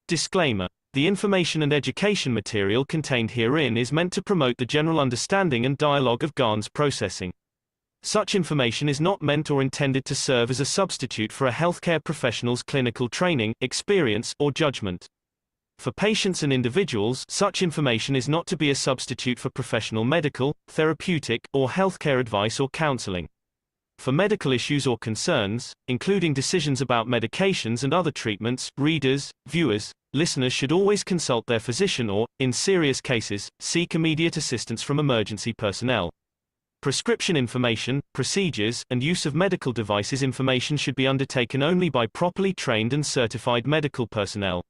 Disclaimer: the information and education material contained herein is meant to promote the general understanding and dialogue of GAN's processing. Such information is not meant or intended to serve as a substitute for a healthcare professional's clinical training, experience, or judgment. For patients and individuals, such information is not to be a substitute for professional medical, therapeutic, or healthcare advice or counseling. For medical issues or concerns, including decisions about medications and other treatments, readers, viewers, listeners should always consult their physician or, in serious cases, seek immediate assistance from emergency personnel. Prescription information, procedures, and use of medical devices information should be undertaken only by properly trained and certified medical personnel.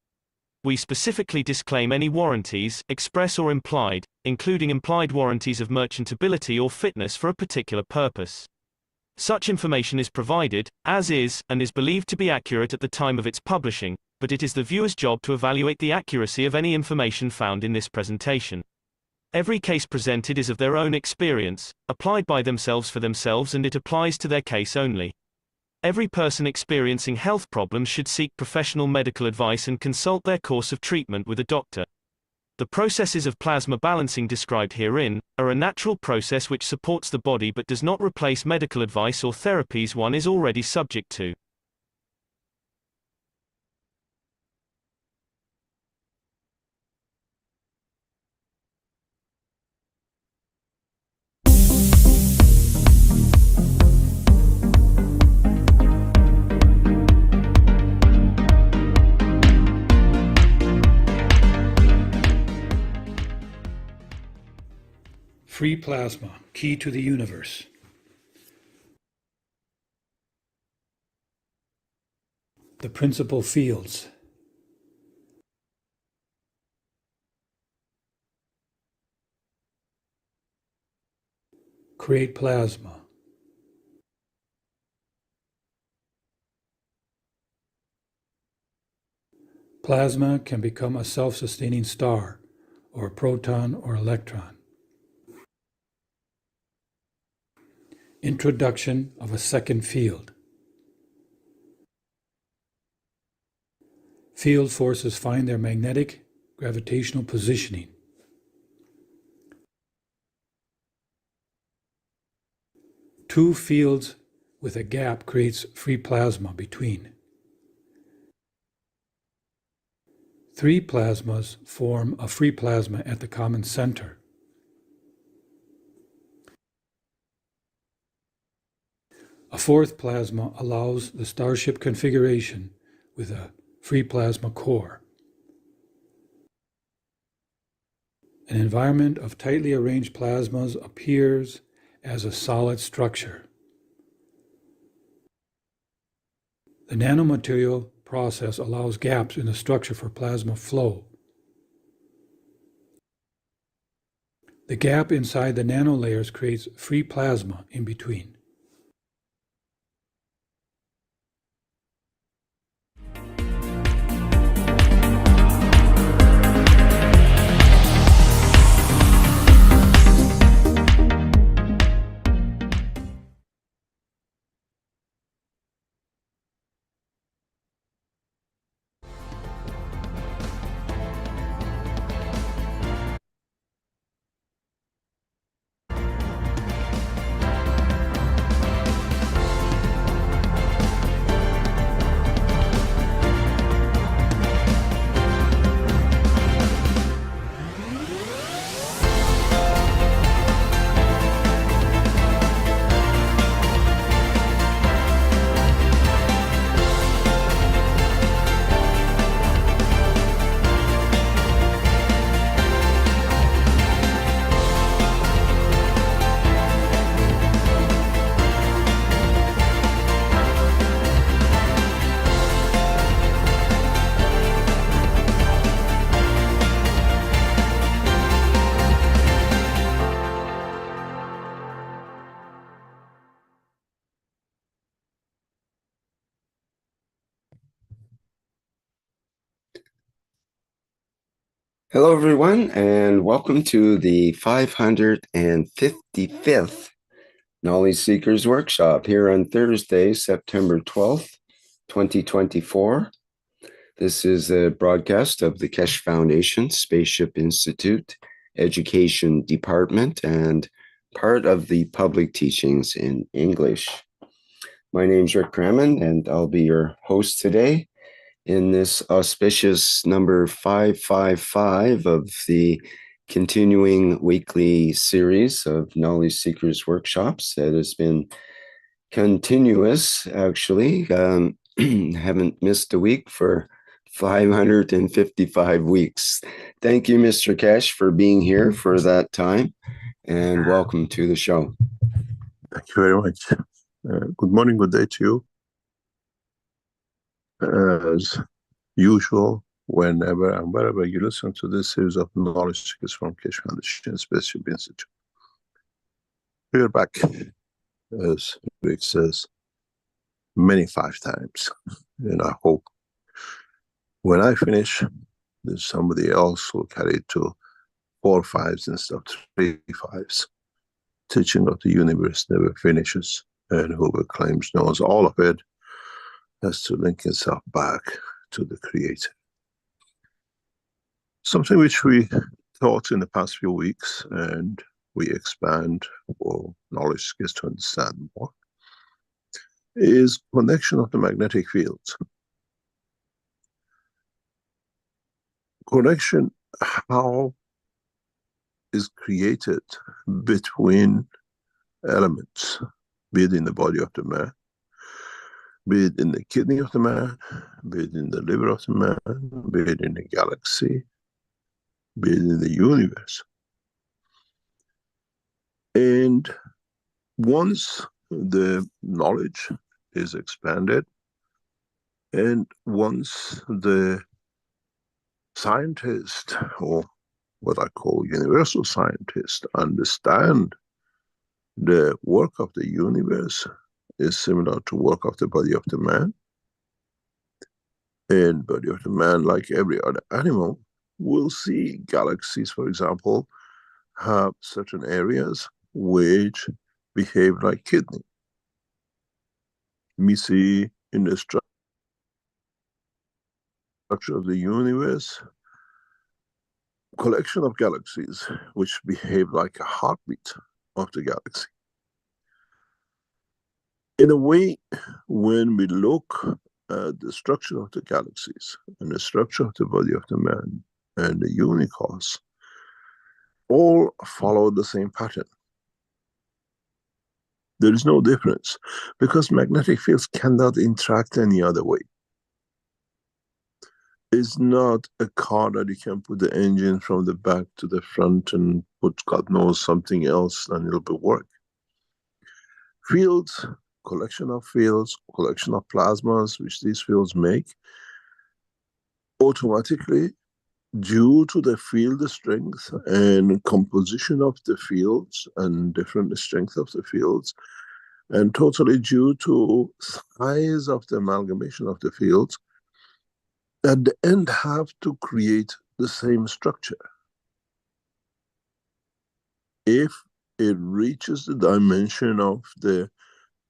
We specifically disclaim any warranties, express or implied, including implied warranties of merchantability or fitness for a particular purpose. Such information is provided, as is, and is believed to be accurate at the time of its publishing, but it is the viewer's job to evaluate the accuracy of any information found in this presentation. Every case presented is of their own experience, applied by themselves for themselves, and it applies to their case only. Every person experiencing health problems should seek professional medical advice and consult their course of treatment with a doctor. The processes of plasma balancing described herein are a natural process which supports the body but does not replace medical advice or therapies one is already subject to. Free plasma, key to the universe. The principal fields. Create plasma. Plasma can become a self-sustaining star, or a proton or electron. Introduction of a second field. Field forces find their magnetic, gravitational positioning. Two fields with a gap creates free plasma between. Three plasmas form a free plasma at the common center. A fourth plasma allows the starship configuration with a free plasma core. An environment of tightly arranged plasmas appears as a solid structure. The nanomaterial process allows gaps in the structure for plasma flow. The gap inside the nanolayers creates free plasma in between. Hello, everyone, and welcome to the 555th Knowledge Seekers Workshop here on Thursday, September 12th, 2024. This is a broadcast of the Keshe Foundation, Spaceship Institute, Education Department, and part of the public teachings in English. My name's Rick Crammond, and I'll be your host today in this auspicious number 555 of the continuing weekly series of Knowledge Seekers workshops that has been continuous, actually. Haven't missed a week for 555 weeks. Thank you, Mr. Keshe, for being here for that time, and welcome to the show. Thank you very much. Good morning, good day to you. As usual, whenever and wherever you listen to this series of knowledge seekers from Keshe Foundation, Spaceship Institute. We're back, as Rick says, many 5 times. And I hope when I finish, there's somebody else who will carry it to 4 5s instead of 3 5s. Teaching of the universe never finishes, and whoever claims knows all of it has to link itself back to the Creator. Something which we taught in the past few weeks, and we expand for knowledge skills to understand more, is connection of the magnetic fields. Connection, how is created between elements, be it in the body of the man, be it in the kidney of the man, be it in the liver of the man, be it in the galaxy, be it in the universe. And once the knowledge is expanded, and once the scientist, or what I call universal scientist, understand the work of the universe is similar to work of the body of the man, and body of the man, like every other animal, will see galaxies, for example, have certain areas which behave like kidney. We see in the structure of the universe collection of galaxies which behave like a heartbeat of the galaxy. In a way, when we look at the structure of the galaxies and the structure of the body of the man and the universe, all follow the same pattern. There is no difference, because magnetic fields cannot interact any other way. It's not a car that you can put the engine from the back to the front and put God knows something else and it'll be work. Fields, collection of plasmas which these fields make, automatically, due to the field strength and composition of the fields and different strength of the fields, and totally due to size of the amalgamation of the fields, at the end have to create the same structure. If it reaches the dimension of the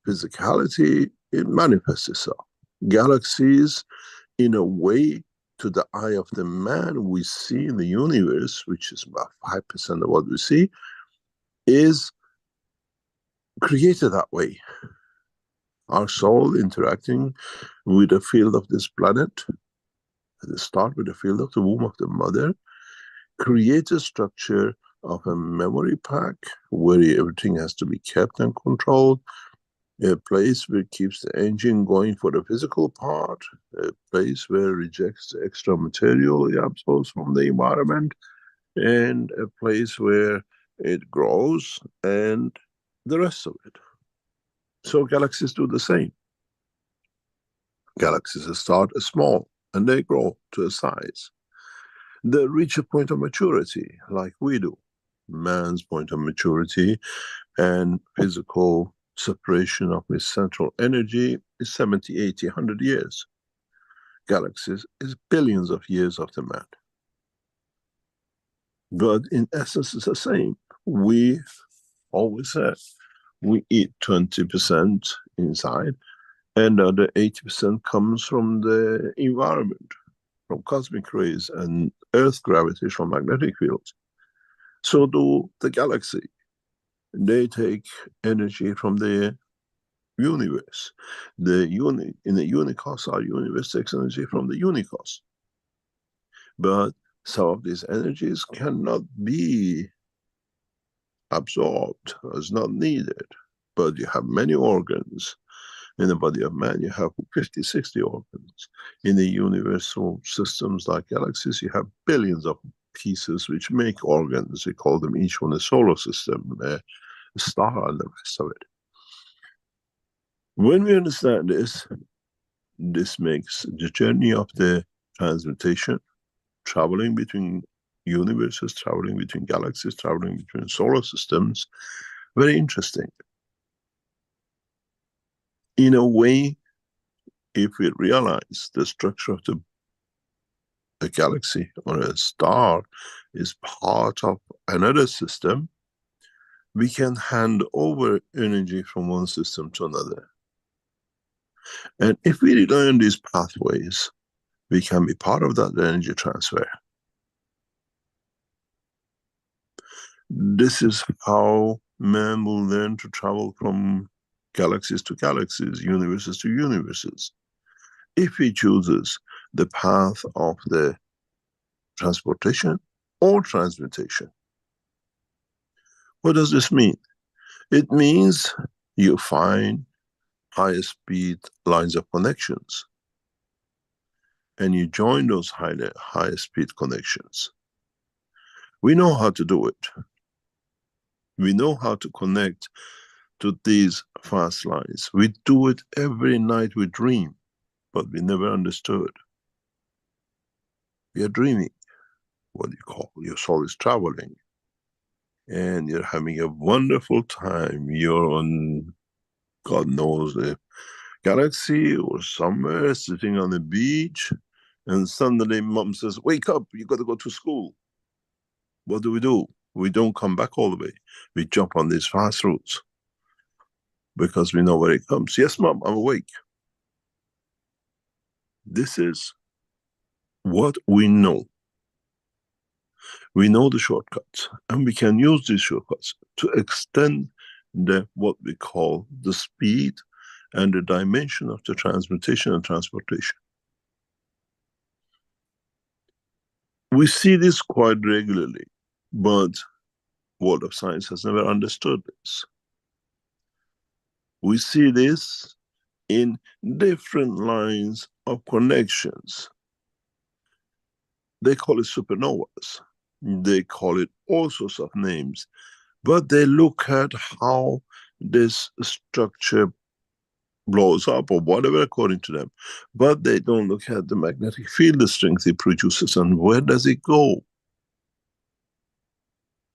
physicality, it manifests itself. Galaxies, in a way, to the eye of the man we see in the universe, which is about 5% of what we see, is created that way. Our soul interacting with the field of this planet, at the start with the field of the womb of the mother, creates a structure of a memory pack where everything has to be kept and controlled, a place where it keeps the engine going for the physical part, a place where it rejects the extra material it absorbs from the environment, and a place where it grows, and the rest of it. So galaxies do the same. Galaxies start small and they grow to a size. They reach a point of maturity like we do. Man's point of maturity and physical separation of his central energy is 70, 80, 100 years. Galaxies is billions of years of the man. But in essence it's the same. We always said we eat 20% inside and the other 80% comes from the environment. from cosmic rays and Earth gravitational magnetic fields. So do the galaxy. They take energy from the universe. In the unicos, our universe takes energy from the unicos. But some of these energies cannot be absorbed as not needed. But you have many organs. In the body of man, you have 50, 60 organs. In the universal systems like galaxies, you have billions of pieces which make organs. We call them each one a solar system, a star, and the rest of it. When we understand this, this makes the journey of the transmutation, traveling between universes, traveling between galaxies, traveling between solar systems, very interesting. In a way, if we realize the structure of a galaxy or a star is part of another system, we can hand over energy from one system to another. And if we rely on these pathways, we can be part of that energy transfer. This is how man will learn to travel from galaxies to galaxies, universes to universes. If he chooses the path of the transportation or transmutation. What does this mean? It means you find higher speed lines of connections and you join those higher speed connections. We know how to do it. We know how to connect to these fast lines. We do it every night we dream, but we never understood. We are dreaming. What you call your soul is traveling. And you're having a wonderful time. You're on, God knows, a galaxy or somewhere, sitting on a beach, and suddenly mom says, wake up, you got to go to school. What do? We don't come back all the way. We jump on these fast routes because we know where it comes. Yes, mom, I'm awake. This is what we know. We know the shortcuts, and we can use these shortcuts to extend what we call the speed and the dimension of the transmutation and transportation. We see this quite regularly, but world of science has never understood this. We see this in different lines of connections. They call it supernovas. They call it all sorts of names, but they look at how this structure blows up or whatever according to them, but they don't look at the magnetic field, the strength it produces, and where does it go.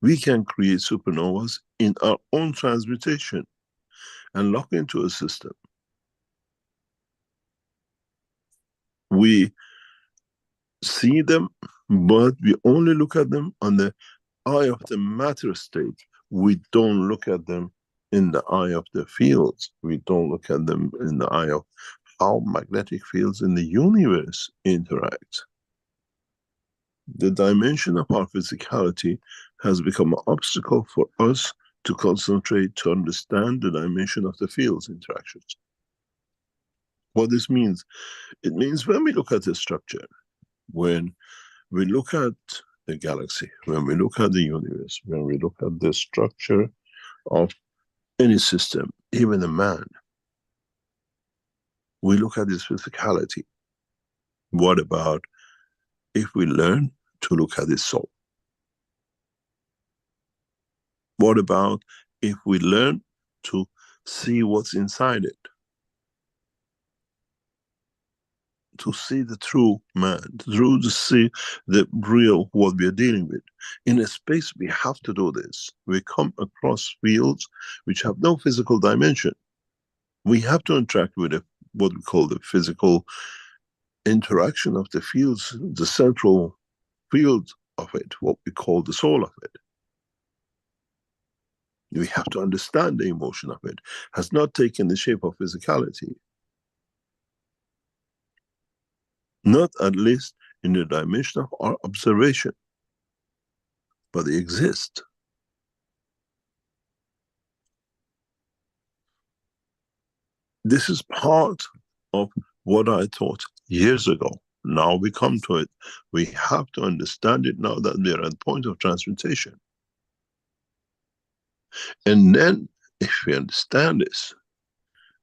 We can create supernovas in our own transmutation and lock into a system. We see them, but we only look at them on the eye of the matter state. We don't look at them in the eye of the fields. We don't look at them in the eye of how magnetic fields in the universe interact. The dimension of our physicality has become an obstacle for us to concentrate, to understand the dimension of the fields interactions. What this means? It means when we look at the structure, when we look at the galaxy, when we look at the universe, when we look at the structure of any system, even a man, we look at his physicality. What about if we learn to look at his soul? What about if we learn to see what's inside it? To see the true man, to see the real what we are dealing with. In a space we have to do this. We come across fields which have no physical dimension. We have to interact with what we call the physical interaction of the fields, the central field of it, what we call the soul of it. We have to understand the emotion of it. Has not taken the shape of physicality. Not at least in the dimension of our observation, but they exist. This is part of what I taught years ago. Now we come to it. We have to understand it now that we are at the point of transmutation. And then, if we understand this,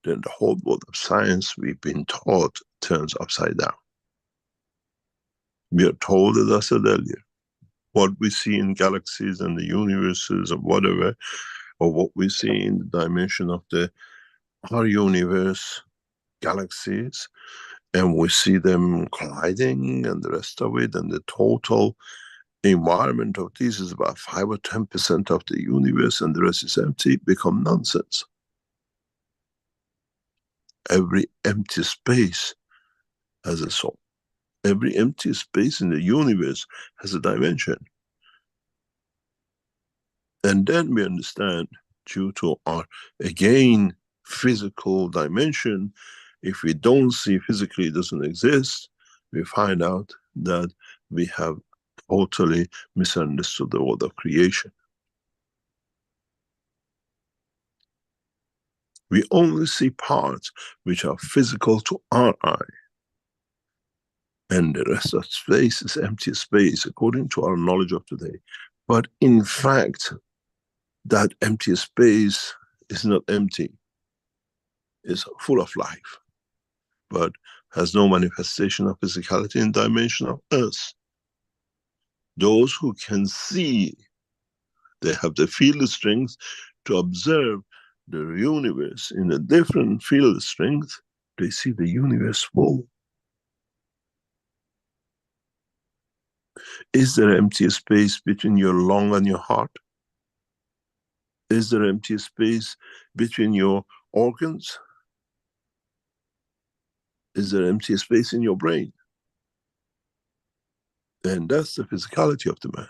then the whole world of science we've been taught turns upside down. We are told, as I said earlier, what we see in galaxies and the universes or whatever, or what we see in the dimension of our universe, galaxies, and we see them colliding and the rest of it, and the total environment of this is about 5 or 10% of the universe and the rest is empty, become nonsense. Every empty space has a soul. Every empty space in the universe has a dimension. And then we understand, due to our, again, physical dimension, if we don't see physically it doesn't exist, we find out that we have totally misunderstood the world of creation. We only see parts which are physical to our eye. And the rest of space is empty space, according to our knowledge of today. But in fact, that empty space is not empty. It's full of life, but has no manifestation of physicality in dimension of us. Those who can see, they have the field strength to observe the universe in a different field strength, they see the universe full. Is there empty space between your lung and your heart? Is there empty space between your organs? Is there empty space in your brain? And that's the physicality of the man.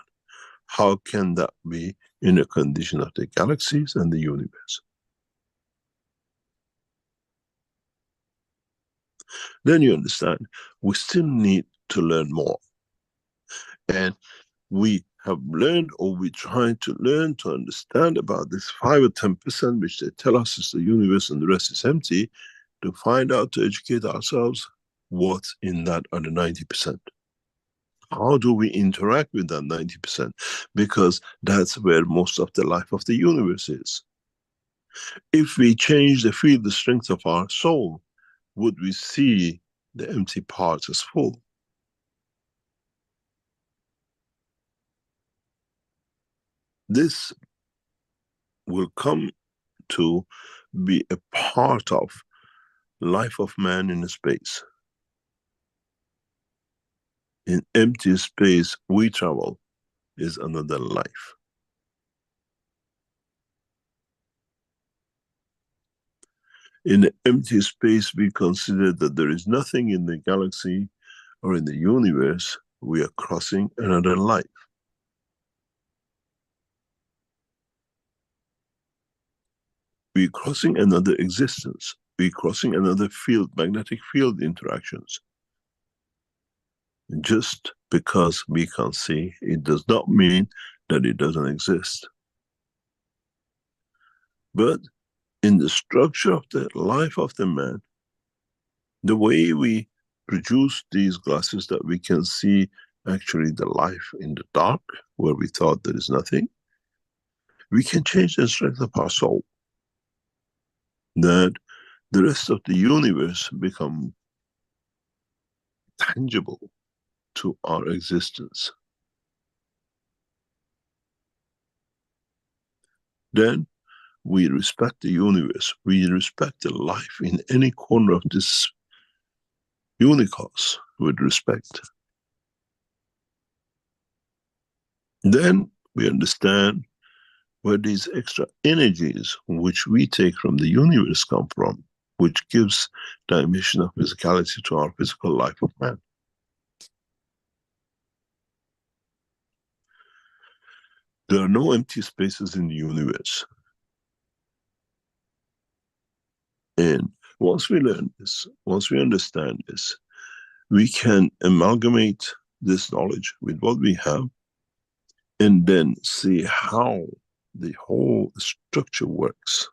How can that be in a condition of the galaxies and the universe? Then you understand, we still need to learn more. And we have learned, or we try to learn to understand about this 5 or 10%, which they tell us is the universe and the rest is empty, to find out, to educate ourselves, what's in that other 90%. How do we interact with that 90%? Because that's where most of the life of the universe is. If we change the field, the strength of our soul, would we see the empty parts as full? This will come to be a part of life of man in space. In empty space we travel is another life. In the empty space we consider that there is nothing in the galaxy or in the universe, we are crossing another life. We're crossing another existence. We're crossing another field, magnetic field interactions. Just because we can see, it does not mean that it doesn't exist. But in the structure of the life of the man, the way we produce these glasses that we can see actually the life in the dark, where we thought there is nothing, we can change the strength of our soul. That the rest of the universe become tangible to our existence. Then we respect the universe, we respect the life in any corner of this universe with respect. Then we understand where these extra energies which we take from the universe come from, which gives dimension of physicality to our physical life of man. There are no empty spaces in the universe. And once we learn this, once we understand this, we can amalgamate this knowledge with what we have, and then see how the whole structure works,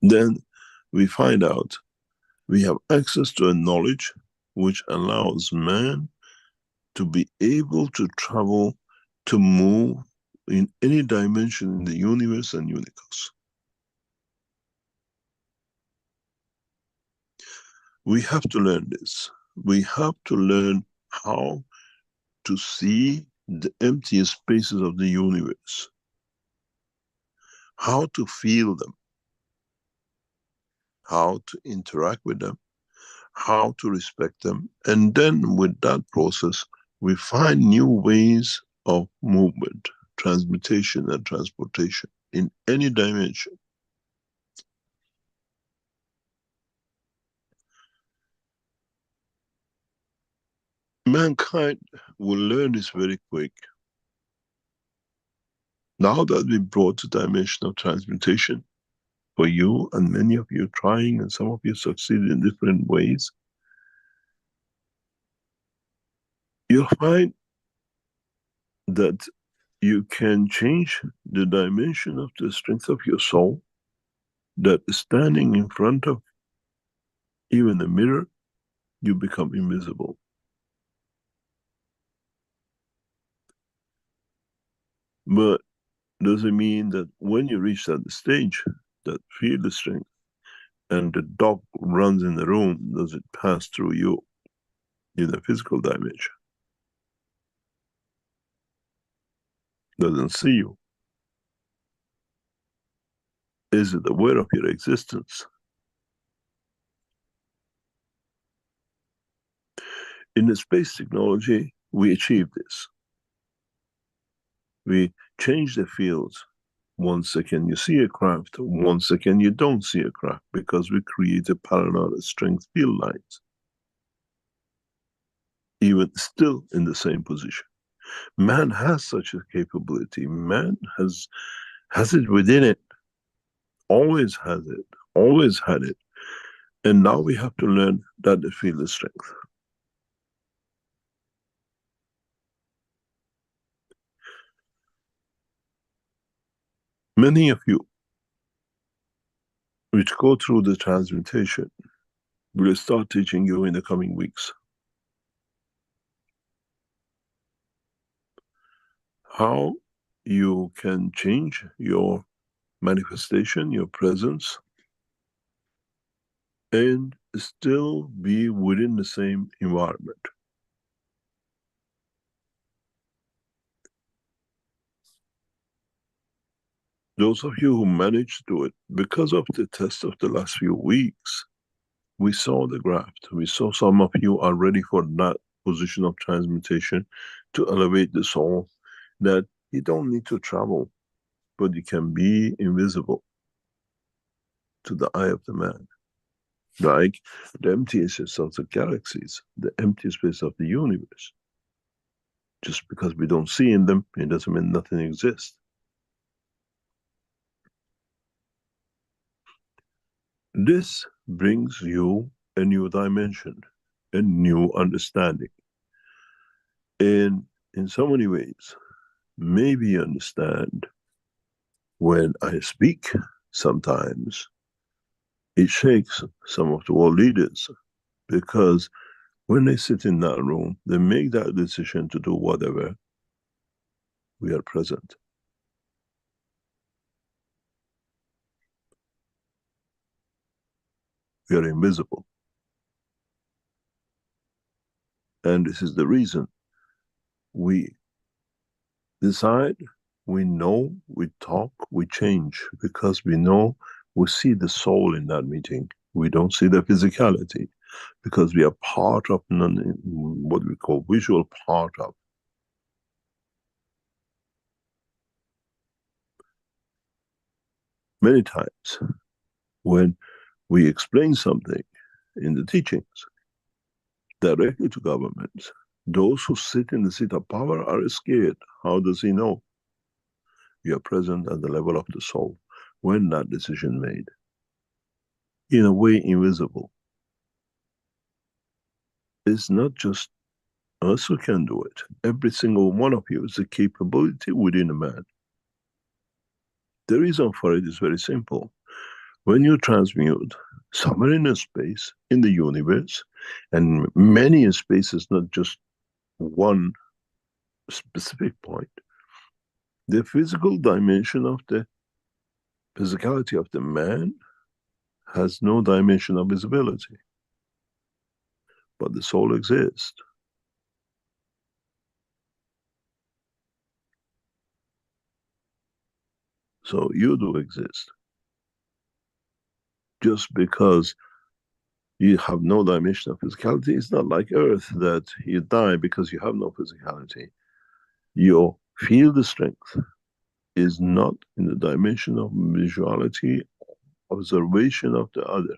then we find out we have access to a knowledge which allows man to be able to travel, to move in any dimension in the universe and unicos. We have to learn this. We have to learn how to see the empty spaces of the universe, how to feel them, how to interact with them, how to respect them, and then with that process, we find new ways of movement, transmutation and transportation in any dimension. Mankind will learn this very quick. Now that we brought the dimension of transmutation, for you and many of you trying, and some of you succeeded in different ways, you'll find that you can change the dimension of the strength of your soul, that standing in front of even a mirror, you become invisible. But does it mean that when you reach that stage, that feel the strength, and the dog runs in the room, does it pass through you in a physical dimension? Doesn't see you. Is it aware of your existence? In the space technology, we achieve this. We change the fields. 1 second you see a craft, 1 second you don't see a craft, because we create a parallel strength field lines. Even still in the same position. Man has such a capability. Man has it within it. Always has it. Always had it. And now we have to learn that the field is strength. Many of you which go through the transmutation will start teaching you in the coming weeks how you can change your manifestation, your presence, and still be within the same environment. Those of you who managed to do it, because of the test of the last few weeks, we saw the graft. We saw some of you are ready for that position of transmutation to elevate the soul, that you don't need to travel, but you can be invisible to the eye of the man. Like the empty space of the galaxies, the empty space of the universe. Just because we don't see in them, it doesn't mean nothing exists. This brings you a new dimension, a new understanding. And in so many ways, maybe you understand when I speak, sometimes it shakes some of the world leaders, because when they sit in that room, they make that decision to do whatever, we are present. We are invisible. And this is the reason we decide, we know, we talk, we change, because we know, we see the soul in that meeting. We don't see the physicality, because we are part of what we call visual part of. Many times, when we explain something in the teachings directly to governments, those who sit in the seat of power are scared. How does he know? We are present at the level of the soul when that decision made. In a way, invisible. It's not just us who can do it. Every single one of you is a capability within a man. The reason for it is very simple. When you transmute somewhere in a space, in the universe, and many spaces, not just one specific point, the physical dimension of the physicality of the man has no dimension of visibility. But the soul exists. So you do exist. Just because you have no dimension of physicality, it's not like Earth that you die because you have no physicality. Your field strength is not in the dimension of visuality, observation of the other.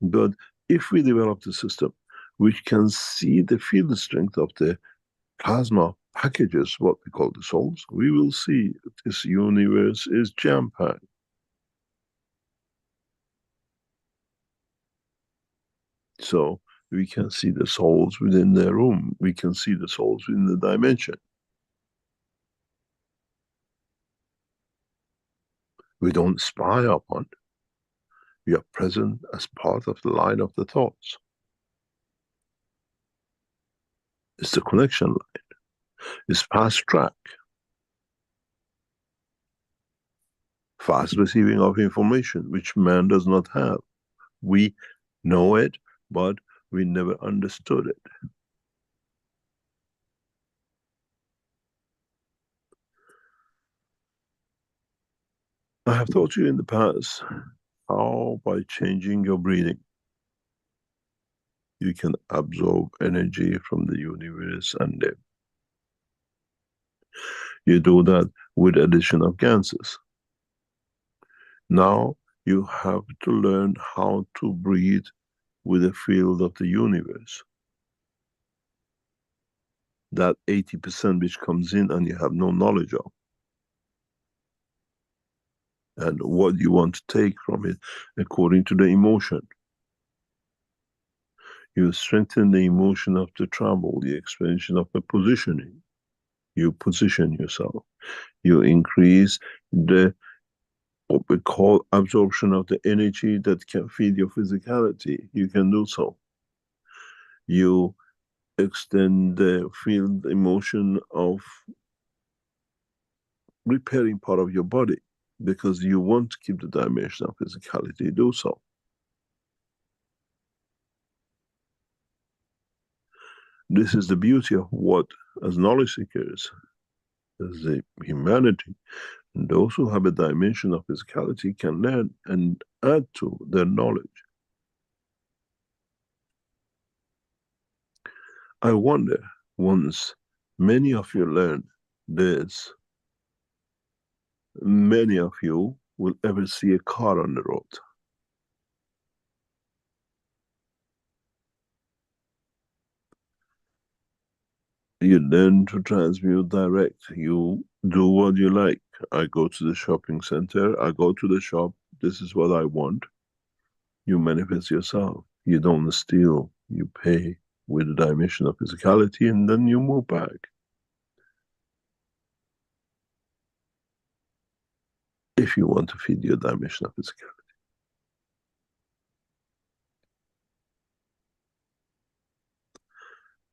But if we develop the system which can see the field strength of the plasma packages, what we call the souls, we will see this universe is jam-packed. So we can see the souls within the room. We can see the souls within the dimension. We don't spy upon. We are present as part of the line of the thoughts. It's the connection line. It's fast track. Fast receiving of information, which man does not have. We know it, but we never understood it. I have taught you in the past how by changing your breathing, you can absorb energy from the universe and live. You do that with addition of gases. Now you have to learn how to breathe with the field of the universe. That 80% which comes in and you have no knowledge of. And what you want to take from it according to the emotion. You strengthen the emotion of the travel, the expansion of the positioning. You position yourself. You increase the what we call absorption of the energy that can feed your physicality. You can do so. You extend the field emotion of repairing part of your body because you want to keep the dimension of physicality, do so. This is the beauty of what, as knowledge seekers, as the humanity, and those who have a dimension of physicality can learn and add to their knowledge. I wonder, once many of you learn this, many of you will ever see a car on the road. You learn to transmute direct. You do what you like. I go to the shopping center, I go to the shop, this is what I want. You manifest yourself. You don't steal, you pay with the dimension of physicality and then you move back. If you want to feed your dimension of physicality.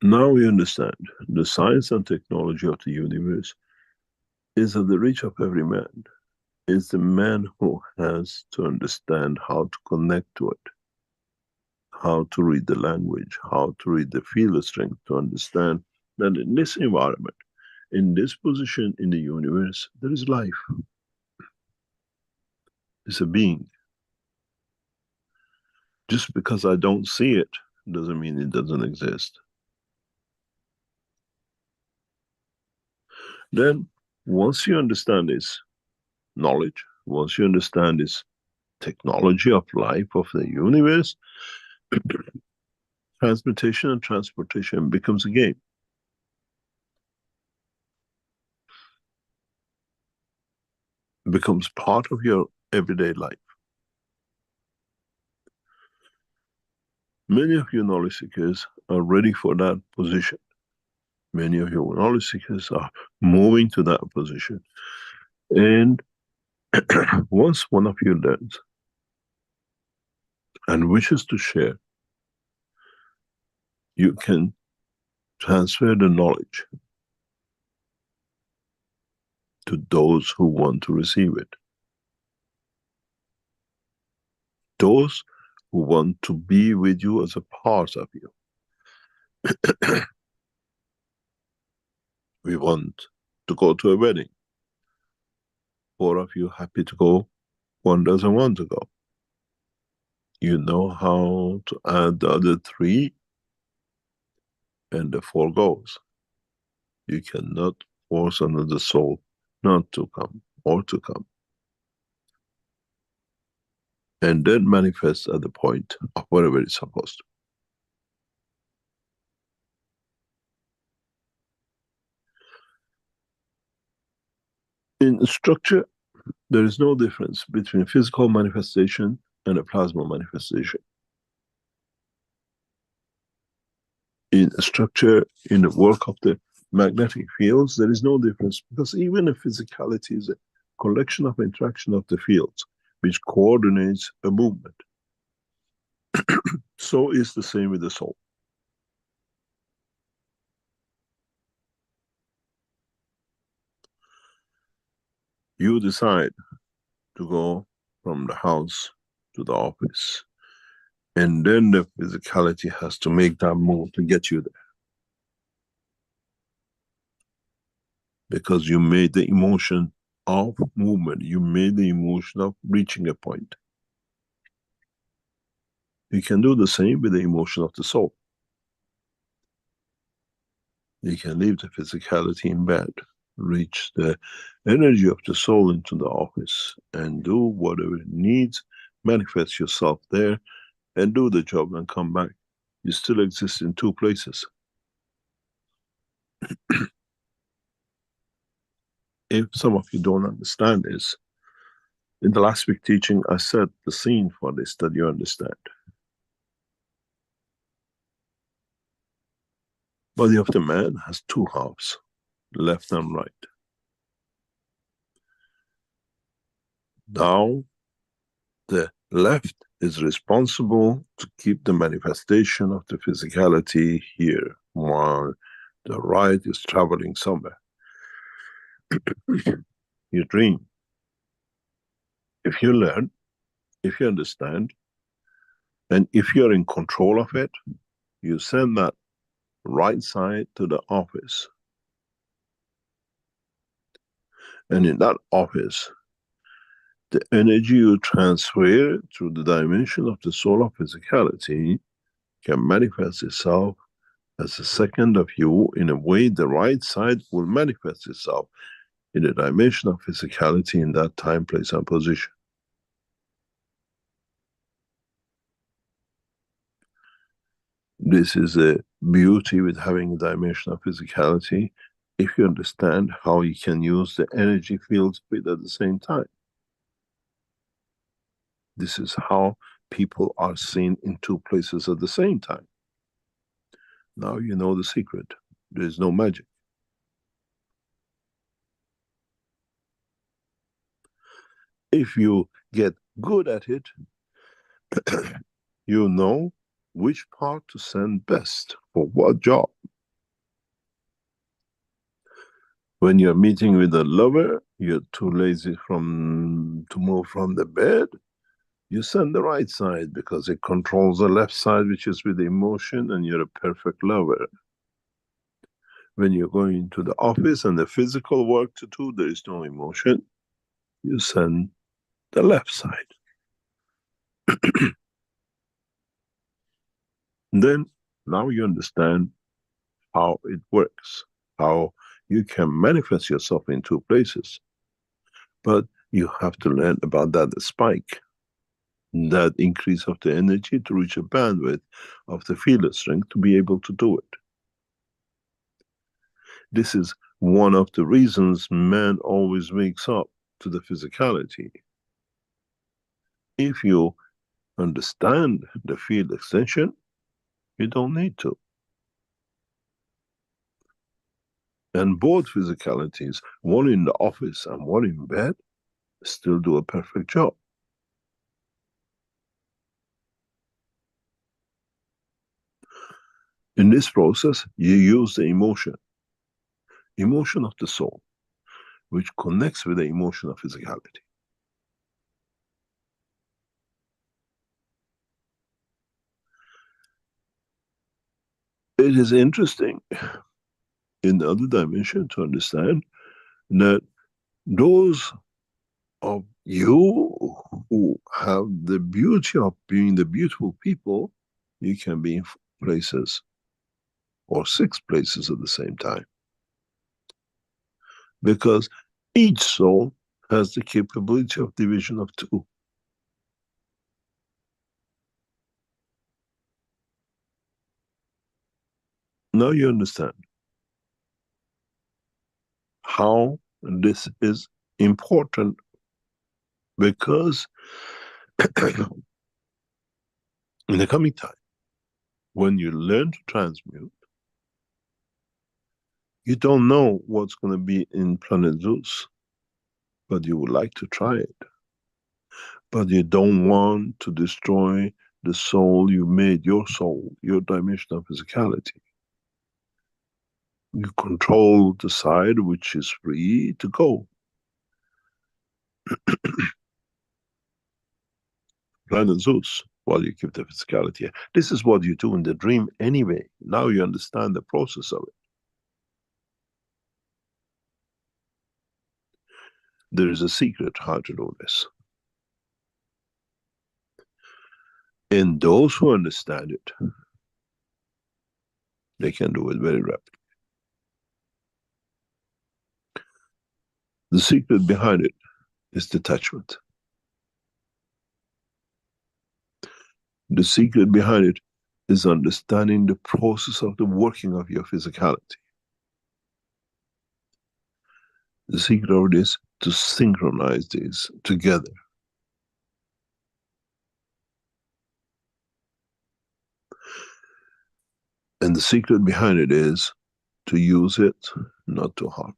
Now we understand the science and technology of the universe is at the reach of every man. It's the man who has to understand how to connect to it, how to read the language, how to read the field strength, to understand that in this environment, in this position in the universe, there is life. It's a being. Just because I don't see it doesn't mean it doesn't exist. Then, once you understand this knowledge, once you understand this technology of life of the universe, transmutation and transportation becomes a game. It becomes part of your everyday life. Many of you knowledge seekers are ready for that position. Many of your knowledge seekers are moving to that position. And once one of you learns and wishes to share, you can transfer the knowledge to those who want to receive it. Those who want to be with you as a part of you. We want to go to a wedding. 4 of you happy to go, 1 doesn't want to go. You know how to add the other 3 and the 4 goes. You cannot force another soul not to come or to come. And then manifest at the point of whatever it's supposed to. In structure, there is no difference between physical manifestation and a plasma manifestation. In structure, in the work of the magnetic fields, there is no difference, because even if physicality is a collection of interaction of the fields which coordinates a movement, so is the same with the soul. You decide to go from the house to the office, and then the physicality has to make that move to get you there. Because you made the emotion of movement, you made the emotion of reaching a point. You can do the same with the emotion of the soul. You can leave the physicality in bed, reach the energy of the soul into the office, and do whatever it needs, manifest yourself there, and do the job and come back. You still exist in 2 places. If some of you don't understand this, in the last week teaching, I set the scene for this, that you understand. Body of the man has 2 halves, left and right. Now, the left is responsible to keep the manifestation of the physicality here, while the right is traveling somewhere. You dream. If you learn, if you understand, and if you're in control of it, you send that right side to the office. And in that office, the energy you transfer through the dimension of the soul of physicality can manifest itself as a second of you in a way the right side will manifest itself in a dimension of physicality in that time, place and position. This is the beauty with having a dimension of physicality, if you understand how you can use the energy fields with at the same time. This is how people are seen in 2 places at the same time. Now you know the secret. There is no magic. If you get good at it, you know which part to send best for what job. When you're meeting with a lover, you're too lazy to move from the bed, you send the right side because it controls the left side, which is with the emotion, and you're a perfect lover. When you're going to the office and the physical work to do, there is no emotion, you send the left side. Then, now you understand how it works, how you can manifest yourself in 2 places. But you have to learn about that spike, that increase of the energy to reach a bandwidth of the field strength to be able to do it. This is one of the reasons man always wakes up to the physicality. If you understand the field extension, you don't need to. And both physicalities, one in the office and one in bed, still do a perfect job. In this process, you use the emotion of the soul, which connects with the emotion of physicality. It is interesting in the other dimension to understand that those of you who have the beauty of being the beautiful people, you can be in places or 6 places at the same time. Because each soul has the capability of division of 2. Now you understand how this is important, because in the coming time, when you learn to transmute, you don't know what's going to be in planet Zeus, but you would like to try it. But you don't want to destroy the soul you made, your soul, your dimension of physicality. You control the side which is free to go. Planet Zeus, while you keep the physicality. This is what you do in the dream anyway. Now you understand the process of it. There is a secret how to do this. And those who understand it, they can do it very rapidly. The secret behind it is detachment. The secret behind it is understanding the process of the working of your physicality. The secret of it is to synchronize these together. And the secret behind it is to use it, not to harm.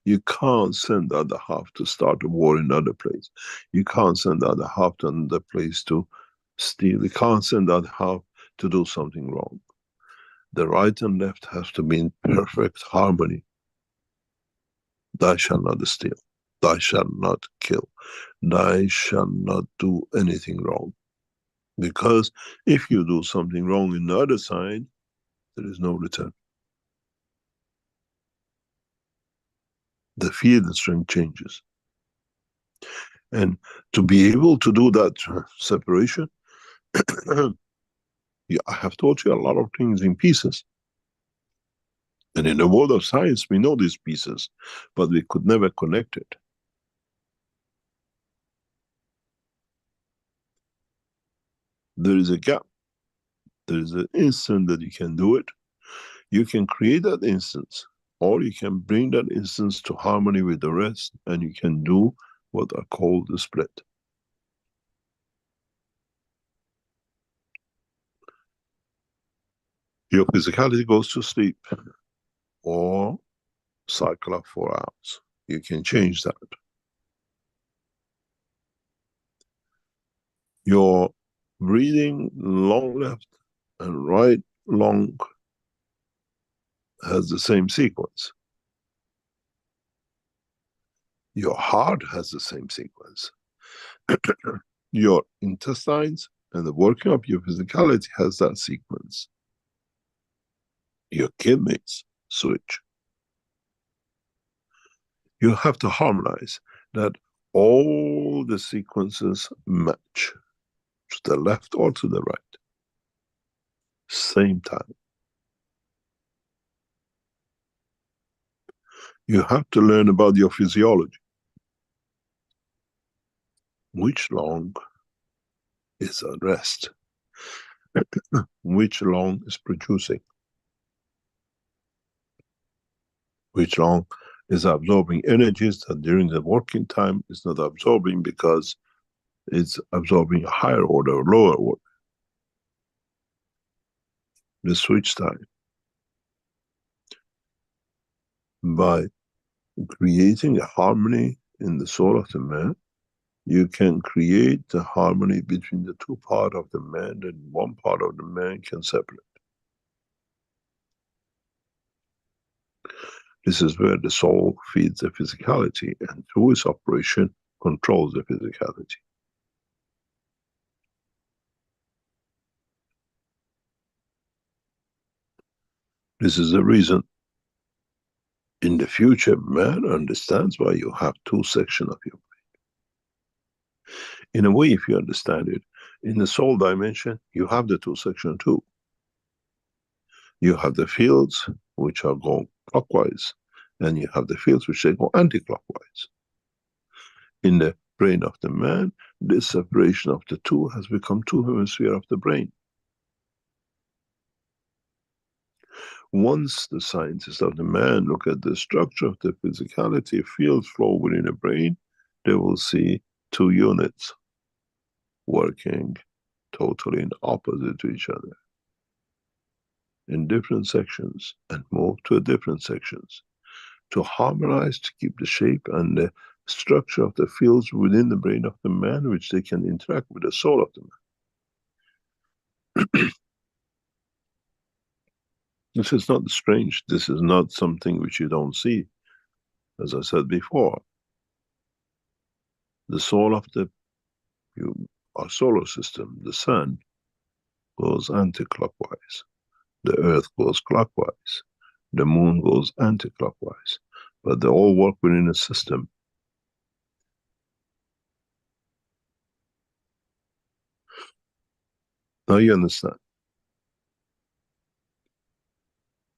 You can't send the other half to start a war in another place. You can't send the other half to another place to steal. You can't send the other half to do something wrong. The right and left has to be in perfect harmony. Thou shalt not steal. Thou shalt not kill. Thou shalt not do anything wrong. Because if you do something wrong in the other side, there is no return. The field of strength changes. And to be able to do that separation, I have taught you a lot of things in pieces. And in the world of science, we know these pieces, but we could never connect it. There is a gap. There is an instant that you can do it. You can create that instance, or you can bring that instance to harmony with the rest, and you can do what are called the split. Your physicality goes to sleep, or cycle of 4 hours. You can change that. Your breathing long left and right long has the same sequence. Your heart has the same sequence. Your intestines and the working of your physicality has that sequence. Your kidneys switch. You have to harmonize that all the sequences match to the left or to the right. Same time. You have to learn about your physiology. Which lung is at rest? Which lung is producing? Which lung is absorbing energies that during the working time is not absorbing because it's absorbing a higher order or lower order. the switch time. By creating a harmony in the soul of the man, you can create the harmony between the two parts of the man, and one part of the man can separate. This is where the soul feeds the physicality, and through its operation controls the physicality. This is the reason in the future man understands why you have two sections of your brain. In a way, if you understand it, in the soul dimension, you have the two sections too. You have the fields which are going clockwise, and you have the fields which they go anti-clockwise. In the brain of the man, this separation of the two has become two hemispheres of the brain. Once the scientists of the man look at the structure of the physicality field flow within the brain, they will see two units working totally in opposite to each other in different sections, and move to different sections to harmonize, to keep the shape and the structure of the fields within the brain of the man, which they can interact with the soul of the man. This is not strange. This is not something which you don't see. As I said before, the soul of our solar system, the sun, goes anti-clockwise. The earth goes clockwise. The moon goes anti-clockwise. But they all work within a system. Now you understand.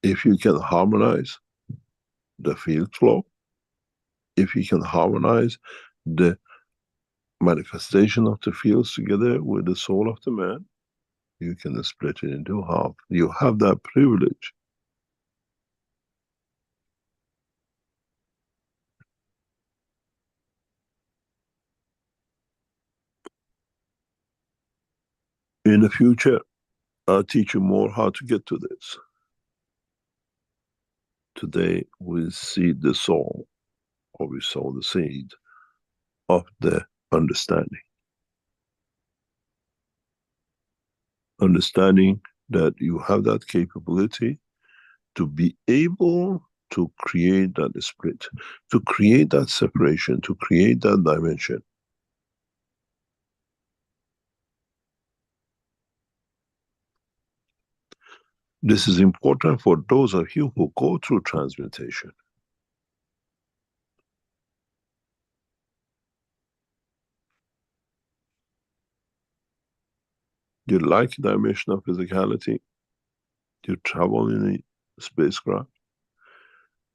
If you can harmonize the field flow, if you can harmonize the manifestation of the fields together with the soul of the man, you can split it into half. You have that privilege. In the future, I'll teach you more how to get to this. Today, we see the soul, or we sow the seed of the understanding. Understanding that you have that capability to be able to create that split, to create that separation, to create that dimension. This is important for those of you who go through transmutation. You like dimension of physicality, you travel in a spacecraft,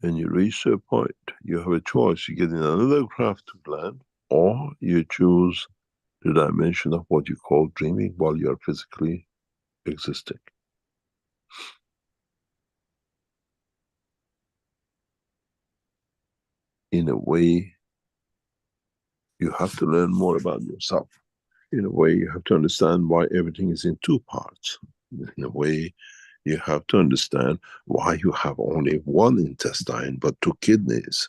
and you reach to a point, you have a choice. You get in another craft to land, or you choose the dimension of what you call dreaming while you are physically existing. In a way, you have to learn more about yourself. In a way, you have to understand why everything is in two parts. In a way, you have to understand why you have only one intestine but two kidneys.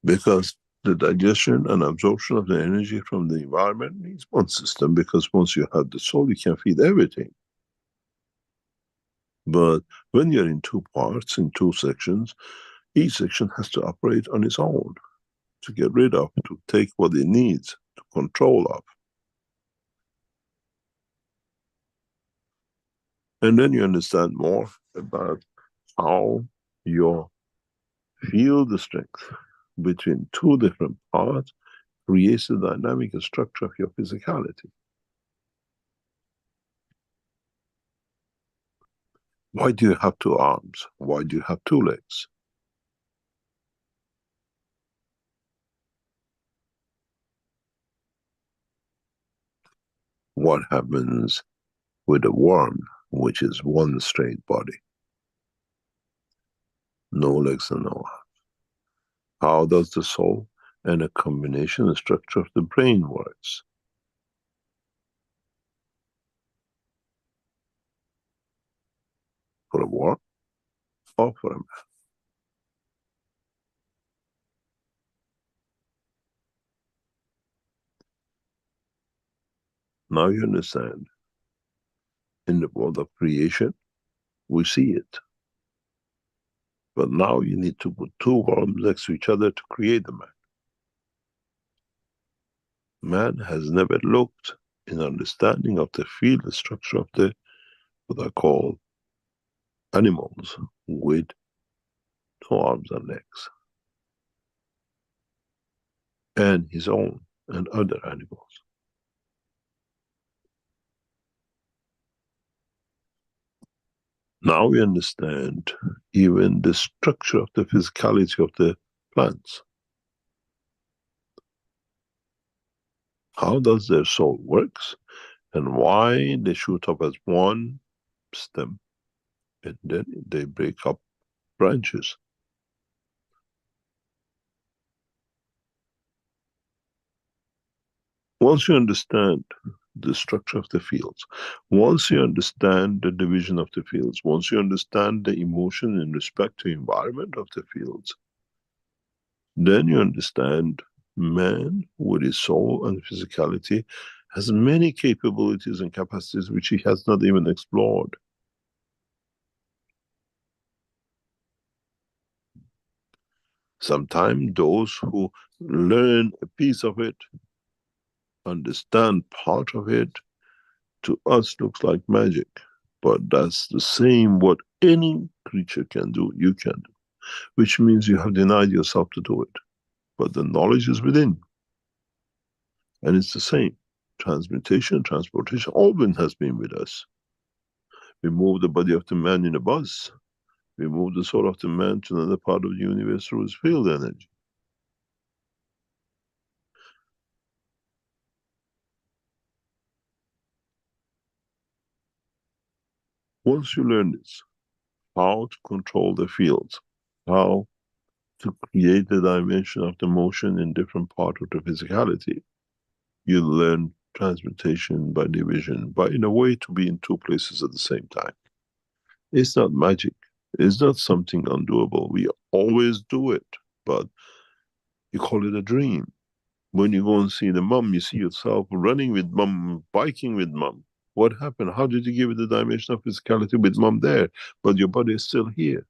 Because the digestion and absorption of the energy from the environment needs one system, because once you have the soul, you can feed everything. But when you're in two parts, in two sections, each section has to operate on its own, to get rid of, to take what it needs, to control of. And then you understand more about how you feel the strength between two different parts creates the dynamic structure of your physicality. Why do you have two arms? Why do you have two legs? What happens with a worm, which is one straight body? No legs and no arms. How does the soul and a combination structure of the brain works? for a war or for a man. Now you understand, in the world of creation, we see it. But now you need to put two worlds next to each other to create the man. Man has never looked in understanding of the field structure of the, what I call, animals with no arms and legs, and his own and other animals. Now we understand even the structure of the physicality of the plants. How does their soul works, and why they shoot up as one stem and then they break up branches. Once you understand the structure of the fields, once you understand the division of the fields, once you understand the emotion in respect to environment of the fields, then you understand man with his soul and physicality has many capabilities and capacities which he has not even explored. Sometimes those who learn a piece of it, understand part of it, to us looks like magic. But that's the same what any creature can do, you can do. Which means you have denied yourself to do it. But the knowledge is within. And it's the same. Transmutation, transportation, always has been with us. We move the body of the man in a bus. We move the soul of the man to another part of the universe through his field energy. Once you learn this, how to control the fields, how to create the dimension of the motion in different parts of the physicality, you learn transmutation by division, but in a way to be in two places at the same time. It's not magic. It's not something undoable. We always do it, but you call it a dream. When you go and see the mom, you see yourself running with mom, biking with mom. What happened? How did you give it the dimension of physicality with mom there, but your body is still here?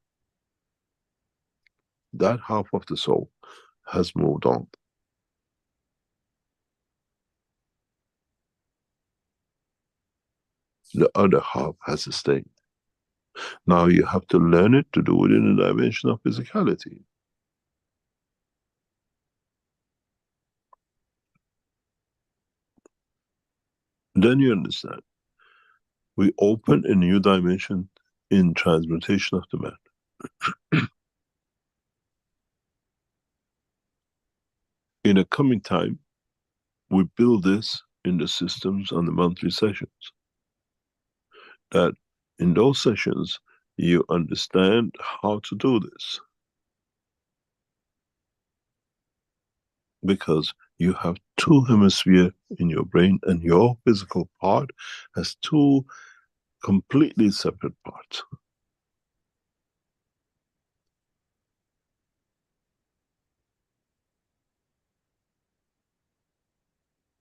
That half of the soul has moved on. The other half has stayed. Now you have to learn it to do it in the dimension of physicality. Then you understand. We open a new dimension in transmutation of the man. In a coming time, we build this in the systems on the monthly sessions. That in those sessions, you understand how to do this. Because you have two hemispheres in your brain, and your physical part has two completely separate parts.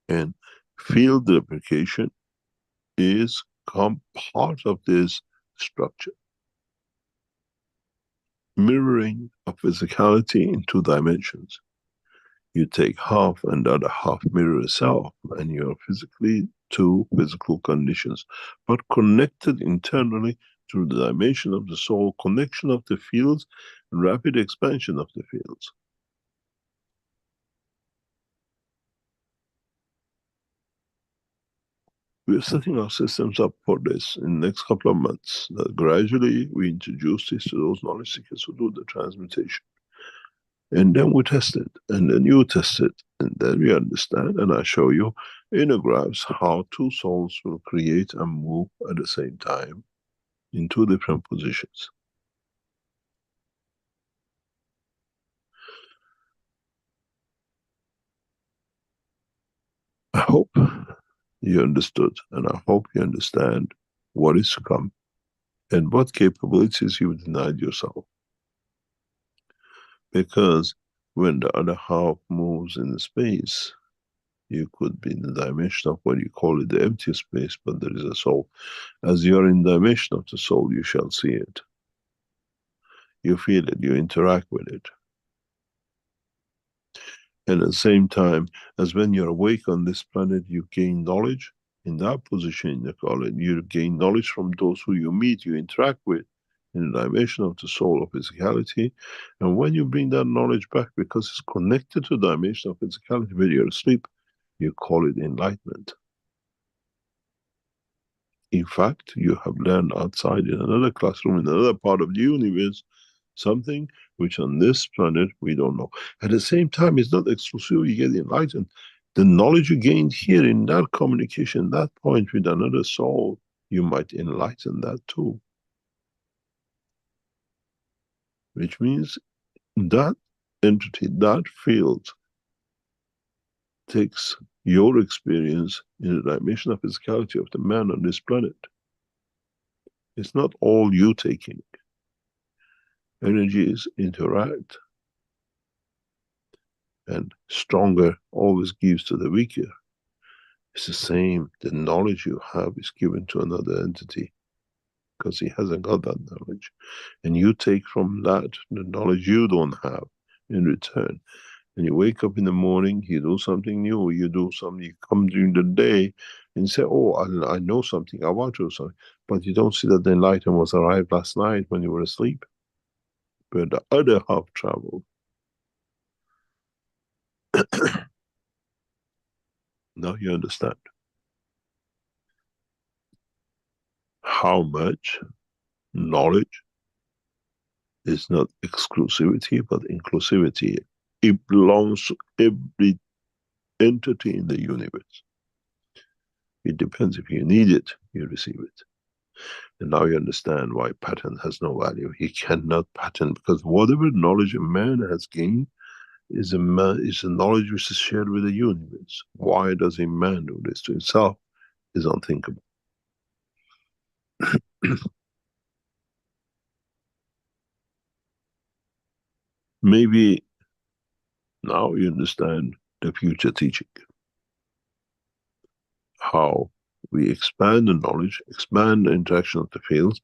And field replication is part of this structure. Mirroring of physicality in two dimensions. You take half and the other half mirror itself, and you are physically two physical conditions, but connected internally through the dimension of the soul, connection of the fields, rapid expansion of the fields. We are setting our systems up for this in the next couple of months, that gradually we introduce this to those knowledge seekers who do the transmutation. And then we test it, and then you test it, and then we understand, and I show you in a graphs how two souls will create and move at the same time in two different positions. I hope you understood, and I hope you understand what is to come. And what capabilities you denied yourself. Because when the other half moves in space, you could be in the dimension of what you call it the empty space, but there is a soul. As you are in the dimension of the soul, you shall see it. You feel it, you interact with it. And at the same time, as when you're awake on this planet, you gain knowledge. In that position in the college, you gain knowledge from those who you meet, you interact with, in the dimension of the soul of physicality. And when you bring that knowledge back, because it's connected to the dimension of physicality when you're asleep, you call it enlightenment. In fact, you have learned outside in another classroom, in another part of the universe, something which on this planet we don't know. At the same time, it's not exclusive, you get enlightened. The knowledge you gained here in that communication, that point with another soul, you might enlighten that too. Which means that entity, that field, takes your experience in the dimension of physicality of the man on this planet. It's not all you taking. Energies interact, and stronger always gives to the weaker. It's the same. The knowledge you have is given to another entity because he hasn't got that knowledge. And you take from that the knowledge you don't have in return. And you wake up in the morning, you do something new, you do something, you come during the day and you say, oh, I know something, I want to do something. But you don't see that the enlightenment was arrived last night when you were asleep. But the other half traveled. Now you understand how much knowledge is not exclusivity but inclusivity. It belongs to every entity in the universe. It depends. If you need it, you receive it. And now you understand why patent has no value. He cannot patent, because whatever knowledge a man has gained is a knowledge which is shared with the universe. Why does a man do this to himself? Is unthinkable. Maybe now you understand the future teaching. How we expand the knowledge, expand the interaction of the fields,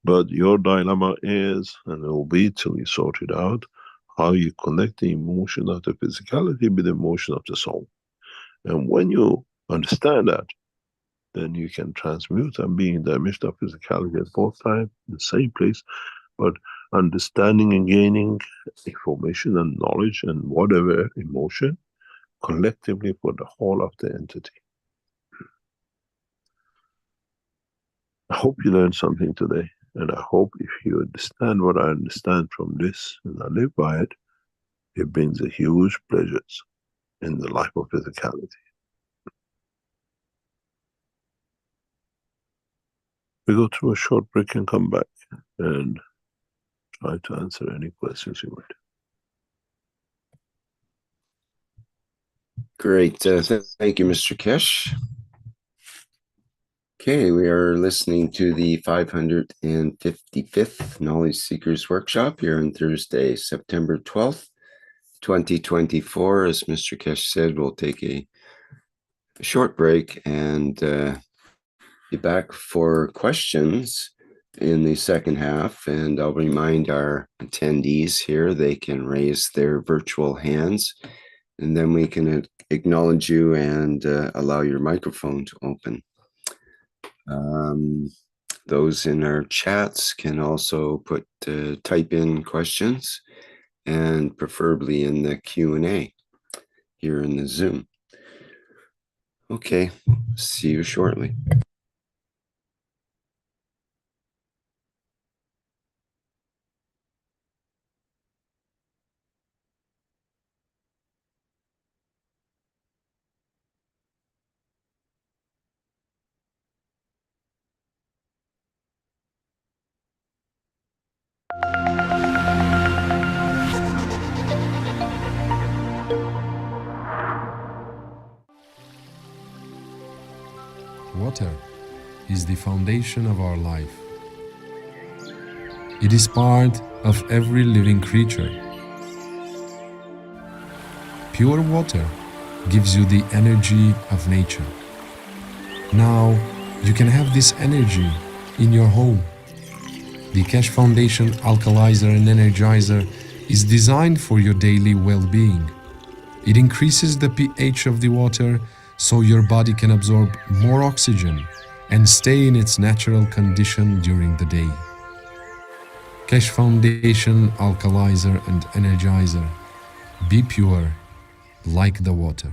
but your dilemma is, and it will be till you sort it out, how you connect the emotion of the physicality with the emotion of the soul. And when you understand that, then you can transmute and be in the dimension of physicality at both times, in the same place, but understanding and gaining information and knowledge and whatever emotion collectively for the whole of the entity. I hope you learned something today, and I hope if you understand what I understand from this and I live by it, it brings a huge pleasures in the life of physicality. We go through a short break and come back and try to answer any questions you might. Great. Thank you, Mr. Keshe. Okay, we are listening to the 555th Knowledge Seekers Workshop here on Thursday, September 12th, 2024. As Mr. Keshe said, we'll take a short break and be back for questions in the second half. And I'll remind our attendees here, they can raise their virtual hands, and then we can acknowledge you and allow your microphone to open. Those in our chats can also type in questions, and preferably in the Q&A here in the Zoom. Okay, see you shortly. Water is the foundation of our life. It is part of every living creature. Pure water gives you the energy of nature. Now, you can have this energy in your home. The Keshe Foundation Alkalizer and Energizer is designed for your daily well-being. It increases the pH of the water so your body can absorb more oxygen and stay in its natural condition during the day. Keshe Foundation Alkalizer and Energizer. Be pure like the water.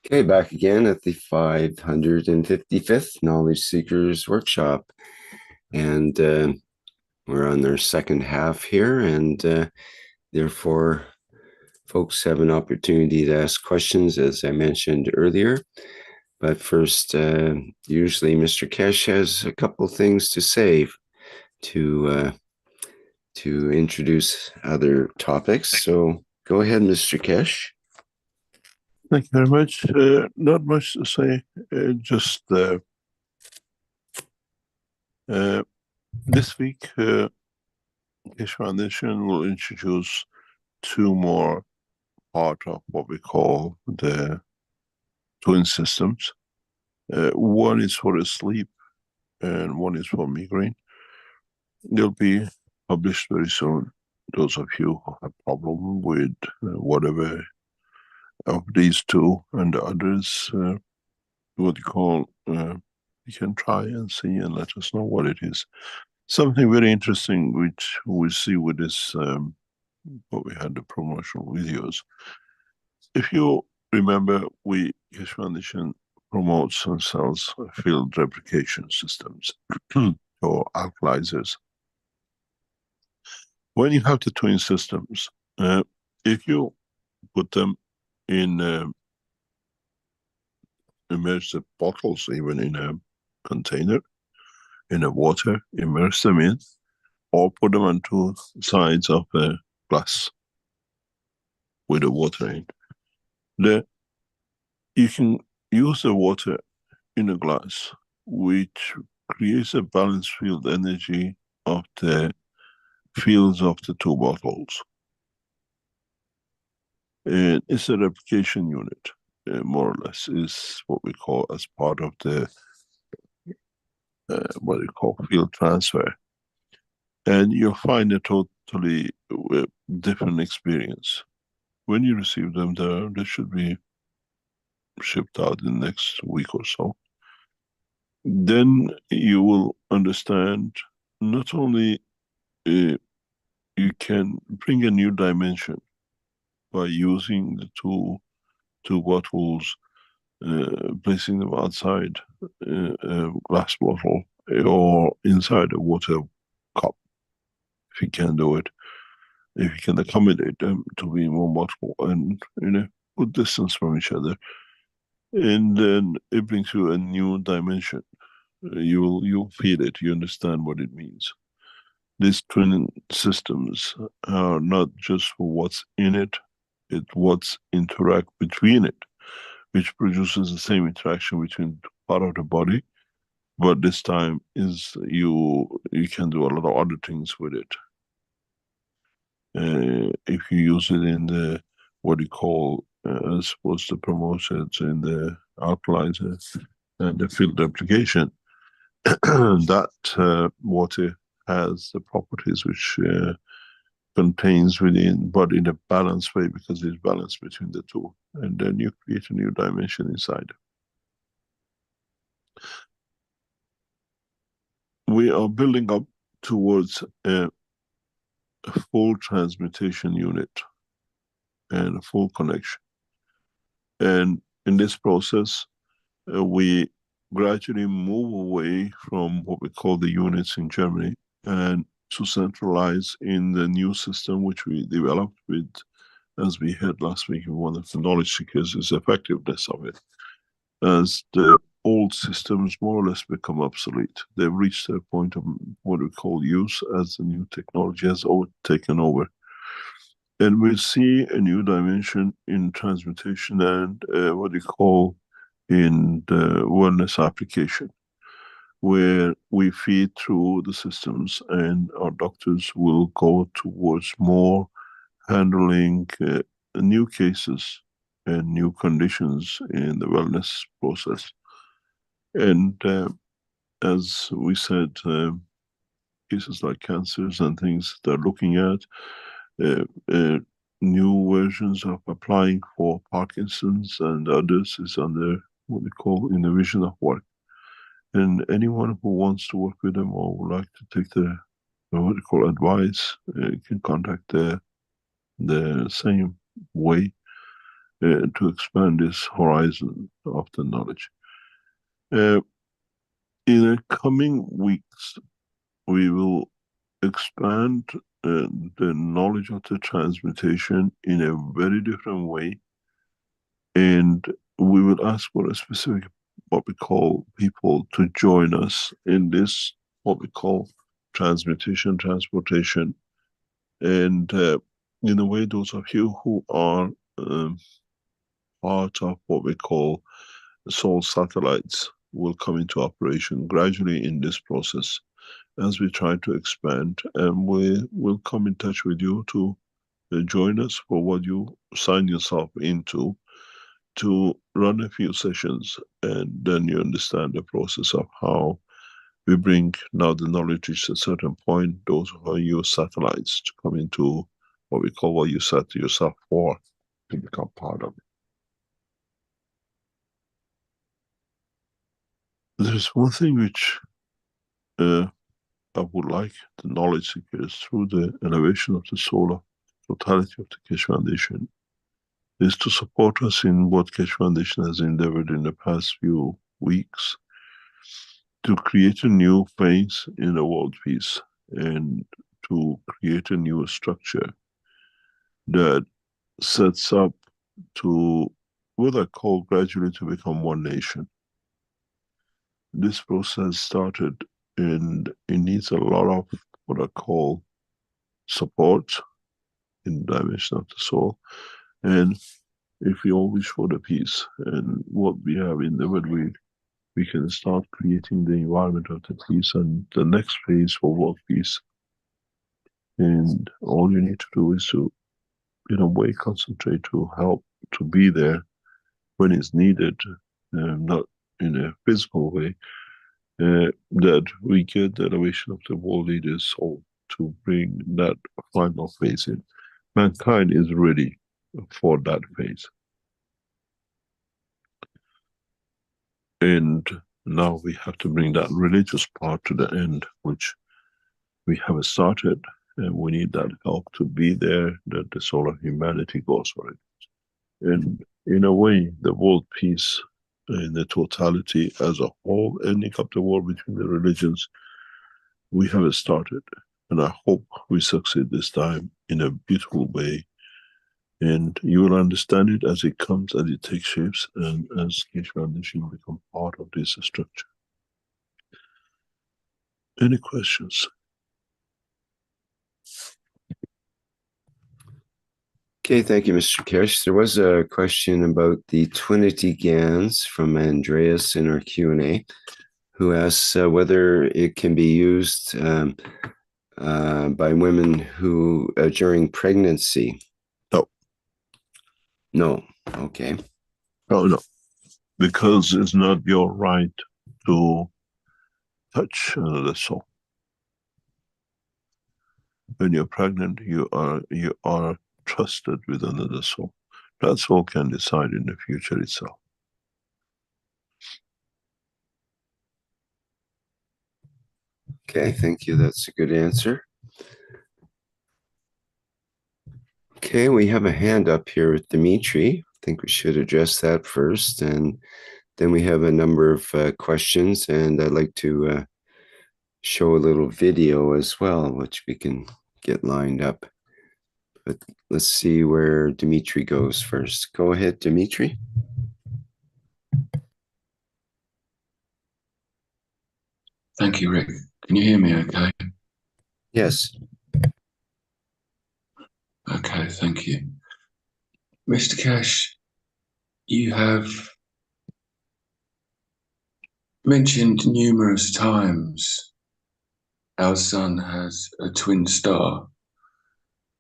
Okay, back again at the 555th Knowledge Seekers Workshop. And we're on their second half here, and therefore folks have an opportunity to ask questions, as I mentioned earlier. But first, usually Mr. Keshe has a couple things to say to introduce other topics. So go ahead, Mr. Keshe. Thank you very much. Not much to say, just this week, Keshe Foundation will introduce two more part of what we call the twin systems. One is for sleep and one is for migraine. They'll be published very soon. Those of you who have problem with whatever of these two and the others, what you call, you can try and see and let us know what it is. Something very interesting which we see with this, what we had the promotional videos. If you remember, Keshe Foundation promotes and sells field replication systems or alkalizers. When you have the twin systems, if you put them in immerse the bottles even in a container, in a water, immerse them in, or put them on two sides of a glass with the water in. You can use the water in a glass which creates a balanced field energy of the fields of the two bottles. And it's a replication unit, more or less, is what we call as part of the what we call field transfer. And you'll find a totally different experience. When you receive them, they should be shipped out in the next week or so. Then you will understand not only you can bring a new dimension by using the two bottles, placing them outside a glass bottle or inside a water cup, if you can do it, if you can accommodate them to be in one bottle and in a good distance from each other, and then it brings you a new dimension. You'll feel it, you understand what it means. These twin systems are not just for what's in it, it's what's interact between it, which produces the same interaction between part of the body, but this time is you can do a lot of other things with it. If you use it in the what you call, I suppose, the promotions in the alkalizer and the field application, that water has the properties which contains within, but in a balanced way, because it's balanced between the two, and then you create a new dimension inside. We are building up towards a full transmutation unit and a full connection. And in this process, we gradually move away from what we call the units in Germany and to centralize in the new system which we developed with, as we had last week in one of the knowledge seekers, is effectiveness of it. As the old systems more or less become obsolete, they've reached a point of what we call use as the new technology has taken over. And we see a new dimension in transmutation and what we call in the wellness application, where we feed through the systems and our doctors will go towards more handling new cases and new conditions in the wellness process. And as we said, cases like cancers and things they're looking at, new versions of applying for Parkinson's and others is under what we call in the vision of work. And anyone who wants to work with them or would like to take the what we call advice can contact the same way to expand this horizon of the knowledge. In the coming weeks, we will expand the knowledge of the transmutation in a very different way, and we will ask for a specific what we call people to join us in this what we call transmutation, transportation, and in a way those of you who are part of what we call soul satellites will come into operation gradually in this process as we try to expand, and we will come in touch with you to join us for what you sign yourself into, to run a few sessions, and then you understand the process of how we bring now the knowledge reaches a certain point, those who are your satellites to come into what we call what you set yourself for, to become part of it. There's one thing which I would like the knowledge seekers, through the elevation of the soul of totality of the Keshe Foundation, is to support us in what Keshe Foundation has endeavored in the past few weeks to create a new phase in the world peace and to create a new structure that sets up to what I call gradually to become one nation. This process started and it needs a lot of what I call support in the dimension of the soul. And if we all wish for the peace and what we have endeavored with we can start creating the environment of the peace and the next phase for world peace. And all you need to do is to, in a way, concentrate to help, to be there when it's needed, not in a physical way, that we get the elevation of the world leaders soul to bring that final phase in. Mankind is ready for that phase. And now we have to bring that religious part to the end, which we have started, and we need that help to be there, that the soul of humanity goes for it. And in a way, the world peace in the totality as a whole, ending up the war between the religions, we have started. And I hope we succeed this time in a beautiful way. And you will understand it as it comes, as it takes shapes, and as Keshe Foundation become part of this structure. Any questions? Okay, thank you, Mr. Keshe. There was a question about the Twinity GANs from Andreas in our Q&A, who asks whether it can be used by women who during pregnancy. No. No. Okay. Oh, no. Because it's not your right to touch another soul. When you're pregnant, you are trusted with another soul. That soul can decide in the future itself. Okay, thank you. That's a good answer. Okay, we have a hand up here with Dimitri. I think we should address that first, and then we have a number of questions, and I'd like to show a little video as well, which we can get lined up. But let's see where Dimitri goes first. Go ahead, Dimitri. Thank you, Rick. Can you hear me okay? Yes. Okay, thank you. Mr. Keshe, you have mentioned numerous times our sun has a twin star.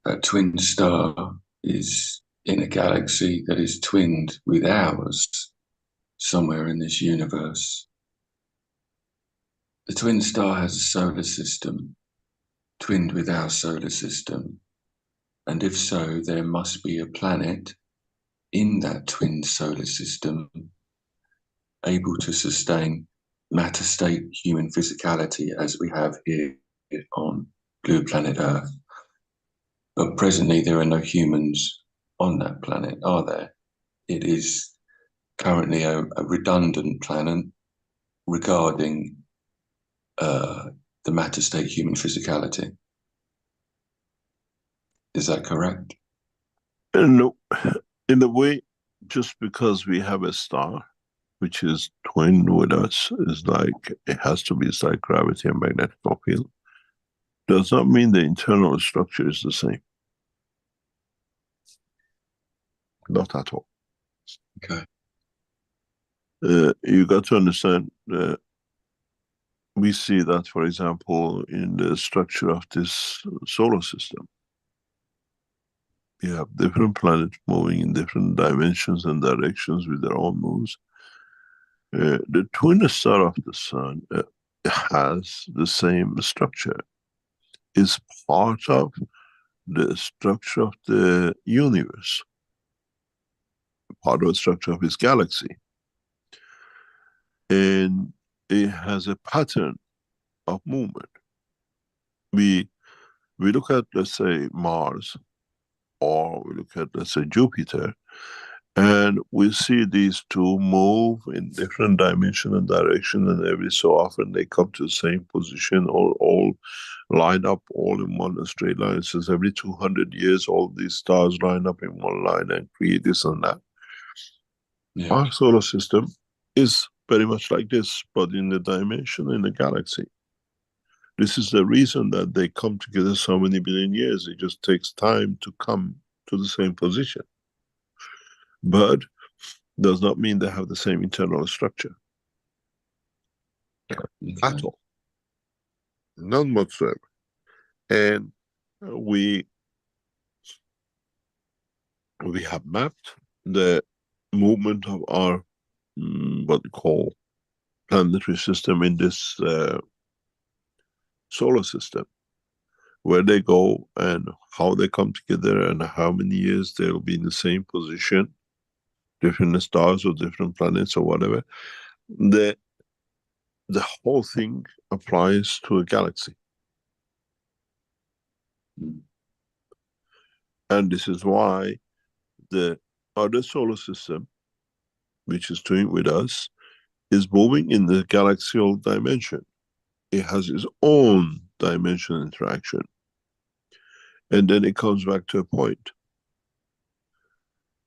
That twin star is in a galaxy that is twinned with ours, somewhere in this universe. The twin star has a solar system, twinned with our solar system. And if so, there must be a planet in that twin solar system able to sustain matter state human physicality as we have here on blue planet Earth. But presently there are no humans on that planet, are there? It is currently a redundant planet regarding the matter state human physicality. Is that correct? No, in a way, just because we have a star which is twinned with us, is like, it has to be, it's like gravity and magnetic field, does not mean the internal structure is the same. Not at all. Okay. You got to understand, we see that, for example, in the structure of this solar system. You have different planets moving in different dimensions and directions with their own moons. The twin star of the sun has the same structure. It's part of the structure of the universe, part of the structure of its galaxy. And it has a pattern of movement. We look at, let's say, Mars, or we look at, let's say, Jupiter, and we see these two move in different dimension and direction, and every so often they come to the same position, or all line up all in one straight line. It says every 200 years all these stars line up in one line and create this and that. Yeah. Our solar system is very much like this, but in the dimension, in the galaxy. This is the reason that they come together so many billion years. It just takes time to come to the same position. But does not mean they have the same internal structure. at all. None whatsoever. And we have mapped the movement of our what we call planetary system in this solar system, where they go and how they come together and how many years they'll be in the same position, different stars or different planets or whatever. The whole thing applies to a galaxy. And this is why the other solar system, which is doing with us, is moving in the galaxial dimension. It has its own dimensional interaction. And then it comes back to a point.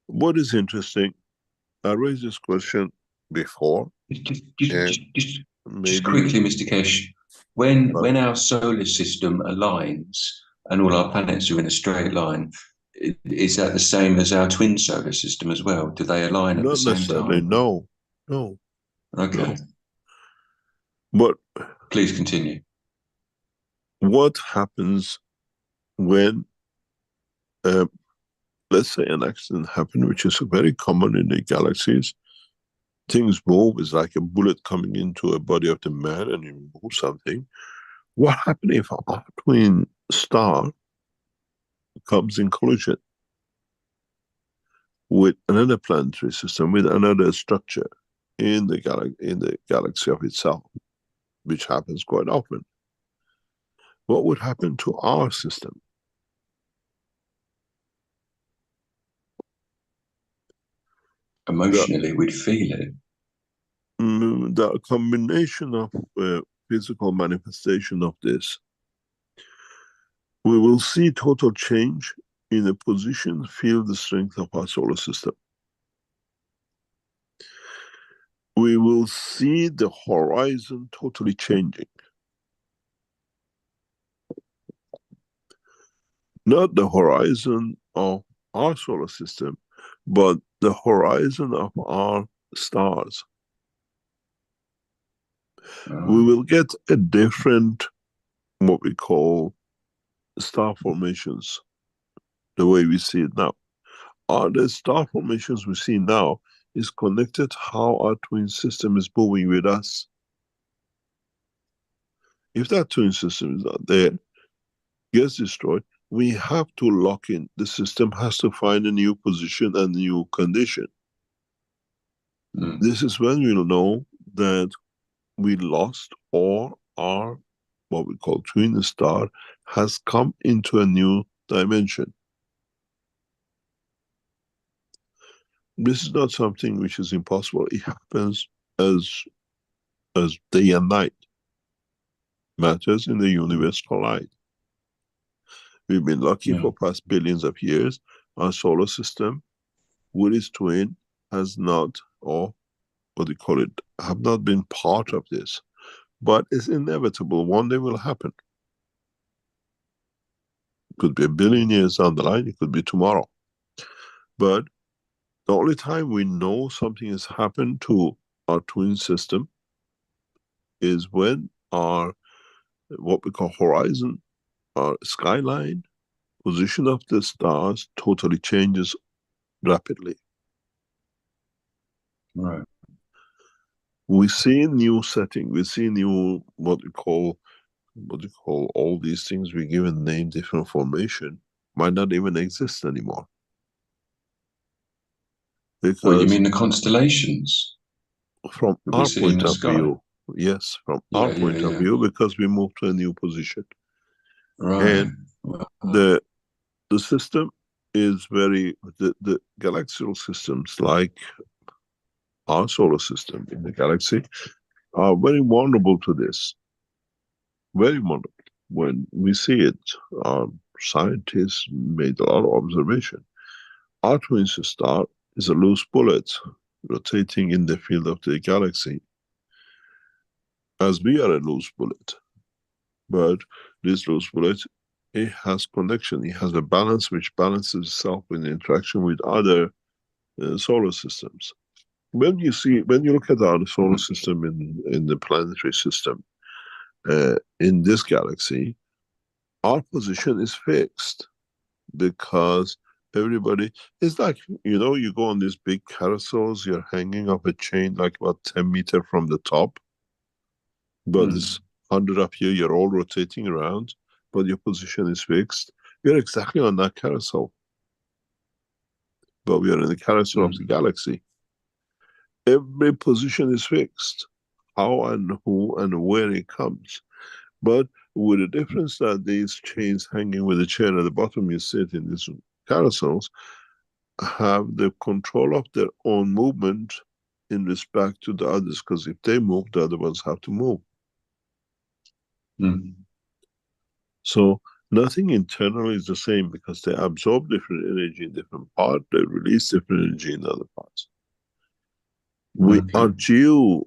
What is interesting, I raised this question before. Just quickly, Mr. Keshe, when our solar system aligns and all our planets are in a straight line, is that the same as our twin solar system as well? Do they align at the same time? No. Okay. No. But please continue. What happens when, let's say, an accident happened, which is very common in the galaxies? Things move. It's like a bullet coming into a body of the man, and you move something. What happens if our twin star comes in collision with another planetary system, with another structure in the galaxy of itself, which happens quite often? What would happen to our system? Emotionally, we'd feel it. The combination of physical manifestation of this, we will see total change in the position, field, the strength of our solar system. We will see the horizon totally changing. Not the horizon of our solar system, but the horizon of our stars. We will get a different, what we call, star formations, the way we see it now. The star formations we see now is connected how our twin system is moving with us. If that twin system is not there, gets destroyed, we have to lock in. The system has to find a new position and new condition. This is when we'll know that we lost, or our, what we call, twin star has come into a new dimension. This is not something which is impossible. It happens as day and night. Matters in the universe collide. We've been lucky for past billions of years. Our solar system, with its twin, has not, or what do you call it, have not been part of this. But it's inevitable. One day will happen. It could be 1 billion years down the line. It could be tomorrow. But the only time we know something has happened to our twin system is when our, what we call, horizon, our skyline, position of the stars totally changes rapidly. Right. We see new setting, we see new, what you call all these things we give a name, different formation, might not even exist anymore. Because well, you mean the constellations? From our point of view, yes, from our point of view, because we move to a new position. Right. And the system is very, the galaxial systems, like our solar system in the galaxy, are very vulnerable to this. Very vulnerable. When we see it, scientists made a lot of observation. Our twin star is a loose bullet rotating in the field of the galaxy, as we are a loose bullet. But this loose bullet, it has connection, it has a balance which balances itself in interaction with other solar systems. when you look at our solar system in the planetary system, in this galaxy, our position is fixed because everybody is like, you go on these big carousels, you're hanging off a chain like about 10 meters from the top, but it's 100 of you, you're all rotating around, but your position is fixed. You're exactly on that carousel, but we are in the carousel of the galaxy. Every position is fixed, how and who and where it comes. But with the difference that these chains hanging with the chair at the bottom you sit in these carousels have the control of their own movement in respect to the others, because if they move, the other ones have to move. So nothing internally is the same, because they absorb different energy in different parts, they release different energy in other parts. We are due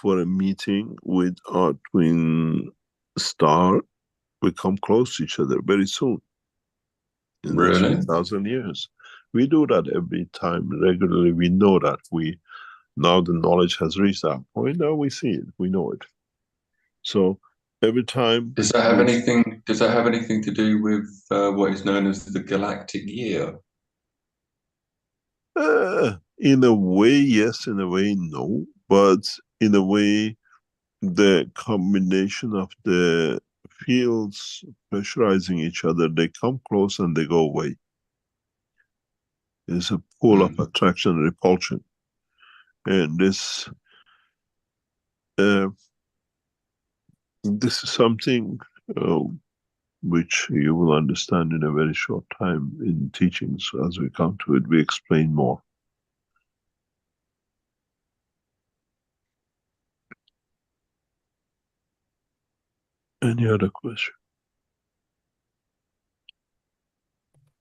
for a meeting with our twin star. We come close to each other very soon, in the next 3,000 years. We do that every time regularly. We know that now the knowledge has reached that point. Now we see it, we know it. So every time. Does that have anything to do with what is known as the galactic year? In a way, yes. In a way, no. But in a way, the combination of the fields pressurizing each other, they come close and they go away. There's a pull of attraction and repulsion. And this is something which you will understand in a very short time in teachings. As we come to it, we explain more. Any other question?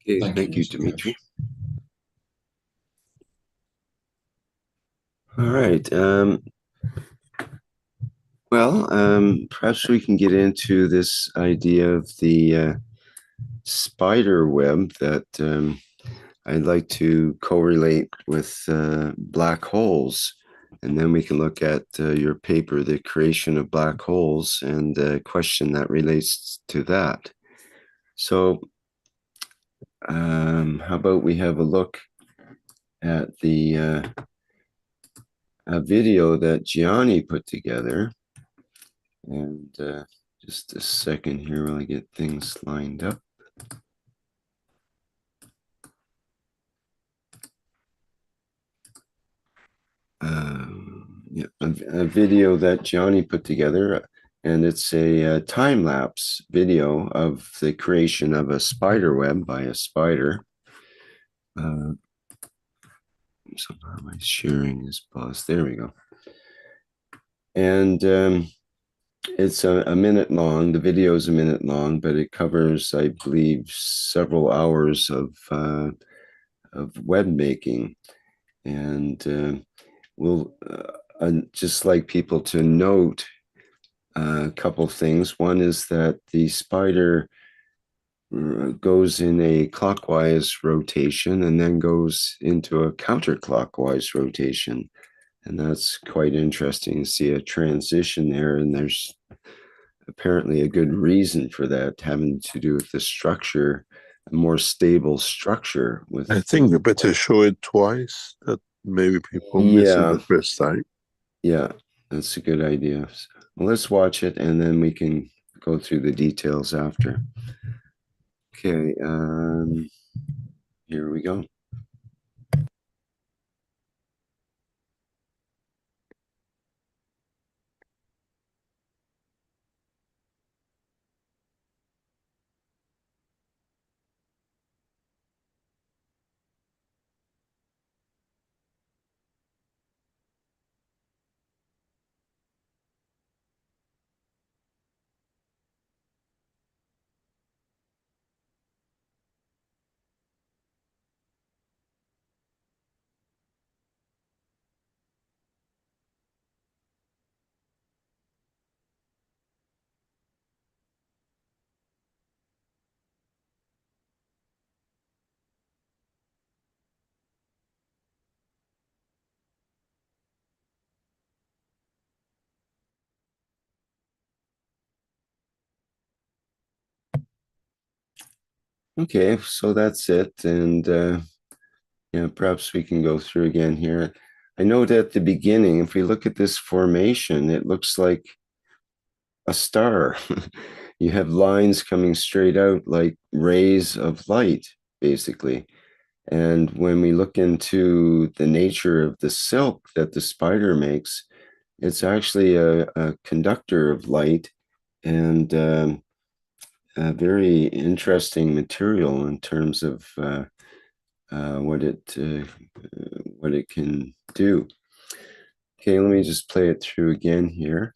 Okay, thank you, Dimitri. All right. Perhaps we can get into this idea of the spider web that I'd like to correlate with black holes. And then we can look at your paper, The Creation of Black Holes, and a question that relates to that. So how about we have a look at the a video that Gianni put together. And just a second here while I get things lined up. A video that Gianni put together, and it's a time-lapse video of the creation of a spider web by a spider. Somehow my sharing is paused. There we go. And it's a minute long. The video is a minute long, but it covers, I believe, several hours of web making. And we'll just like people to note a couple of things. One is that the spider goes in a clockwise rotation and then goes into a counterclockwise rotation. And that's quite interesting to see a transition there. And there's apparently a good reason for that, having to do with the structure, a more stable structure. I think we better show it twice, that maybe people miss it the first time. Yeah, that's a good idea. Well, let's watch it and then we can go through the details after. Okay, here we go. Okay, so that's it. And yeah, perhaps we can go through again here. I note at the beginning, if we look at this formation, it looks like a star. You have lines coming straight out like rays of light, basically. And when we look into the nature of the silk that the spider makes, it's actually a conductor of light and a very interesting material in terms of what it can do. Okay, let me just play it through again here.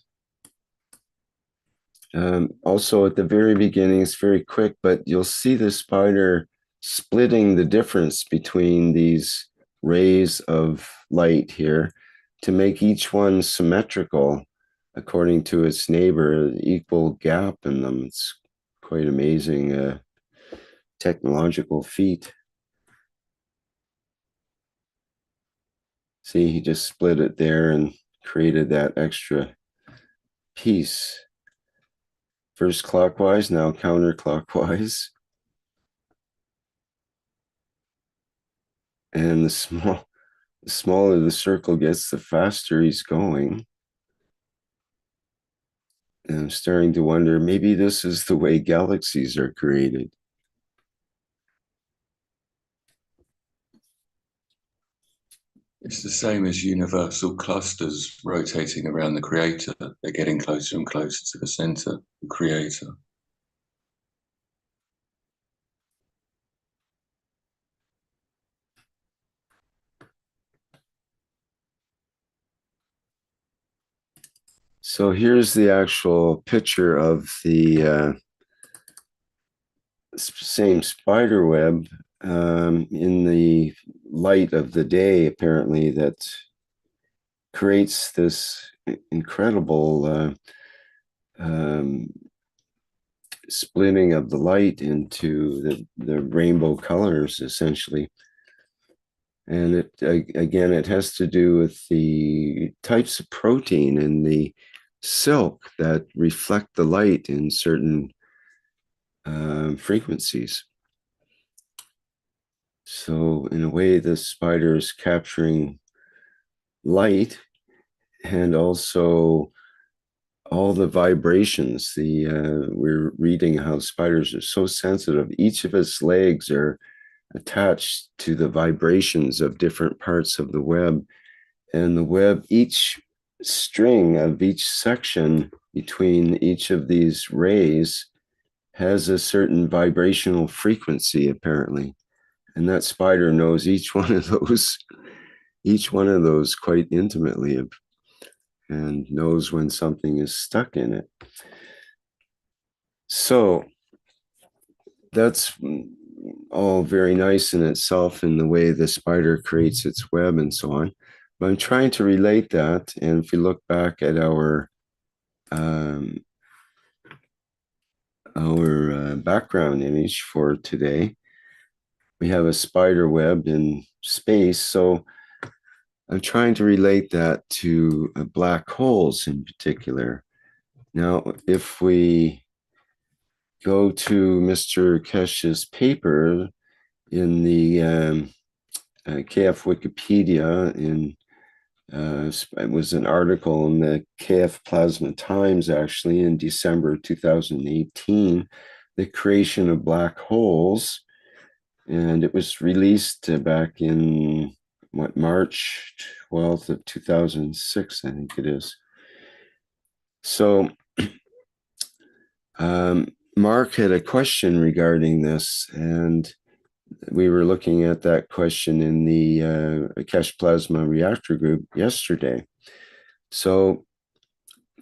Also, at the very beginning, it's very quick, but you'll see the spider splitting the difference between these rays of light here to make each one symmetrical according to its neighbor, equal gap in them. It's quite amazing technological feat. See, he just split it there and created that extra piece. First clockwise, now counterclockwise. And the smaller the circle gets, the faster he's going. And I'm starting to wonder, maybe this is the way galaxies are created. It's the same as universal clusters rotating around the creator. They're getting closer and closer to the center, the creator. So here's the actual picture of the same spider web in the light of the day, apparently, that creates this incredible splitting of the light into the rainbow colors, essentially. And it again, it has to do with the types of protein in the silk that reflect the light in certain frequencies. So in a way, the spider is capturing light and also all the vibrations. We're reading how spiders are so sensitive. Each of its legs are attached to the vibrations of different parts of the web. And the web, each string of each section between each of these rays has a certain vibrational frequency, apparently. And that spider knows each one of those quite intimately and knows when something is stuck in it. So that's all very nice in itself in the way the spider creates its web and so on. But I'm trying to relate that. And if you look back at our background image for today, we have a spider web in space. So I'm trying to relate that to black holes in particular. Now, if we go to Mr. Keshe's paper in the KF Wikipedia, it was an article in the KF Plasma Times, actually, in December 2018, the creation of black holes. And it was released back in March 12th of 2006, I think it is. So Mark had a question regarding this, and we were looking at that question in the Keshe Plasma Reactor group yesterday. So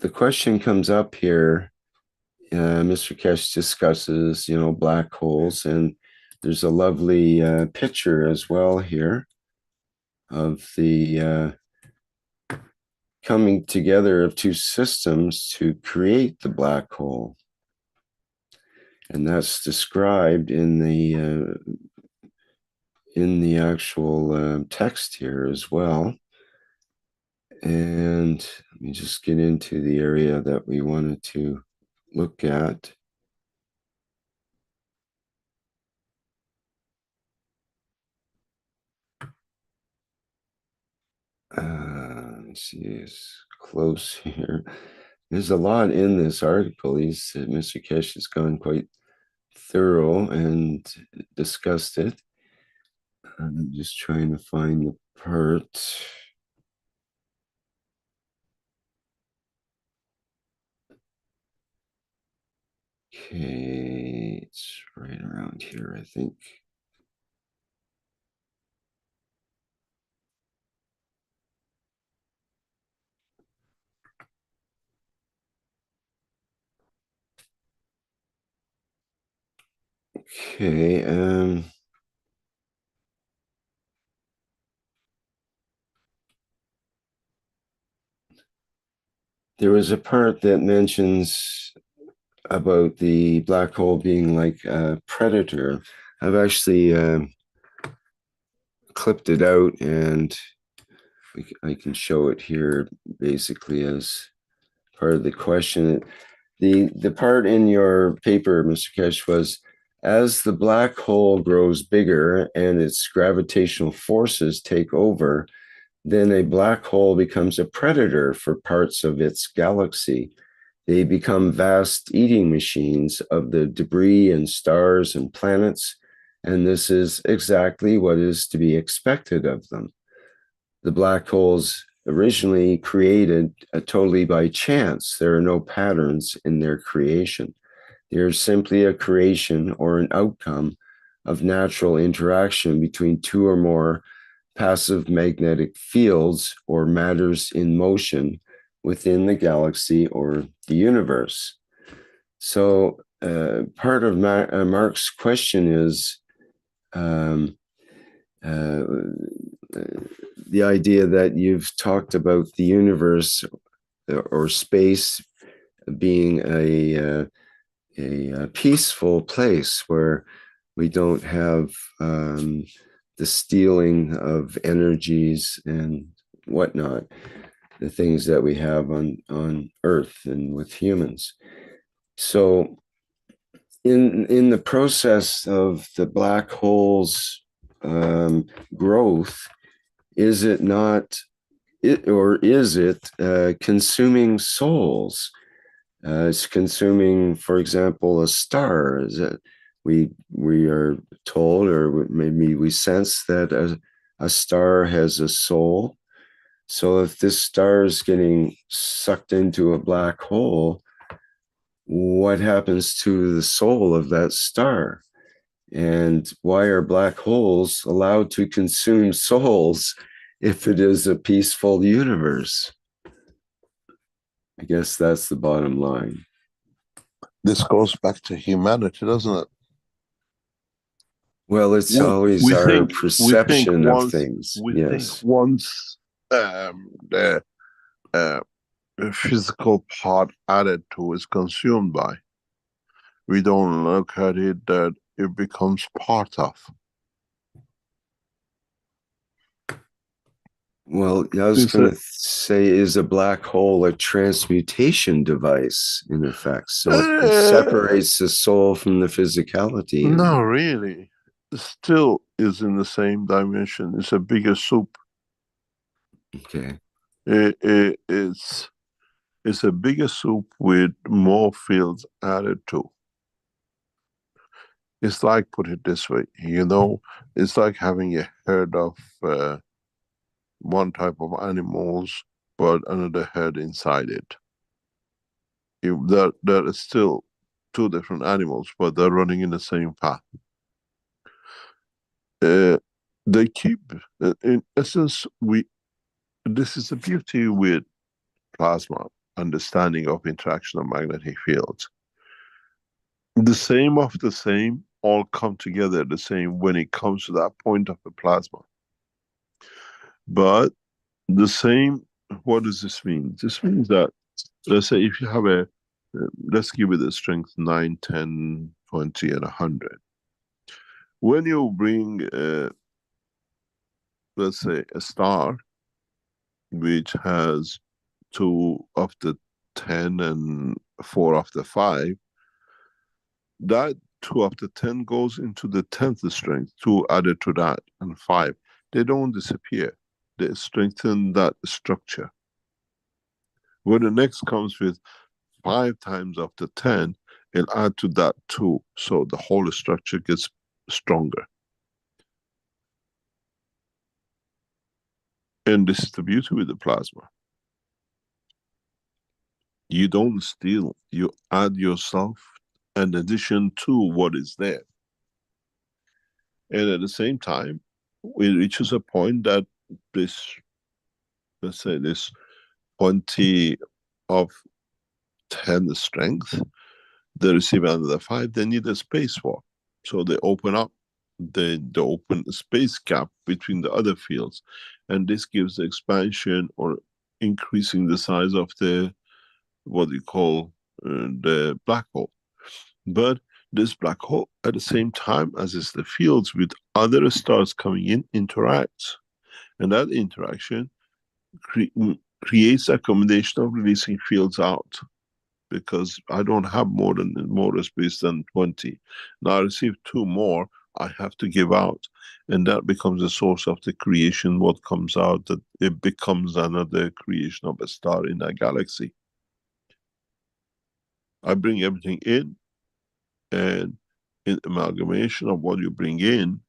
the question comes up here. Mr. Keshe discusses, black holes, and there's a lovely picture as well here of the coming together of two systems to create the black hole. And that's described in the actual text here as well. And let me just get into the area that we wanted to look at. see, it's close here. There's a lot in this article. Mr. Keshe has gone quite thorough and discussed it. I'm just trying to find the part. Okay, it's right around here, I think. Okay, there was a part that mentions about the black hole being like a predator. I've actually clipped it out, and I can show it here basically as part of the question. The part in your paper, Mr. Keshe, was as the black hole grows bigger and its gravitational forces take over, then a black hole becomes a predator for parts of its galaxy. They become vast eating machines of the debris and stars and planets, and this is exactly what is to be expected of them. The black holes originally created totally by chance. There are no patterns in their creation. They're simply a creation or an outcome of natural interaction between two or more passive magnetic fields or matters in motion within the galaxy or the universe. So part of Mark's question is the idea that you've talked about the universe or space being a peaceful place where we don't have the stealing of energies and whatnot, the things that we have on Earth and with humans. So in the process of the black hole's growth, is it not, is it consuming souls? It's consuming, for example, a star. Is it we are told, or maybe we sense that a star has a soul. So if this star is getting sucked into a black hole, what happens to the soul of that star? And why are black holes allowed to consume souls if it is a peaceful universe? I guess that's the bottom line. This goes back to humanity, doesn't it? Well, it's always our perception of things. We think once the physical part added to is consumed by, we don't look at it that it becomes part of. Well, I was going to say, is a black hole a transmutation device, in effect? So it separates the soul from the physicality. No, really. It still is in the same dimension. It's a bigger soup. Okay. It's a bigger soup with more fields added to. It's like, put it this way, it's like having a herd of one type of animals, but another herd inside it. There are still two different animals, but they're running in the same path. They keep, in essence, this is the beauty with plasma, understanding of interaction of magnetic fields. The same of the same all come together the same when it comes to that point of the plasma. But the same, what does this mean? This means that, let's say if you have let's give it a strength 9, 10, 20, and 100. When you bring, let's say, a star, which has 2 of the 10 and 4 of the 5, that 2 of the 10 goes into the 10th strength, 2 added to that, and 5. They don't disappear. They strengthen that structure. When the next comes with 5 times of the 10, it'll add to that 2, so the whole structure gets stronger. And this is the beauty with the plasma. You don't steal, you add yourself an addition to what is there. And at the same time, it reaches a point that this, let's say this 20 of 10 strength, they receive another 5, they need a spacewalk. So they open up, they open a space gap between the other fields. And this gives the expansion or increasing the size of the, what you call the black hole. But this black hole, at the same time as it's the fields with other stars coming in, interacts. And that interaction creates a combination of releasing fields out. Because I don't have more space than 20. Now I receive 2 more, I have to give out. And that becomes the source of the creation, what comes out, that it becomes another creation of a star in a galaxy. I bring everything in, and in amalgamation of what you bring in,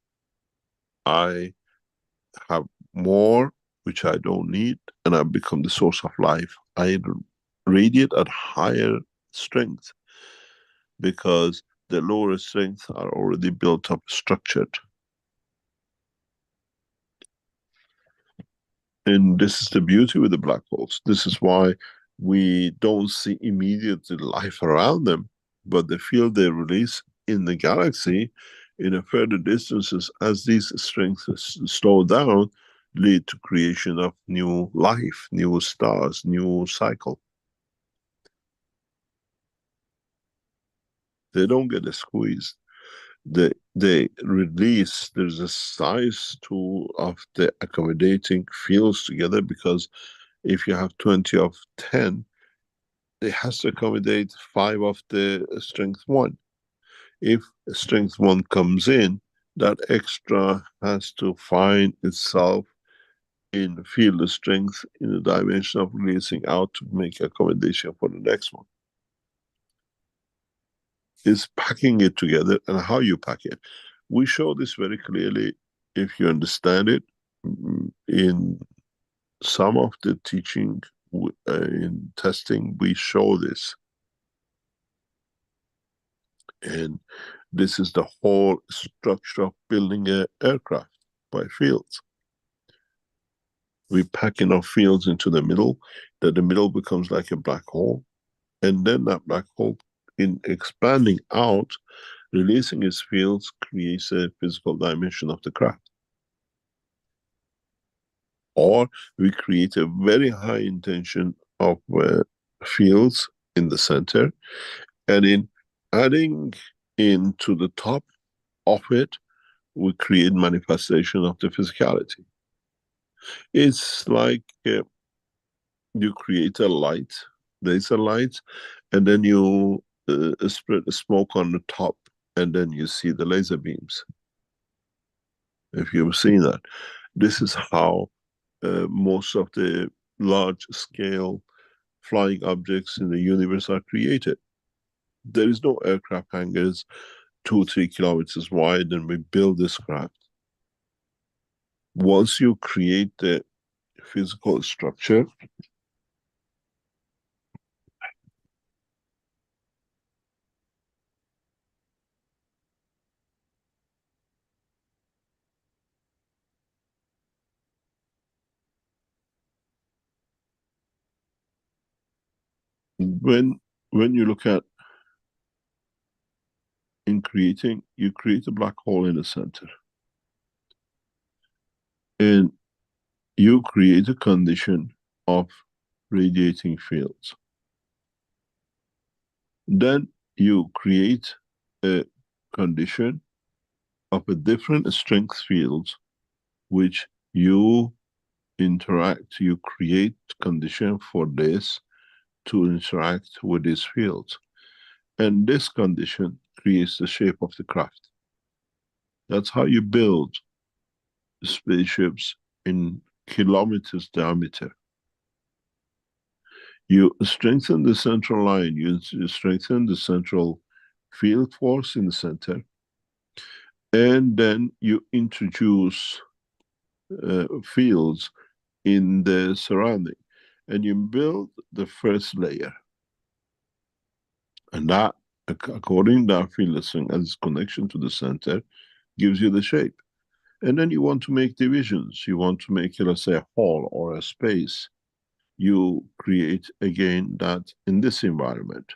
I have more which I don't need, and I become the source of life. I radiate at higher strength because the lower strengths are already built up, structured. And this is the beauty with the black holes. This is why we don't see immediately life around them, but the field they release in the galaxy in a further distances, as these strengths slow down, lead to creation of new life, new stars, new cycle. They don't get squeezed. They release, there's a size of the accommodating fields together, because if you have 20 of 10, it has to accommodate 5 of the strength 1. If strength 1 comes in, that extra has to find itself in field strength in the dimension of releasing out to make accommodation for the next one. Is packing it together, and how you pack it. We show this very clearly, if you understand it, in some of the teaching, in testing, we show this. And this is the whole structure of building an aircraft by fields. We pack enough fields into the middle that the middle becomes like a black hole, and then that black hole, in expanding out, releasing its fields, creates a physical dimension of the craft. Or we create a very high intention of fields in the center, and in adding into the top of it, we create manifestation of the physicality. It's like you create a light, there's a light, and then you spread the smoke on the top, and then you see the laser beams. If you've seen that, this is how most of the large scale flying objects in the universe are created. There is no aircraft hangars 2-3 kilometers wide and we build this craft. Once you create the physical structure, when you look at in creating, you create a black hole in the center, and you create a condition of radiating fields. Then you create a condition of a different strength fields, which you interact, you create condition for this to interact with these fields. And this condition creates the shape of the craft. That's how you build spaceships in kilometers diameter. You strengthen the central line, you strengthen the central field force in the center, and then you introduce fields in the surrounding, and you build the first layer. And that, according to that field strength and its connection to the center, gives you the shape. And then you want to make divisions. You want to make, let's say, a hall or a space. You create, again, that in this environment.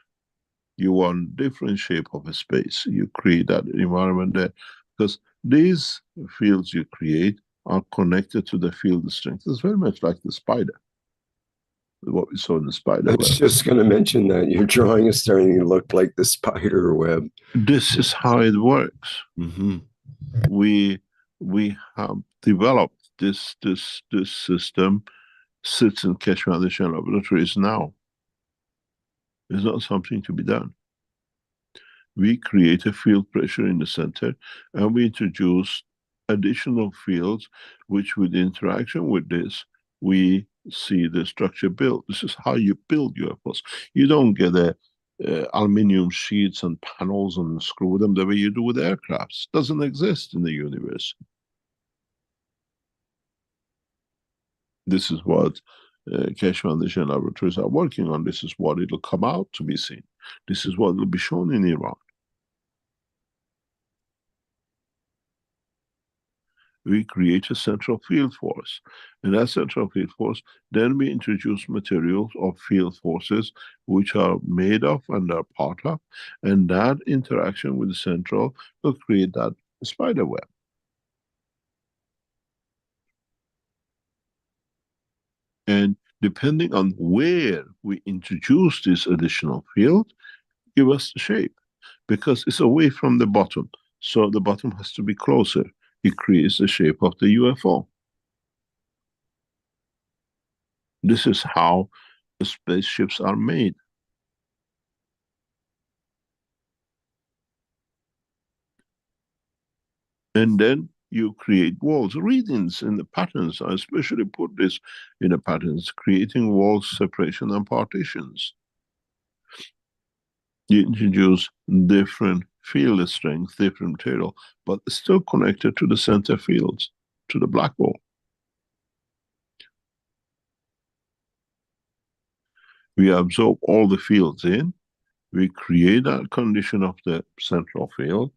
You want different shape of a space. You create that environment there. Because these fields you create are connected to the field strength. It's very much like the spider, what we saw in the spider I web. was just going to mention that your drawing is starting to look like the spider web. This is how it works. Mm-hmm. We have developed this system, sits in Keshe Foundation laboratories now. It's not something to be done. We create a field pressure in the center, and we introduce additional fields, which with interaction with this, we see the structure built. This is how you build UFOs. You don't get aluminium sheets and panels and screw them the way you do with aircrafts. Doesn't exist in the universe. This is what Keshe Foundation laboratories are working on. This is what it'll come out to be seen. This is what will be shown in Iran. We create a central field force. In that central field force, then we introduce materials of field forces which are made of and are part of, and that interaction with the central will create that spider web. And depending on where we introduce this additional field, give us the shape, because it's away from the bottom. So the bottom has to be closer. It creates the shape of the UFO. This is how the spaceships are made. And then you create walls, readings in the patterns. I especially put this in the patterns, creating walls, separation, and partitions. You introduce different field strength, different material, but still connected to the center fields, to the black hole. We absorb all the fields in, we create that condition of the central field,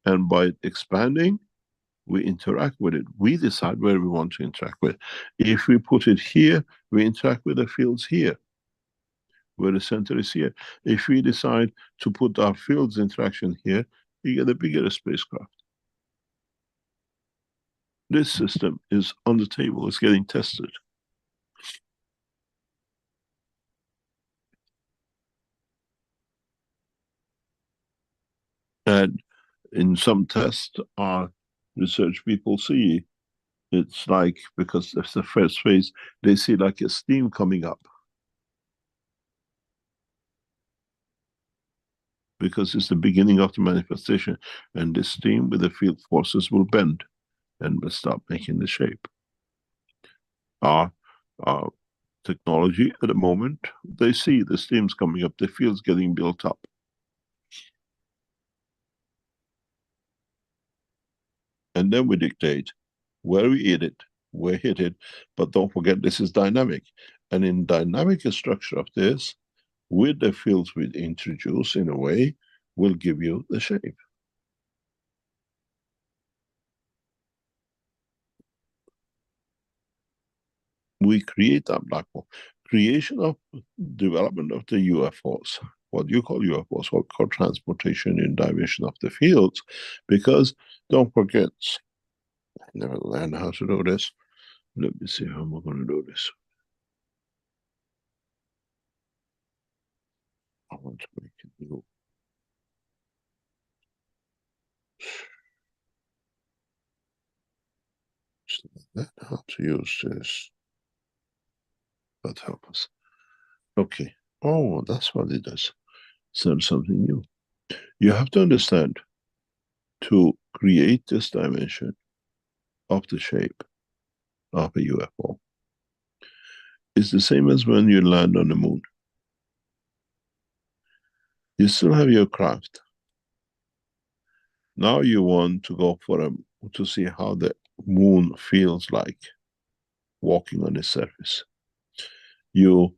and by expanding, we interact with it. We decide where we want to interact with. If we put it here, we interact with the fields here, where the center is here. If we decide to put our fields interaction here, you get a bigger spacecraft. This system is on the table, it's getting tested. And in some tests, our research people see, it's like, because it's the first phase, they see like a steam coming up. Because it's the beginning of the manifestation, and this steam with the field forces will bend and will start making the shape. Our technology at the moment, they see the steam's coming up, the field's getting built up. And then we dictate where we hit it, where hit it, but don't forget this is dynamic. And in dynamic structure of this, with the fields we introduce in a way, will give you the shape. We create that black hole. Creation of development of the UFOs, what you call UFOs, what called transmutation in dimension of the fields, because don't forget, I never learned how to do this. Let me see how I'm going to do this. I want to make it new. So that how to use this. That help us. Okay. Oh, that's what it does. Send something new. You have to understand, to create this dimension of the shape of a UFO is the same as when you land on the moon. You still have your craft. Now you want to go to see how the moon feels like walking on its surface. You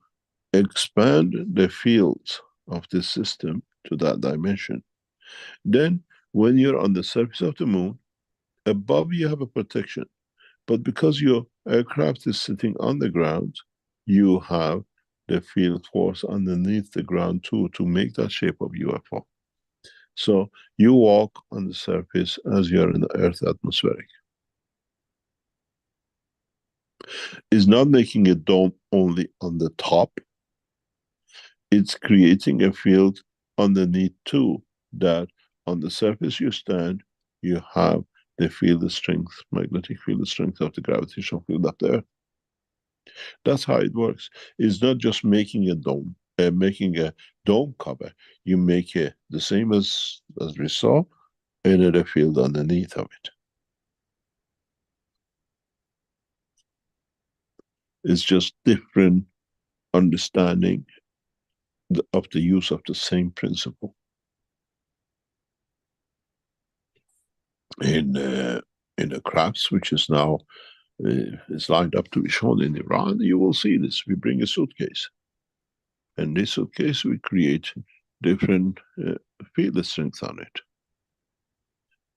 expand the fields of the system to that dimension. Then, when you're on the surface of the moon, above you have a protection. But because your aircraft is sitting on the ground, you have the field force underneath the ground too, to make that shape of UFO. So you walk on the surface as you're in the Earth atmospheric. It's not making a dome only on the top, it's creating a field underneath too, that on the surface you stand, you have the field strength, magnetic field strength of the gravitational field up there. That's how it works. It's not just making a dome, making a dome cover. You make it the same as we saw, another field underneath of it. It's just different understanding of the use of the same principle. In the crafts, which is now is lined up to be shown in Iran, you will see this. We bring a suitcase, and this suitcase we create different field strength on it,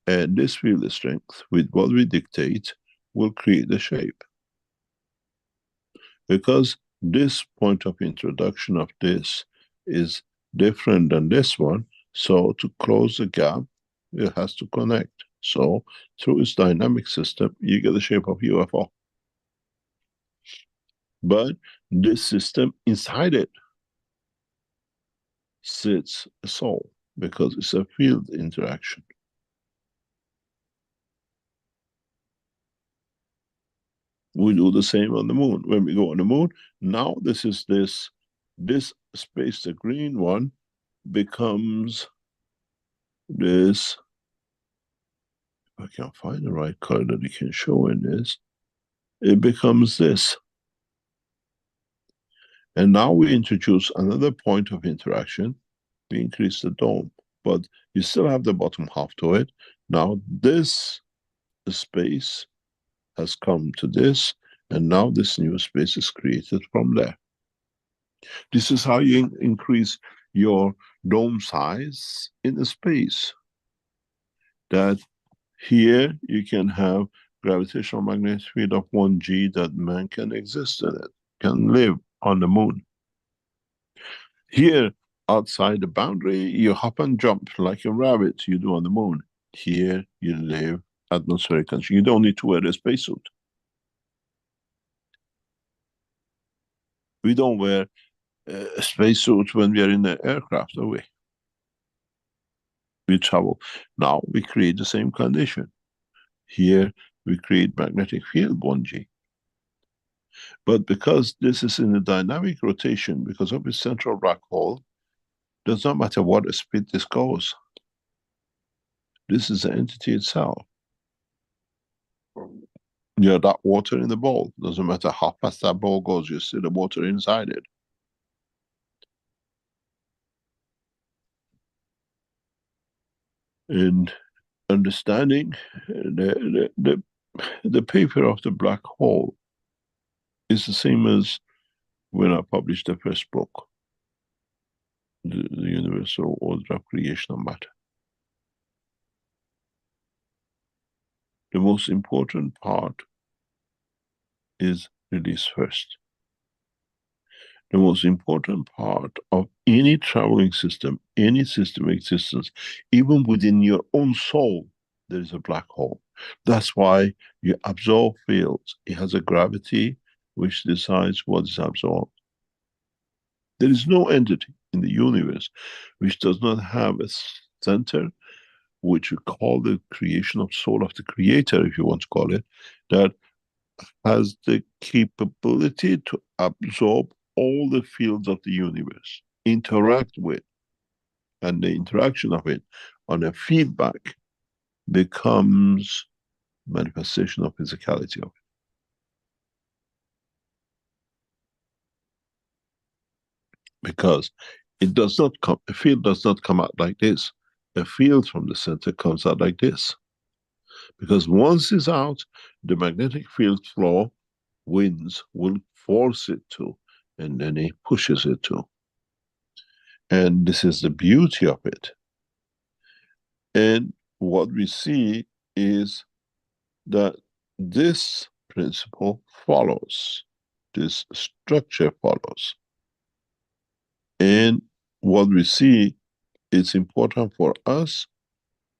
and this field strength, with what we dictate, will create the shape. Because this point of introduction of this is different than this one, so to close the gap, it has to connect. So through its dynamic system, you get the shape of UFO. But this system, inside it, sits a soul, because it's a field interaction. We do the same on the moon. When we go on the moon, now this is this space, the green one, becomes this. If I can find the right color that you can show in this, it becomes this. And now we introduce another point of interaction. We increase the dome, but you still have the bottom half to it. Now this space has come to this, and now this new space is created from there. This is how you increase your dome size in the space. That here you can have gravitational magnetic field of 1G, that man can exist in it, can live on the moon. Here, outside the boundary, you hop and jump like a rabbit you do on the moon. Here you live atmospheric conditions. You don't need to wear a spacesuit. We don't wear a spacesuit when we are in the aircraft, do we? We travel. Now we create the same condition. Here we create magnetic field 1G. But because this is in a dynamic rotation, because of its central black hole, does not matter what speed this goes. This is the entity itself. You have that water in the bowl. Doesn't matter how fast that bowl goes, you see the water inside it. And understanding the paper of the black hole is the same as when I published the first book, the Universal Order of Creation of Matter. The most important part is release first. The most important part of any traveling system, any system existence, even within your own soul, there is a black hole. That's why you absorb fields. It has a gravity which decides what is absorbed. There is no entity in the universe which does not have a center, which we call the creation of soul of the creator, if you want to call it, that has the capability to absorb all the fields of the universe, interact with, and the interaction of it on a feedback becomes manifestation of physicality of it. Because It does not come, a field does not come out like this. A field from the center comes out like this. Because once it's out, the magnetic field flow winds will force it to, and then it pushes it to. And this is the beauty of it. And what we see is that this principle follows, this structure follows. And what we see, it's important for us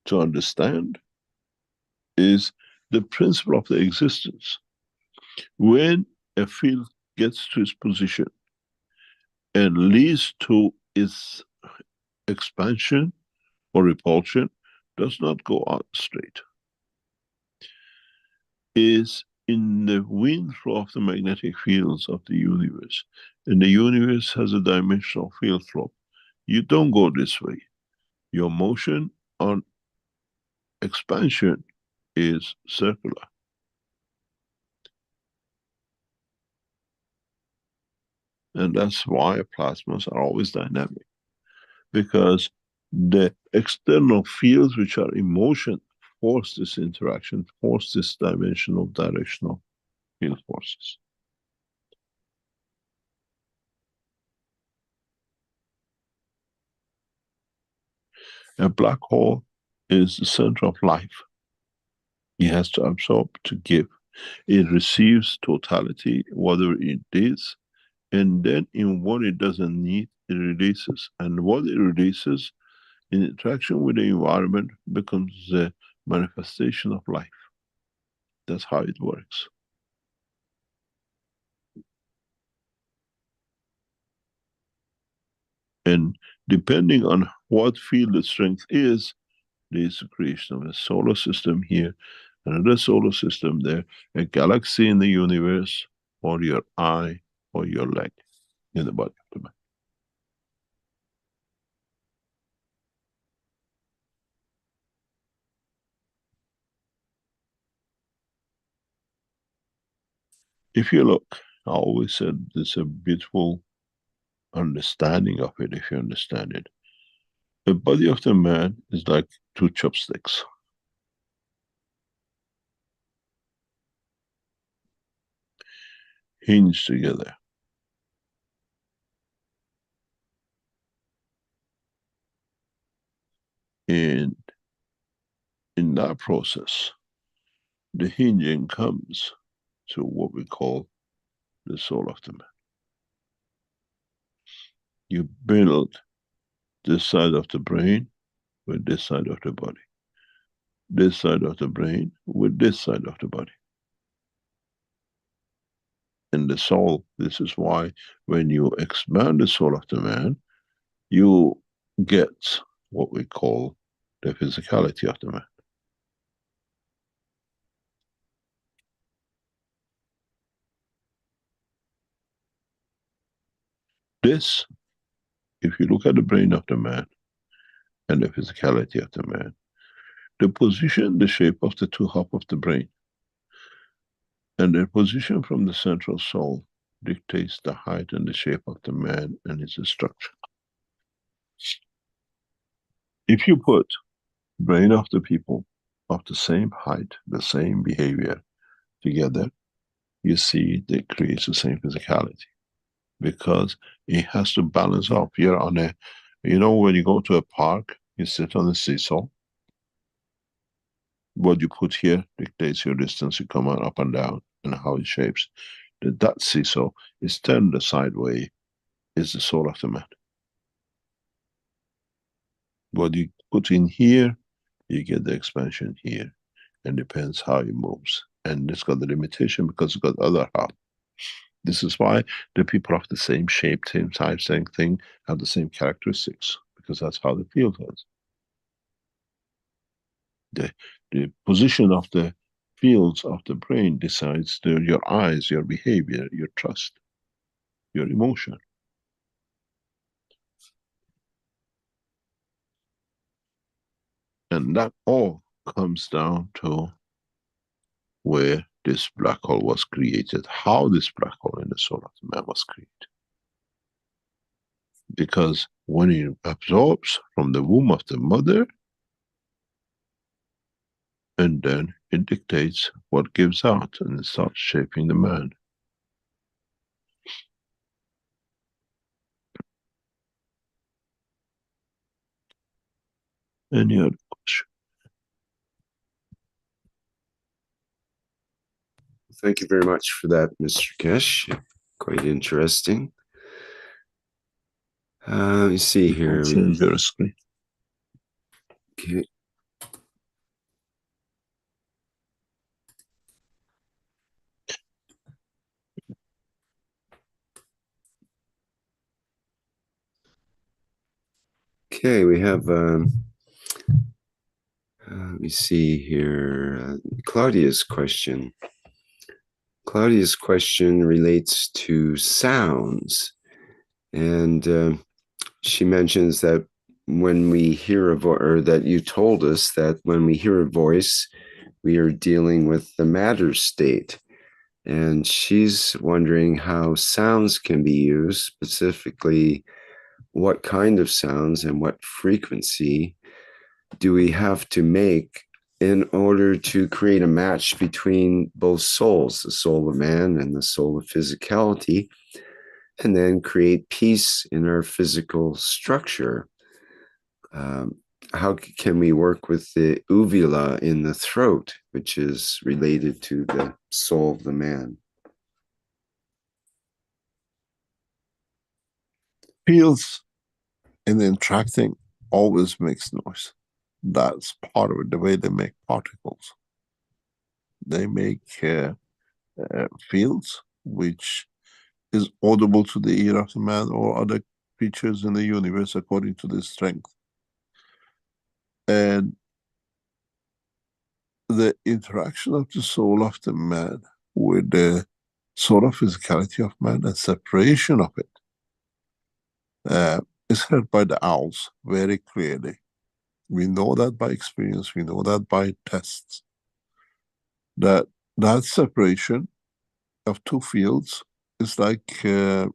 to understand, is the principle of the existence. When a field gets to its position and leads to its expansion or repulsion, does not go out straight. Is in the wind flow of the magnetic fields of the universe. And the universe has a dimensional field flow. You don't go this way. Your motion on expansion is circular. And that's why plasmas are always dynamic. Because the external fields which are in motion force this interaction, force this dimensional directional field forces. A black hole is the center of life. It has to absorb to give. It receives totality, whatever it is, and then in what it doesn't need, it releases. And what it releases in interaction with the environment becomes the manifestation of life. That's how it works. And depending on what field the strength is, there is the creation of a solar system here, another solar system there, a galaxy in the universe, or your eye, or your leg in the body of the man. If you look, I always said there's a beautiful understanding of it if you understand it. The body of the man is like two chopsticks. Hinged together. And in that process, the hinging comes to what we call the soul of the man. You build this side of the brain with this side of the body. This side of the brain with this side of the body. And the soul, this is why when you expand the soul of the man, you get what we call the physicality of the man. This, if you look at the brain of the man and the physicality of the man, the position, the shape of the two halves of the brain, and their position from the central soul dictates the height and the shape of the man and its structure. If you put brain of the people of the same height, the same behavior together, you see they create the same physicality. Because it has to balance up. You're on a, you know, when you go to a park, you sit on a seesaw. What you put here dictates your distance. You come on up and down and how it shapes. That seesaw is turned the sideways, is the soul of the man. What you put in here, you get the expansion here. And depends how it moves. And it's got the limitation because it's got other half. This is why the people of the same shape, same size, same thing, have the same characteristics, because that's how the field is. The position of the fields of the brain decides your eyes, your behavior, your trust, your emotion. And that all comes down to where this black hole was created, how this black hole in the soul of the man was created. Because when it absorbs from the womb of the mother, and then it dictates what gives out, and it starts shaping the man. Any other question? Thank you very much for that, Mr. Keshe. Quite interesting. Let me see here. Change your screen. Okay. Okay, we have, let me see here, Claudia's question. Claudia's question relates to sounds. And she mentions that when we hear a voice, or that you told us that when we hear a voice, we are dealing with the matter state. And she's wondering how sounds can be used, specifically what kind of sounds and what frequency do we have to make in order to create a match between both souls, the soul of man and the soul of physicality, and then create peace in our physical structure. How can we work with the uvula in the throat, which is related to the soul of the man? Fields in interacting always makes noise. That's part of it, the way they make particles. They make fields which is audible to the ear of the man or other creatures in the universe according to their strength. And the interaction of the soul of the man with the soul of physicality of man and separation of it is heard by the owls very clearly. We know that by experience, we know that by tests. That separation of two fields is like how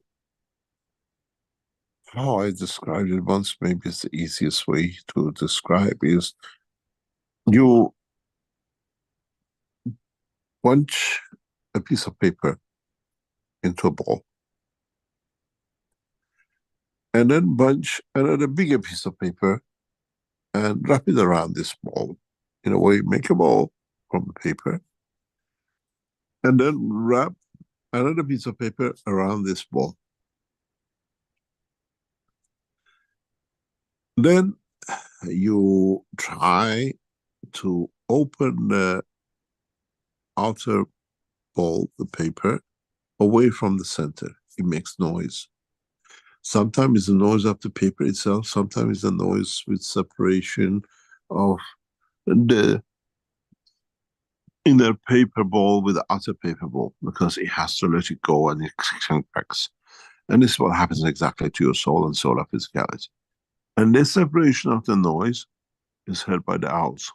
I described it once, maybe it's the easiest way to describe is you punch a piece of paper into a ball and then bunch another bigger piece of paper and wrap it around this ball. In a way, make a ball from the paper and then wrap another piece of paper around this ball. Then you try to open the outer ball, the paper, away from the center. It makes noise. Sometimes it's the noise of the paper itself, sometimes it's the noise with separation of the inner paper ball with the outer paper ball, because it has to let it go and it cracks. And this is what happens exactly to your soul and soul of physicality. And this separation of the noise is heard by the owls.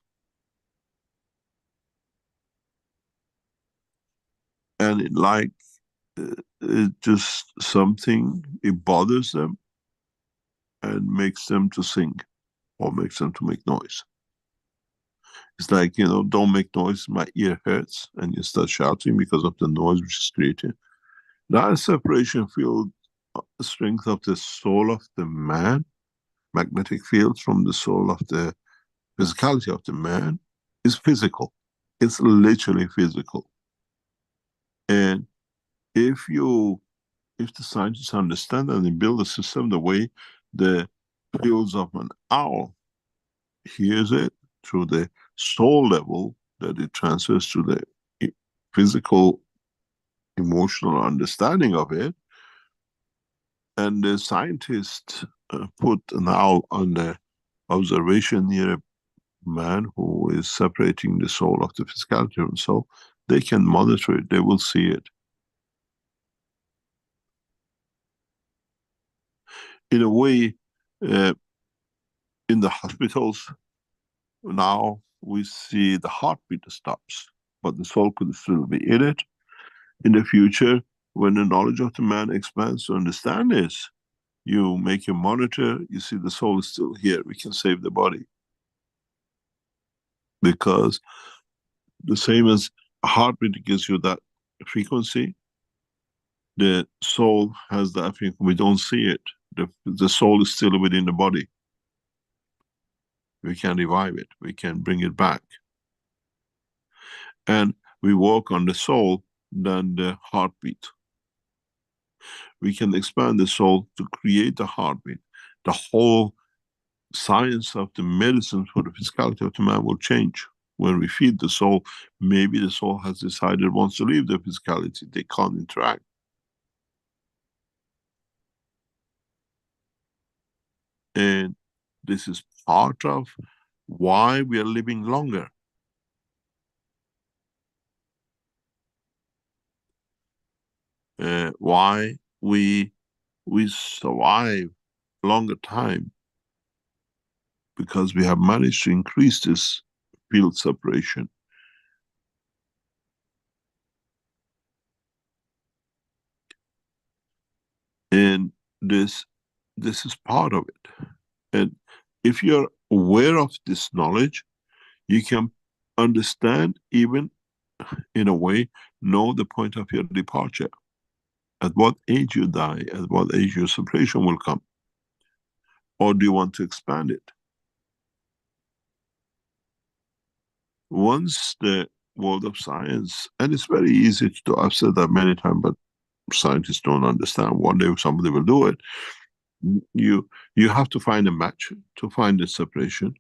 And it like, it just something, it bothers them and makes them to sing or makes them to make noise. It's like, you know, don't make noise, my ear hurts, and you start shouting because of the noise which is created. That separation field, strength of the soul of the man, magnetic field from the soul of the physicality of the man, is physical. It's literally physical. And if the scientists understand and they build a system the way the fields of an owl hears it through the soul level, that it transfers to the physical, emotional understanding of it, and the scientists put an owl on the observation near a man who is separating the soul of the physicality of the soul, they can monitor it, they will see it. In a way, in the hospitals, now we see the heartbeat stops, but the soul could still be in it. In the future, when the knowledge of the man expands to understand this, You make your monitor, you see the soul is still here. We can save the body. Because the same as a heartbeat gives you that frequency, the soul has that frequency. We don't see it. The soul is still within the body. We can revive it. We can bring it back. And we work on the soul than the heartbeat. We can expand the soul to create the heartbeat. The whole science of the medicine for the physicality of the man will change. When we feed the soul, maybe the soul has decided wants to leave the physicality. They can't interact. And this is part of why we are living longer. Why we survive longer time, because we have managed to increase this field separation. And this is part of it. And if you're aware of this knowledge, you can understand, even in a way, know the point of your departure. At what age you die, at what age your separation will come. Or do you want to expand it? Once the world of science, and it's very easy to do, I've said that many times, but scientists don't understand. One day somebody will do it. You have to find a match to find the separation.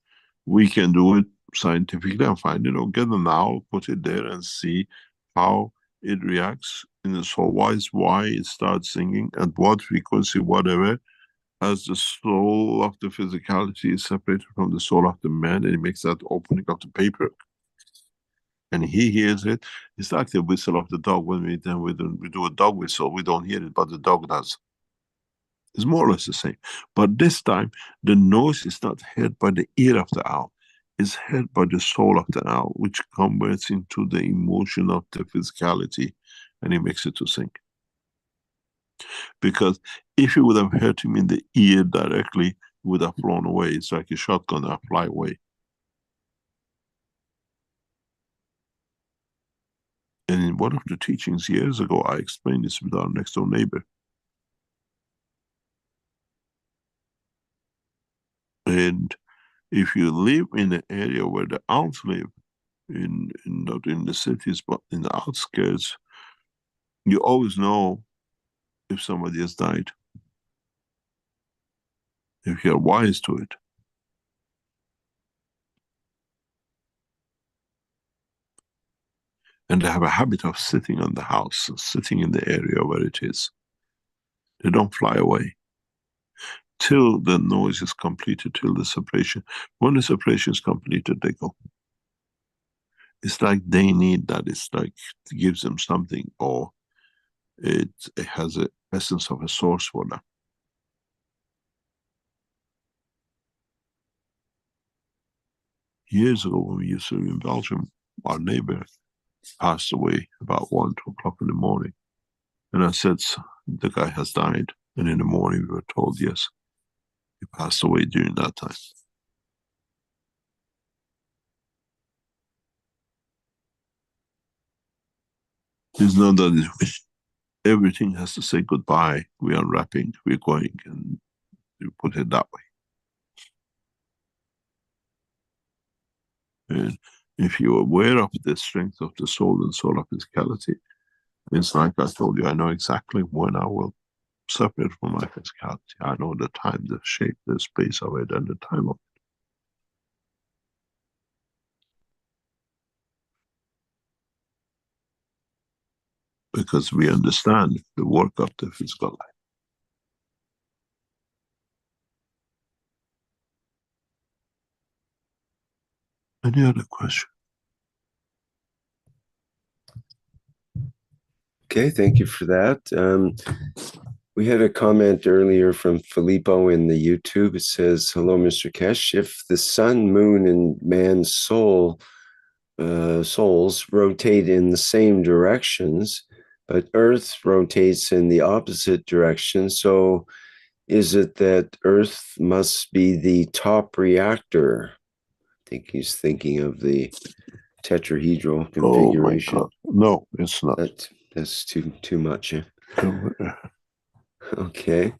We can do it scientifically and find it, or get an owl, put it there and see how it reacts in the soul. Why it starts singing, at what frequency, whatever, as the soul of the physicality is separated from the soul of the man, and it makes that opening of the paper. And he hears it. It's like the whistle of the dog. When we do a dog whistle, we don't hear it, but the dog does. It's more or less the same. But this time, the noise is not heard by the ear of the owl. It's heard by the soul of the owl, which converts into the emotion of the physicality, and it makes it to sing. Because if you would have heard him in the ear directly, it would have flown away. It's like a shotgun that fly away. And in one of the teachings years ago, I explained this with our next door neighbor. And if you live in an area where the owls live, not in the cities, but in the outskirts, you always know if somebody has died, if you're wise to it. And they have a habit of sitting on the house, sitting in the area where it is. They don't fly away till the noise is completed, till the separation. When the separation is completed, they go. It's like they need that. It's like it gives them something, or it has an essence of a source for them. Years ago, when we used to live in Belgium, our neighbor passed away about 1, 2 o'clock in the morning. And I said, the guy has died. And in the morning we were told, yes, he passed away during that time. It's not that everything has to say goodbye. We are unwrapping, we're going, and you put it that way. And if you're aware of the strength of the soul and soul of physicality, it's like I told you, I know exactly when I will separate from my physicality. I know the time, the shape, the space of it, and the time of it. Because we understand the work of the physical life. Any other question? Okay, thank you for that. We had a comment earlier from Filippo in the YouTube. It says, hello, Mr. Keshe. If the sun, moon, and man's souls rotate in the same directions, but Earth rotates in the opposite direction, so is it that Earth must be the top reactor? I think he's thinking of the tetrahedral configuration. Oh my God. No, it's not. That's too much. Um, Okay.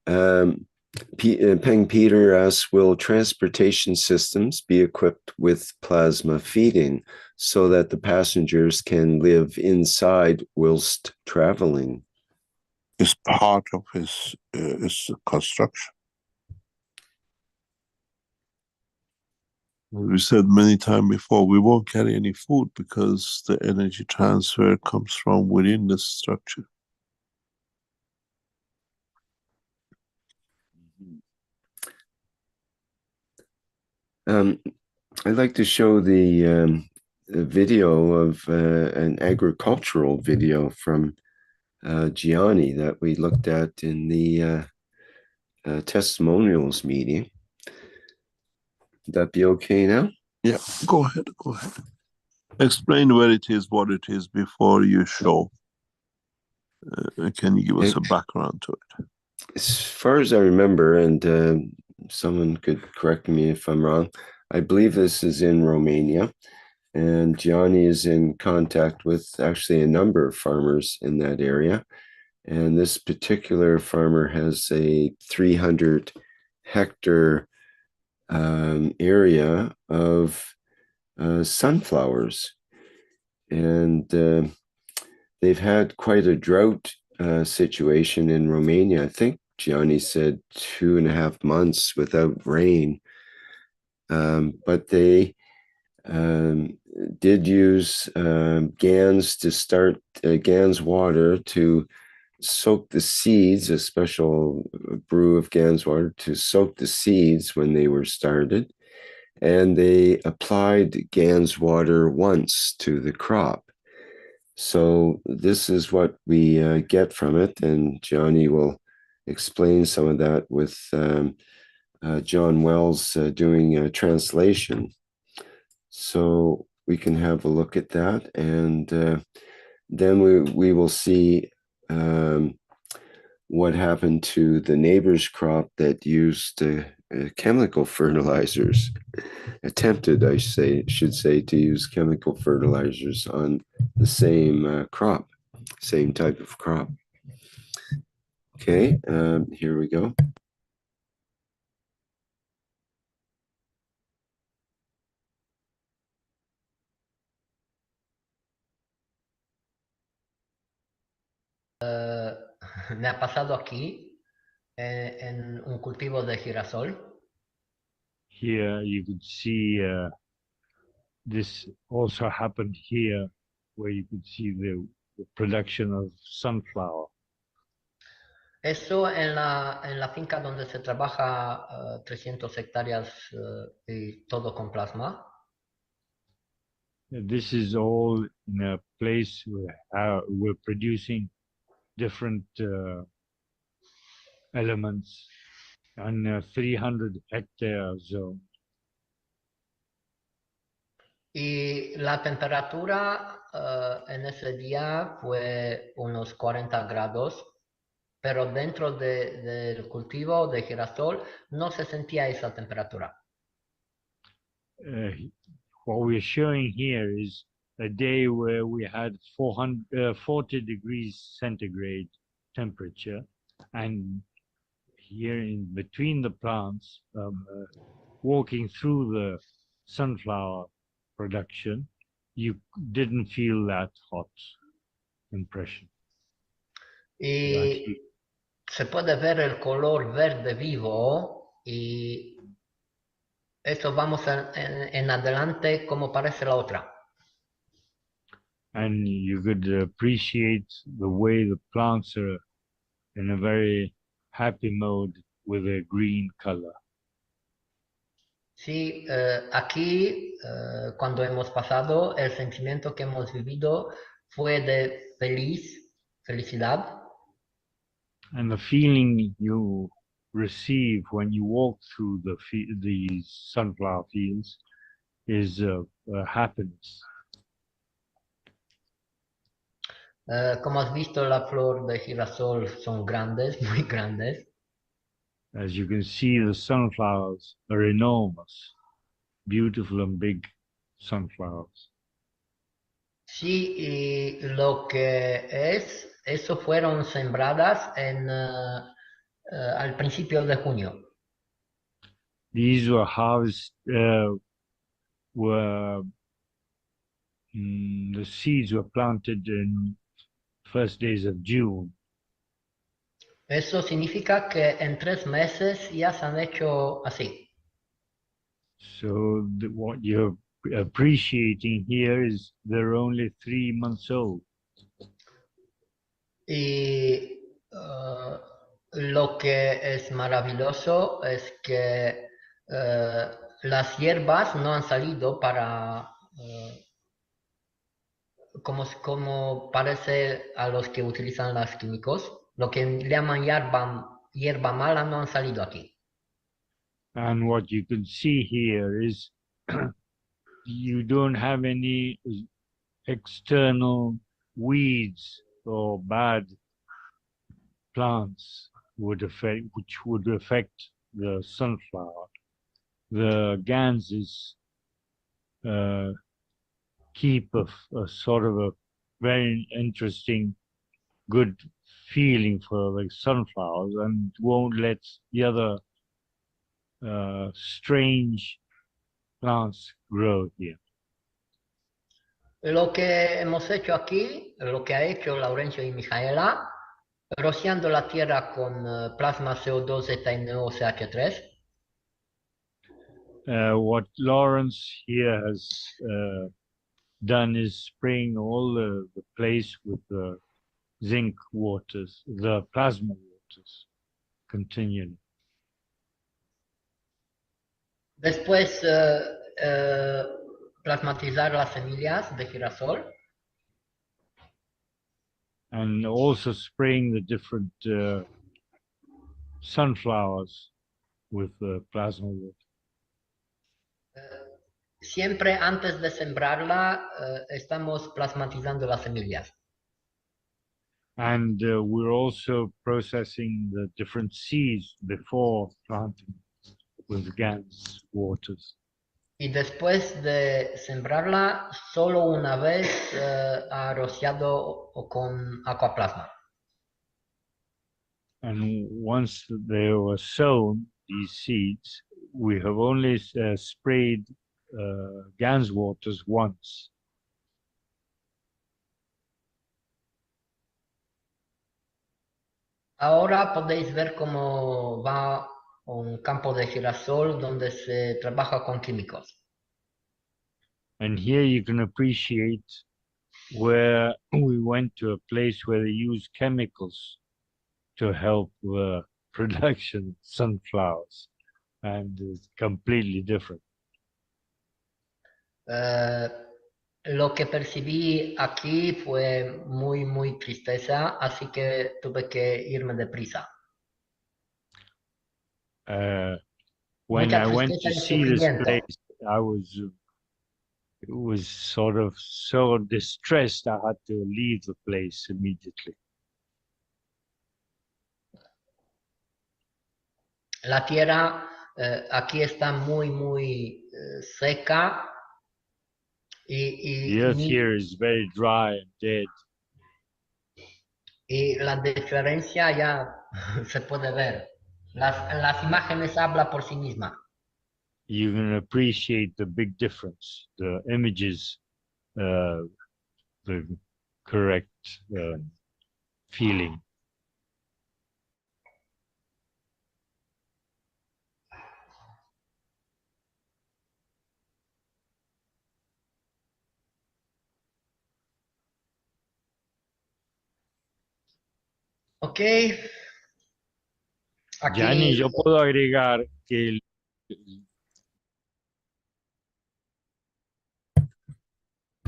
Peng Peter asks, will transportation systems be equipped with plasma feeding so that the passengers can live inside whilst traveling? It's part of his construction. We said many times before, we won't carry any food because the energy transfer comes from within the structure. I'd like to show the video of an agricultural video from Gianni that we looked at in the testimonials meeting. Would that be okay now? Yeah, go ahead. Explain where it is, what it is before you show. Can you give us a background to it? As far as I remember, and someone could correct me if I'm wrong, I believe this is in Romania, and Gianni is in contact with actually a number of farmers in that area. And this particular farmer has a 300 hectare area of sunflowers. And they've had quite a drought situation in Romania. I think Gianni said 2.5 months without rain. But they did use GANs to start GANs water to soak the seeds, a special brew of GANs water to soak the seeds when they were started. And they applied GANs water once to the crop. So this is what we get from it. And Johnny will explain some of that with John Wells doing a translation. So we can have a look at that. And then we will see what happened to the neighbor's crop that used chemical fertilizers, attempted, I should say, to use chemical fertilizers on the same crop, same type of crop. Okay, here we go. Me ha pasado aquí en un cultivo de girasol. Here you could see this also happened here, where you could see the production of sunflower. Eso en la finca donde se trabaja 300 hectáreas y todo con plasma. This is all in a place where we're producing different elements on a 300 hectare zone. Y la temperatura en ese día fue unos 40 grados, pero dentro del cultivo de girasol no se sentía esa temperatura. What we're showing here is a day where we had 40 degrees centigrade temperature, and here in between the plants, walking through the sunflower production, you didn't feel that hot impression. Y se puede ver el color verde vivo y eso vamos en adelante como parece la otra. And you could appreciate the way the plants are in a very happy mode with a green color. Sí, aquí cuando hemos pasado, el sentimiento que hemos vivido fue de felicidad. And the feeling you receive when you walk through the sunflower fields is happiness. Como has visto, la flor de girasol son grandes, muy grandes. As you can see, the sunflowers are enormous, beautiful and big sunflowers. Sí, y lo que eso fueron sembradas al principio de junio. These were the seeds were planted in first days of June. Eso significa que en 3 meses ya se han hecho así. So what you're appreciating here is they're only 3 months old. Y lo que es maravilloso es que las hierbas no han salido para, como parece a los que utilizan los químicos, lo que llaman hierba mala no han salido aquí. And what you can see here is you don't have any external weeds or bad plants which would affect the sunflower. The ganses keep a sort of a very interesting, good feeling for the sunflowers and won't let the other strange plants grow here. Lo que hemos hecho aquí, lo que ha hecho Laurencio y Mijaela, rociando la tierra con plasma CO2 ZNO-CH3. What Lawrence here has done is spraying all the place with the zinc waters, the plasma waters, continually. Después plasmatizar las semillas de girasol. And also spraying the different sunflowers with the plasma water. Siempre antes de sembrarla, estamos plasmatizando las semillas. And we're also processing the different seeds before planting with GANS waters. Y después de sembrarla, solo una vez ha rociado con aquaplasma. And once they were sown, these seeds, we have only sprayed GANS waters once. Ahora podéis ver cómo va un campo de girasol donde se trabaja con químicos. And here you can appreciate where we went to a place where they use chemicals to help the production of sunflowers, and it's completely different. Lo que percibí aquí fue muy tristeza, así que tuve que irme deprisa. When Mucha I went tristeza to y see this sufrimiento. place, it was sort of so distressed I had to leave the place immediately. La tierra aquí está muy seca The earth here is very dry and dead. y la diferencia ya se puede ver. Las imágenes hablan por sí mismas. You can appreciate the big difference. The images, the correct feeling. Ok. Aquí, Gianni, yo puedo agregar que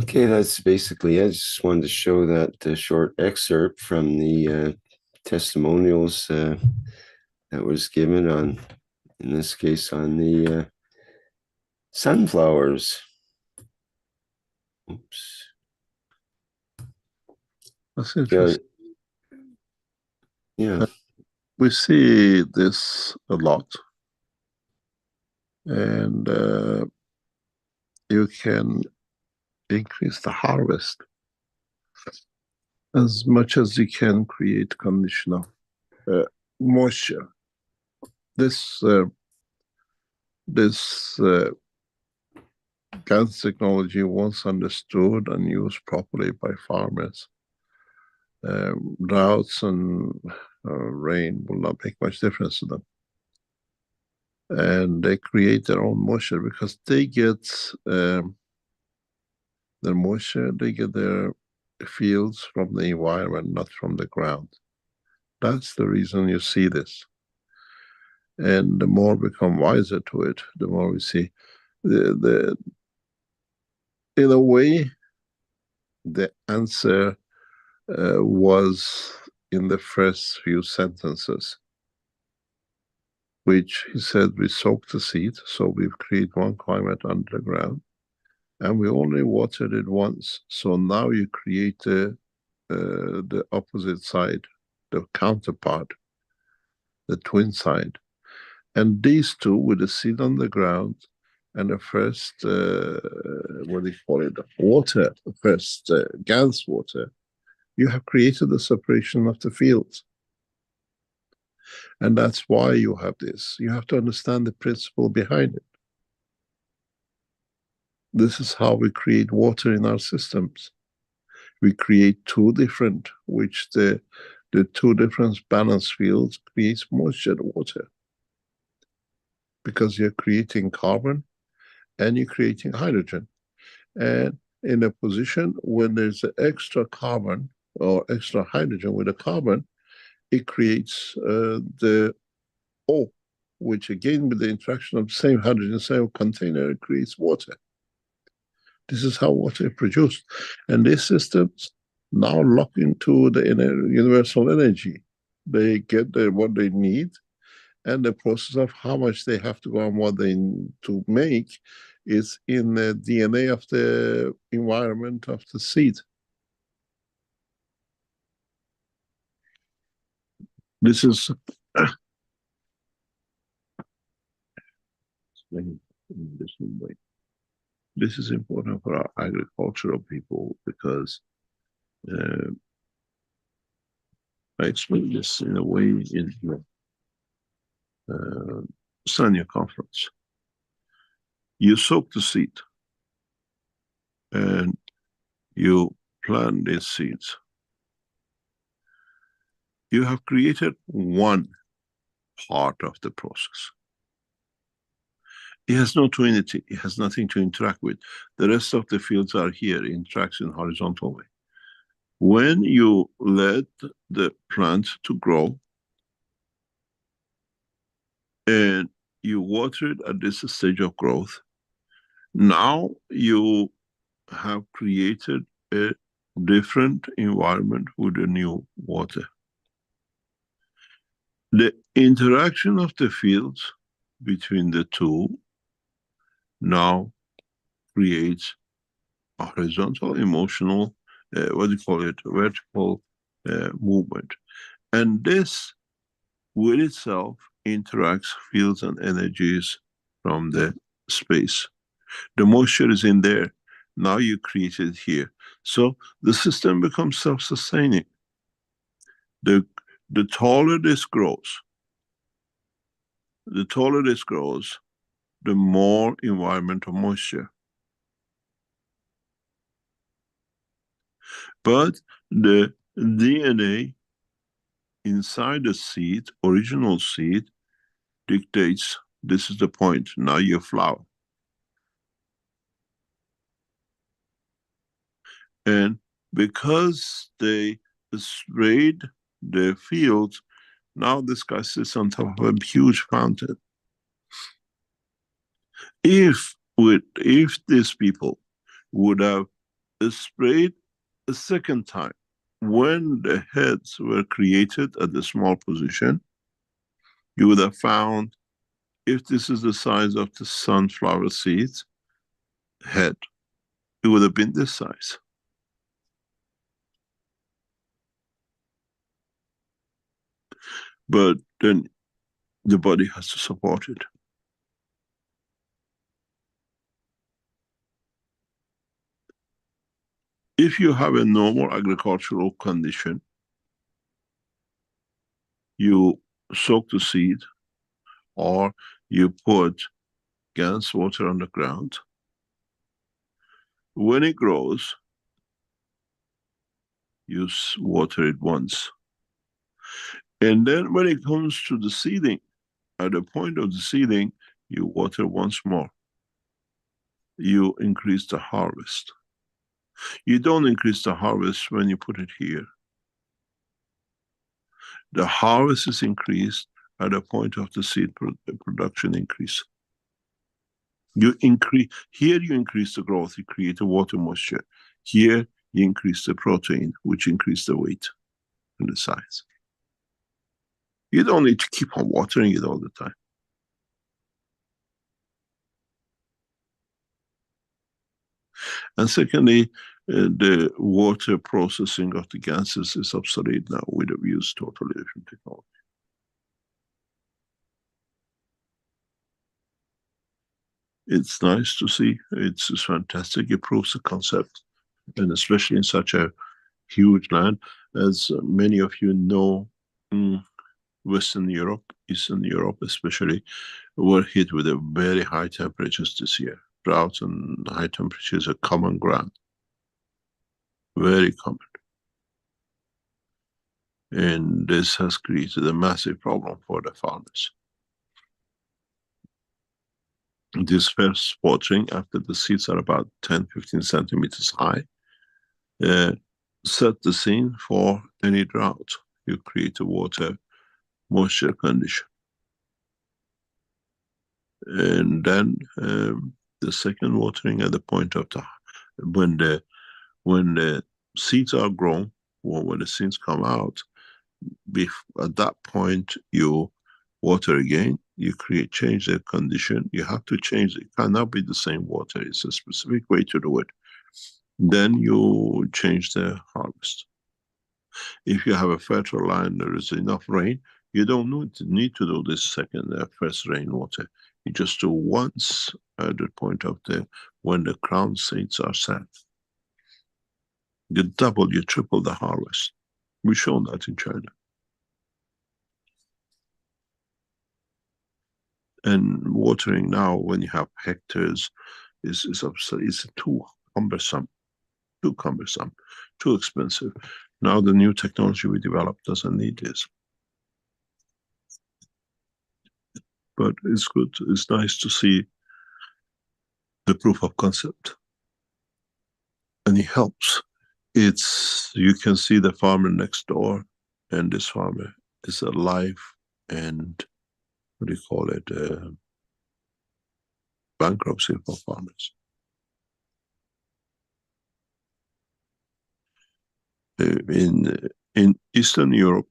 Okay, that's basically it. I just wanted to show that short excerpt from the testimonials that was given on, in this case, on the sunflowers. Oops. That's interesting. Yeah. we see this a lot, and you can increase the harvest as much as you can create condition of moisture. This GANS technology, once understood and used properly by farmers, droughts and rain will not make much difference to them. And they create their own moisture because they get their moisture, they get their fields from the environment, not from the ground. That's the reason you see this. And the more we become wiser to it, the more we see in a way, the answer was in the first few sentences, which he said, we soak the seed, so we've created one climate under the ground, and we only watered it once. So now you create the opposite side, the counterpart, the twin side. And these two, with the seed on the ground and the first, what do you call it, water, the first GANS water, you have created the separation of the fields. And that's why you have this. You have to understand the principle behind it. This is how we create water in our systems. We create two different, which the two different balance fields creates moisture water. Because you're creating carbon and you're creating hydrogen. And in a position when there's an extra carbon or extra hydrogen with a carbon, it creates the O, which again with the interaction of the same hydrogen, same container, it creates water. This is how water is produced. And these systems now lock into the universal energy. They get what they need, and the process of how much they have to go and what they need to make is in the DNA of the environment of the seed. This is in this way. This is important for our agricultural people because I explained this in a way in Sanya conference. You soak the seed and you plant these seeds. You have created one part of the process. It has no twinity, it has nothing to interact with. The rest of the fields are here, it interacts in horizontal way. When you let the plant to grow and you water it at this stage of growth, now you have created a different environment with a new water. The interaction of the fields between the two now creates a horizontal emotional, what do you call it, vertical movement. And this with itself interacts fields and energies from the space. The moisture is in there. Now you create it here. So the system becomes self-sustaining. The taller this grows, the more environmental moisture. But the DNA inside the seed, original seed, dictates this is the point, now you flower. And because they sprayed the fields, now this guy sits on top of a huge fountain. If these people would have sprayed a second time when the heads were created at the small position, you would have found, if this is the size of the sunflower seeds head, it would have been this size. But then the body has to support it. If you have a normal agricultural condition, you soak the seed or you put GANS water on the ground. When it grows, you water it once. And then when it comes to the seeding, at the point of the seeding, you water once more. You increase the harvest. You don't increase the harvest when you put it here. The harvest is increased at the point of the seed production increase. You increase, here you increase the growth, you create a water moisture. Here you increase the protein, which increase the weight and the size. You don't need to keep on watering it all the time. And secondly, the water processing of the gases is obsolete now. We have used totally different technology. It's nice to see. It's fantastic. It proves the concept, and especially in such a huge land, as many of you know, Western Europe, Eastern Europe especially, were hit with a very high temperatures this year. Drought and high temperatures are common ground. Very common. And this has created a massive problem for the farmers. This first watering, after the seeds are about 10-15 centimeters high, set the scene for any drought. You create a water moisture condition. And then the second watering at the point of the, when the seeds are grown, or when the seeds come out, at that point you water again, you change the condition. You have to change it. It cannot be the same water. It's a specific way to do it. Then you change the harvest. If you have a fertile land, there is enough rain, you don't need to do this first rainwater. You just do once at the point of when the crown seeds are set. You double, you triple the harvest. We've shown that in China. And watering now, when you have hectares, is too cumbersome, too expensive. Now the new technology we developed doesn't need this. But it's good, it's nice to see the proof of concept. And it helps. You can see the farmer next door, and this farmer is alive and, what do you call it, bankruptcy for farmers. In Eastern Europe,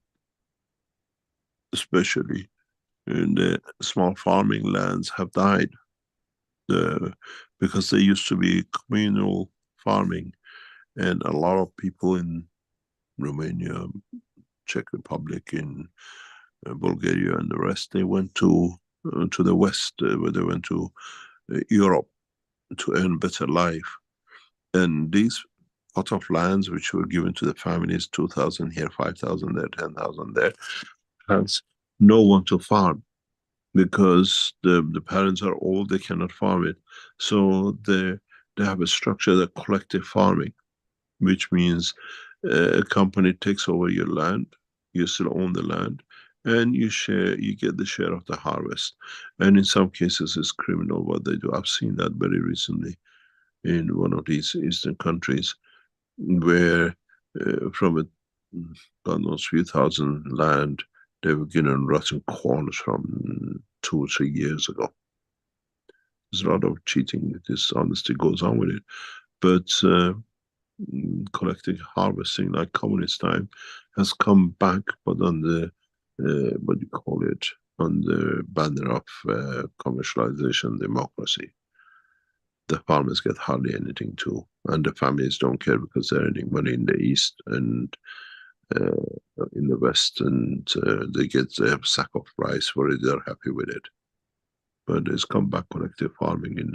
especially, the small farming lands have died because they used to be communal farming, and a lot of people in Romania, Czech Republic, in Bulgaria and the rest, they went to the West, where they went to Europe to earn better life. And these plot of lands which were given to the families, 2,000 here, 5,000 there, 10,000 there, has no one to farm, because the parents are old, they cannot farm it. So they have a structure, the collective farming, which means a company takes over your land, you still own the land, and you get the share of the harvest. And in some cases it's criminal what they do. I've seen that very recently in one of these Eastern countries, where from a, God knows, few thousand land, they were given rotten corns from 2 or 3 years ago. There's a lot of cheating, dishonesty goes on with it. But collective harvesting, like communist time, has come back, but on the, what do you call it, on the banner of commercialization, democracy. The farmers get hardly anything too, and the families don't care because they're earning money in the East, and in the West, and they get a sack of rice for it, they're happy with it. But it's come back collective farming in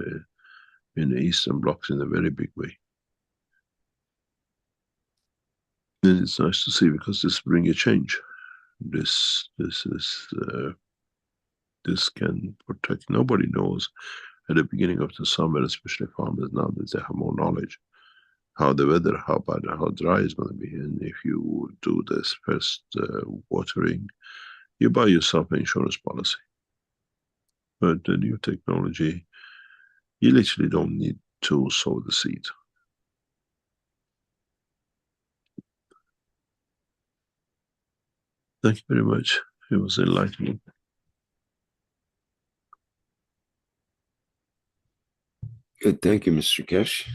the Eastern blocks in a very big way. And it's nice to see, because this brings a change. This can protect. Nobody knows at the beginning of the summer, especially farmers now that they have more knowledge, how the weather, how bad, how dry it's going to be. And if you do this first watering, you buy yourself an insurance policy. But the new technology, you literally don't need to sow the seed. Thank you very much. It was enlightening. Good, thank you, Mr. Keshe.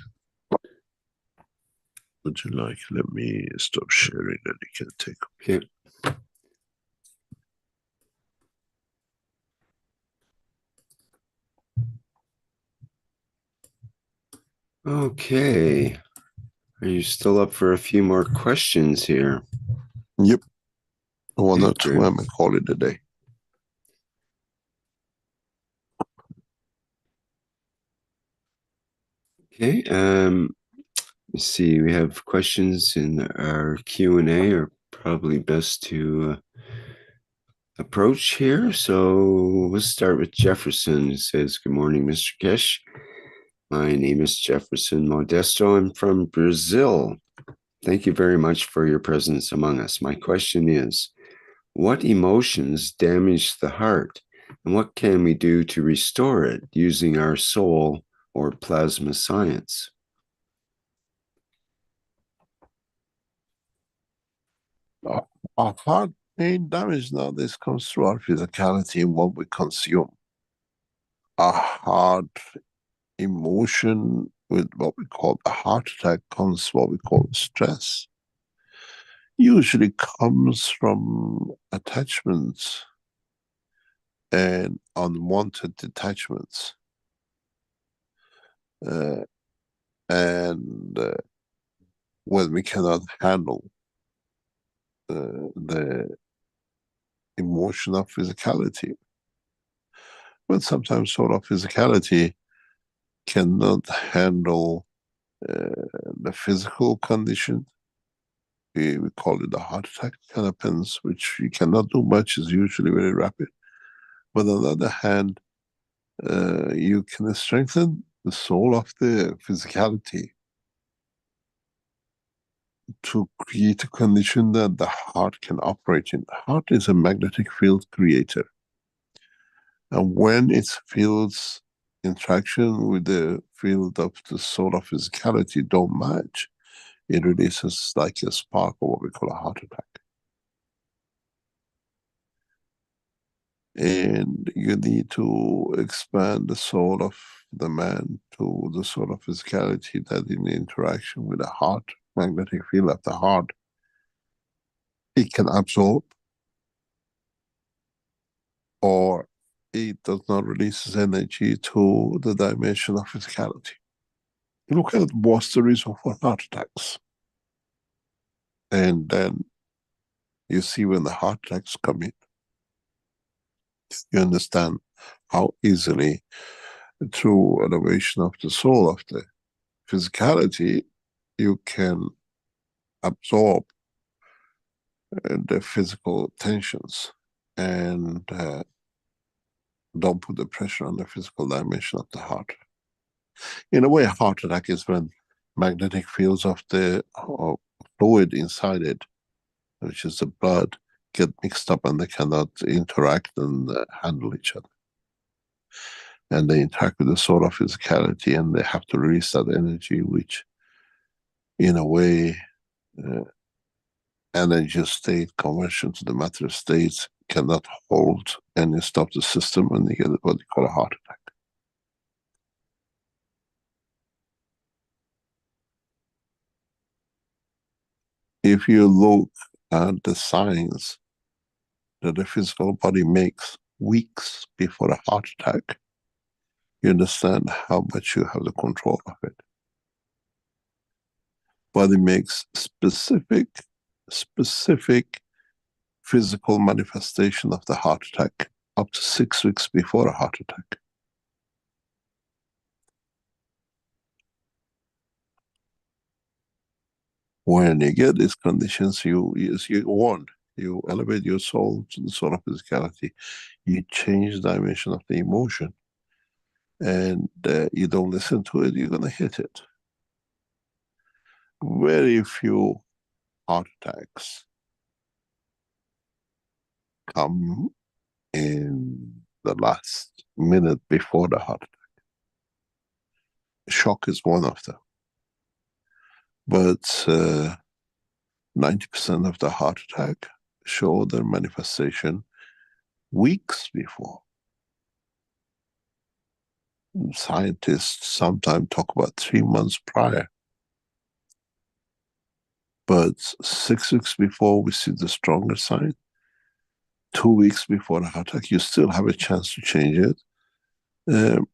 Would you like, let me stop sharing and you can take. Okay. Okay. Are you still up for a few more questions here? Yep. One or Okay, two, good. I may call it a day. Okay, let's see, we have questions in our Q&A, are probably best to approach here. So let's start with Jefferson. It says, good morning, Mr. Keshe. My name is Jefferson Modesto. I'm from Brazil. Thank you very much for your presence among us. My question is, what emotions damage the heart, and what can we do to restore it using our soul or plasma science? Our heart main damage nowadays comes through our physicality and what we consume. Our heart emotion with what we call a heart attack comes what we call stress. Usually comes from attachments and unwanted detachments. And when we cannot handle the emotion of physicality. But sometimes sort of physicality cannot handle the physical condition. We call it a heart attack. It kind of happens, which you cannot do much, is usually very rapid. But on the other hand, you can strengthen the soul of the physicality to create a condition that the heart can operate in. The heart is a magnetic field creator. And when it feels interaction with the field of the soul of physicality don't match, it releases like a spark or what we call a heart attack. And you need to expand the soul of the man to the soul of physicality, that in the interaction with the heart, magnetic field of the heart, it can absorb, or it does not release its energy to the dimension of physicality. Look at what's the reason for heart attacks. And then you see when the heart attacks come in, you understand how easily, through elevation of the soul of the physicality, you can absorb the physical tensions and don't put the pressure on the physical dimension of the heart. In a way, a heart attack is when magnetic fields of the fluid inside it, which is the blood, get mixed up and they cannot interact and handle each other. And they interact with the soul of physicality, and they have to release that energy, which in a way, energy state conversion to the matter states cannot hold and stop the system, and you get what you call a heart attack. If you look at the signs that the physical body makes weeks before a heart attack, you understand how much you have the control of it. Body makes specific specific physical manifestation of the heart attack up to 6 weeks before a heart attack. When you get these conditions, you're warned. You elevate your soul to the soul of physicality. You change the dimension of the emotion. And you don't listen to it, you're going to hit it. Very few heart attacks come in the last minute before the heart attack. Shock is one of them. But 90% of the heart attack show their manifestation weeks before. Scientists sometimes talk about 3 months prior. But 6 weeks before we see the stronger sign. 2 weeks before the heart attack, you still have a chance to change it. The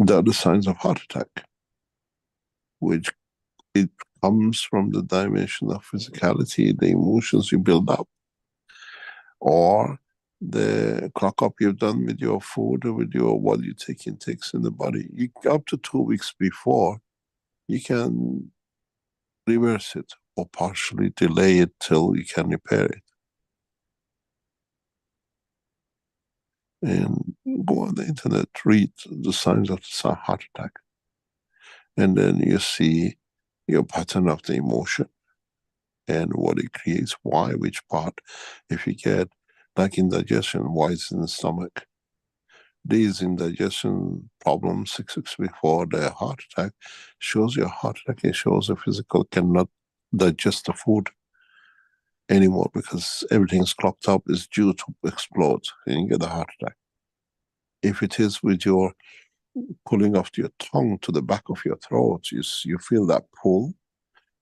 other signs of heart attack, which it comes from the dimension of physicality, the emotions you build up, or the clock up you've done with your food or with your what you take intakes in the body. You, up to 2 weeks before, you can reverse it or partially delay it till you can repair it. And go on the internet, read the signs of the heart attack. And then you see your pattern of the emotion and what it creates, why, which part. If you get like indigestion, why it's in the stomach. These indigestion problems 6 weeks before the heart attack shows your heart attack. It shows the physical cannot digest the food anymore because everything's clogged up, is due to explode and you get a heart attack. If it is with your pulling off your tongue to the back of your throat, you feel that pull,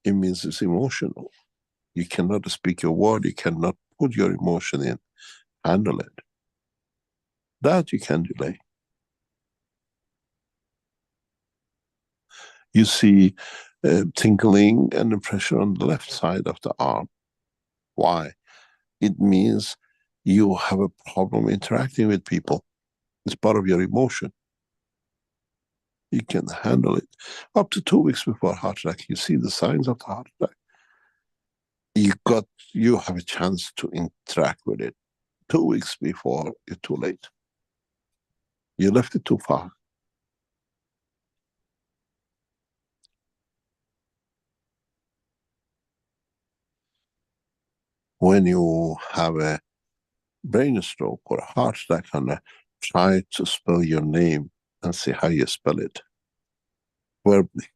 it means it's emotional. You cannot speak your word, you cannot put your emotion in, handle it. That you can delay. You see tingling and the pressure on the left side of the arm. Why? It means you have a problem interacting with people. It's part of your emotion. You can handle it. Up to 2 weeks before heart attack, you see the signs of the heart attack. You have a chance to interact with it. 2 weeks before, you're too late. You left it too far. When you have a brain stroke or a heart attack, and try to spell your name and see how you spell it verbally.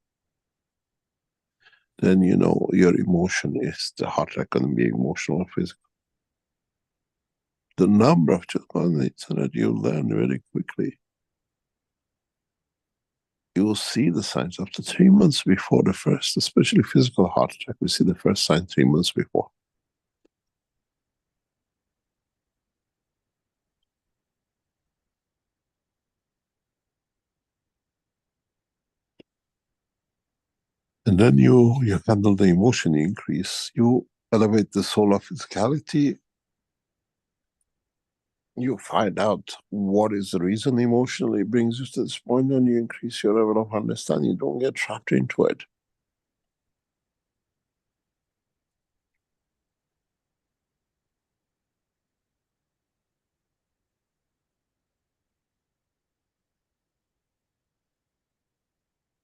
Then you know your emotion is the heart attack going to be emotional or physical. The number of just on the internet, you learn very quickly. You will see the signs up to 3 months before the first, especially physical heart attack. We see the first sign 3 months before. And then you handle the emotion increase. You elevate the soul of physicality. You find out what is the reason emotionally brings you to this point, and you increase your level of understanding. You don't get trapped into it.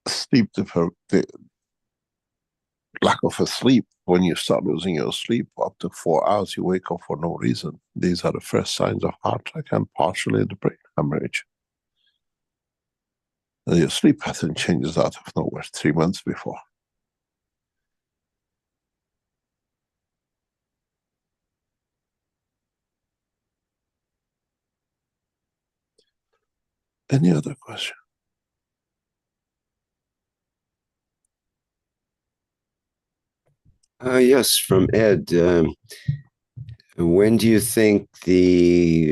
Sleep, the lack of a sleep, when you start losing your sleep, up to 4 hours, you wake up for no reason. These are the first signs of heart attack and partially the brain hemorrhage. And your sleep pattern changes out of nowhere 3 months before. Any other question? Yes, from Ed. When do you think the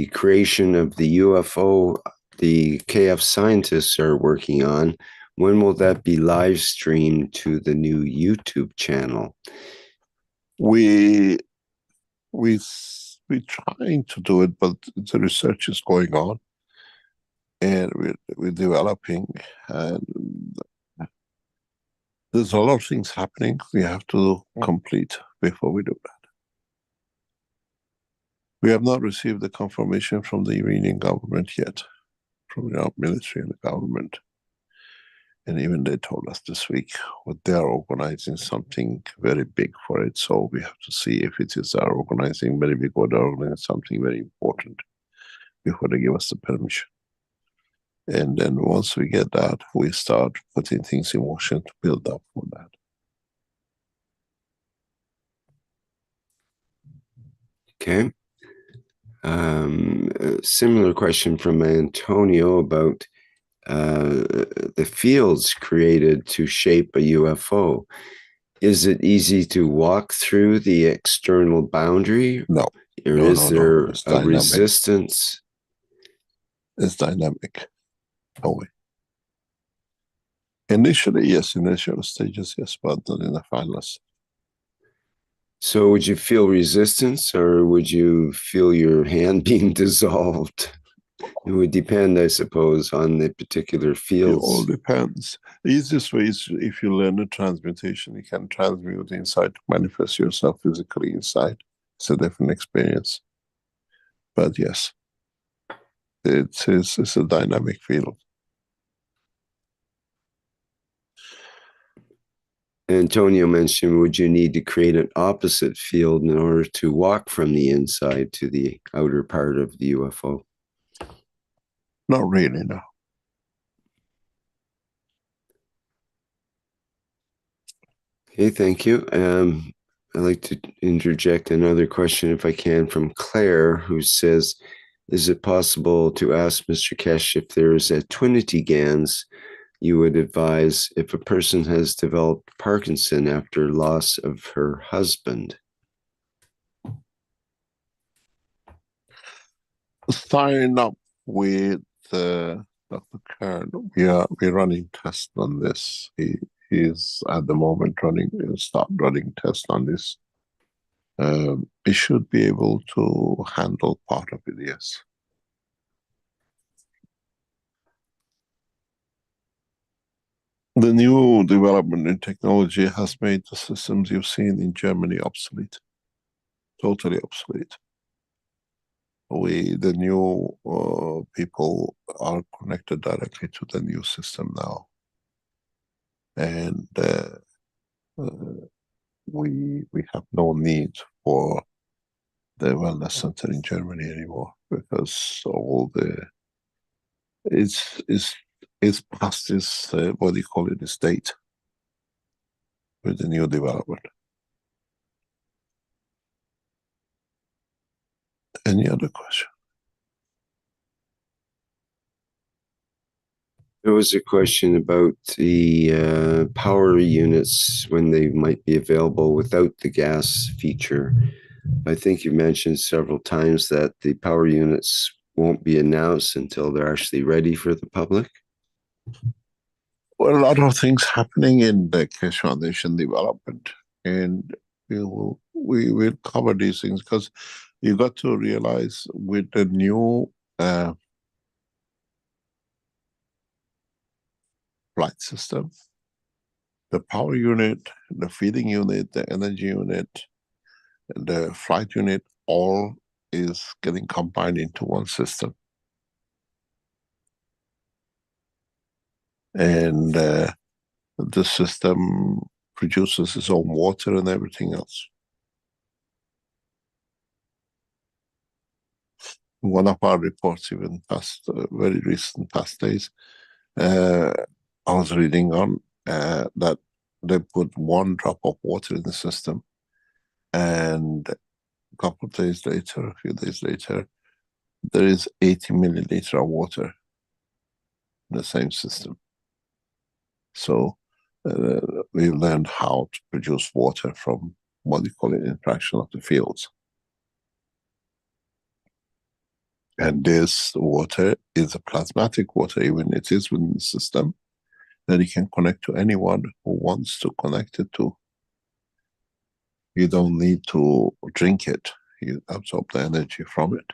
creation of the UFO the KF scientists are working on, When will that be live streamed to the new YouTube channel? We're trying to do it, but the research is going on, and we're developing, and there's a lot of things happening we have to complete before we do that. We have not received the confirmation from the Iranian government yet, from the military and the government. And even they told us this week what they are organizing something very big for it. So we have to see if it is are organizing very big or they're organizing something very important before they give us the permission. And then once we get that, we start putting things in motion to build up for that. Okay. A similar question from Antonio about the fields created to shape a UFO. Is it easy to walk through the external boundary? No. Or no, is there It's a dynamic. resistance? It's dynamic. Oh, initially, yes. Initial stages, yes, but not in the final. So would you feel resistance, or would you feel your hand being dissolved? It would depend, I suppose, on the particular fields. It all depends. The easiest way is if you learn a transmutation, you can transmute inside to manifest yourself physically inside. It's a different experience. But yes, it's a dynamic field. Antonio mentioned, would you need to create an opposite field in order to walk from the inside to the outer part of the UFO? Not really, no. Okay, thank you. I'd like to interject another question, if I can, from Claire, who says, is it possible to ask Mr. Keshe if there is a twinity GANs you would advise if a person has developed Parkinson after loss of her husband? Sign up with Dr. Kern. We're running tests on this. He is at the moment start running tests on this. He should be able to handle part of it, yes. The new development in technology has made the systems you've seen in Germany obsolete. Totally obsolete. The new people are connected directly to the new system now. And we have no need for the wellness center in Germany anymore, because all it's past this what do you call it, state with the new development. Any other question? There was a question about the power units, when they might be available without the gas feature. I think you mentioned several times that the power units won't be announced until they're actually ready for the public. Well, a lot of things happening in the Keshe Foundation development, and we will cover these things, because you got to realize with the new flight system, the power unit, the feeding unit, the energy unit, the flight unit, all is getting combined into one system. And the system produces its own water and everything else. One of our reports, even past very recent past days, I was reading on that they put 1 drop of water in the system, and a couple of days later, a few days later, there is 80 milliliter of water in the same system. So we learned how to produce water from what we call an interaction of the fields. And this water is a plasmatic water, even it is within the system. that you can connect to anyone who wants to connect it to. You don't need to drink it. You absorb the energy from it.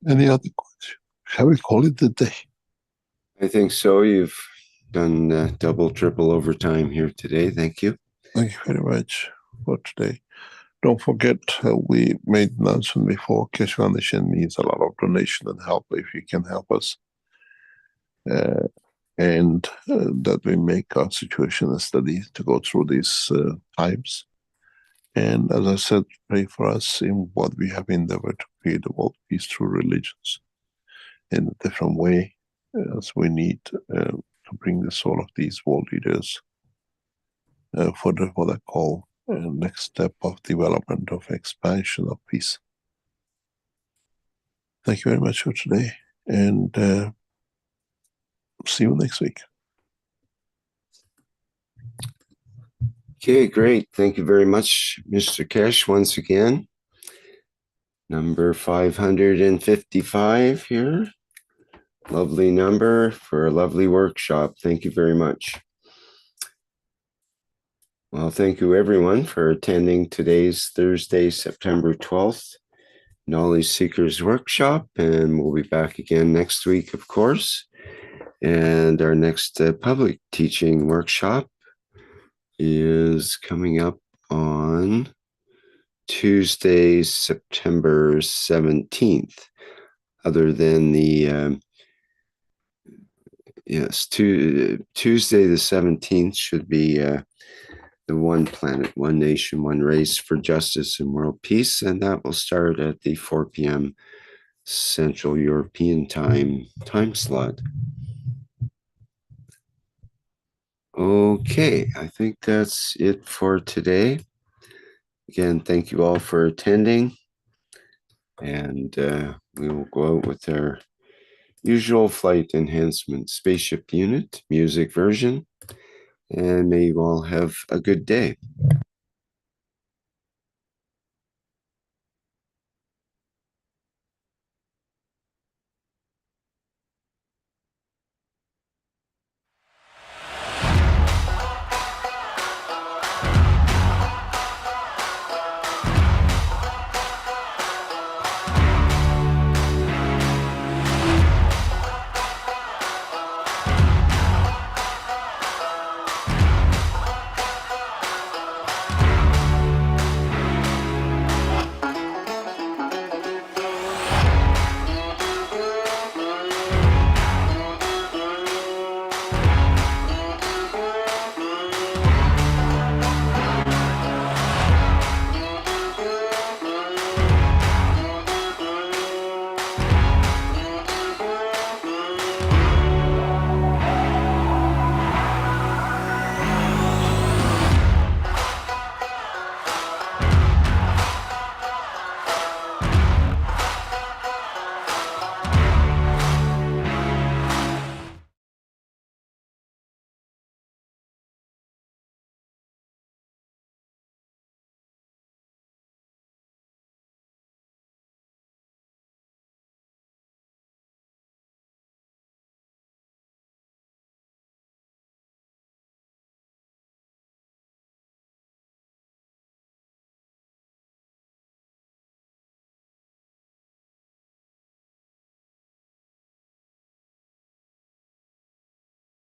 Any other question? Shall we call it the day? I think so. You've done double, triple overtime here today. Thank you. Thank you very much for today. Don't forget, we made an announcement before. Keshe Foundation needs a lot of donation and help. If you can help us, and that we make our situation a study to go through these times. And as I said, pray for us in what we have endeavored to create the world peace through religions in a different way, as we need to bring the soul of these world leaders for what I call next step of development, of expansion of peace. Thank you very much for today, and see you next week. Okay, great. Thank you very much, Mr. Keshe, once again. Number 555 here. Lovely number for a lovely workshop. Thank you very much. Well, thank you everyone for attending today's Thursday, September 12th, Knowledge Seekers Workshop, and we'll be back again next week, of course. And our next public teaching workshop is coming up on Tuesday, September 17th. Other than the Tuesday the 17th should be the One Planet, One Nation, One Race for Justice and World Peace, and that will start at the 4 p.m. Central European time slot. Okay, I think that's it for today. Again, thank you all for attending, and we will go out with our usual flight enhancement spaceship unit music version, and may you all have a good day.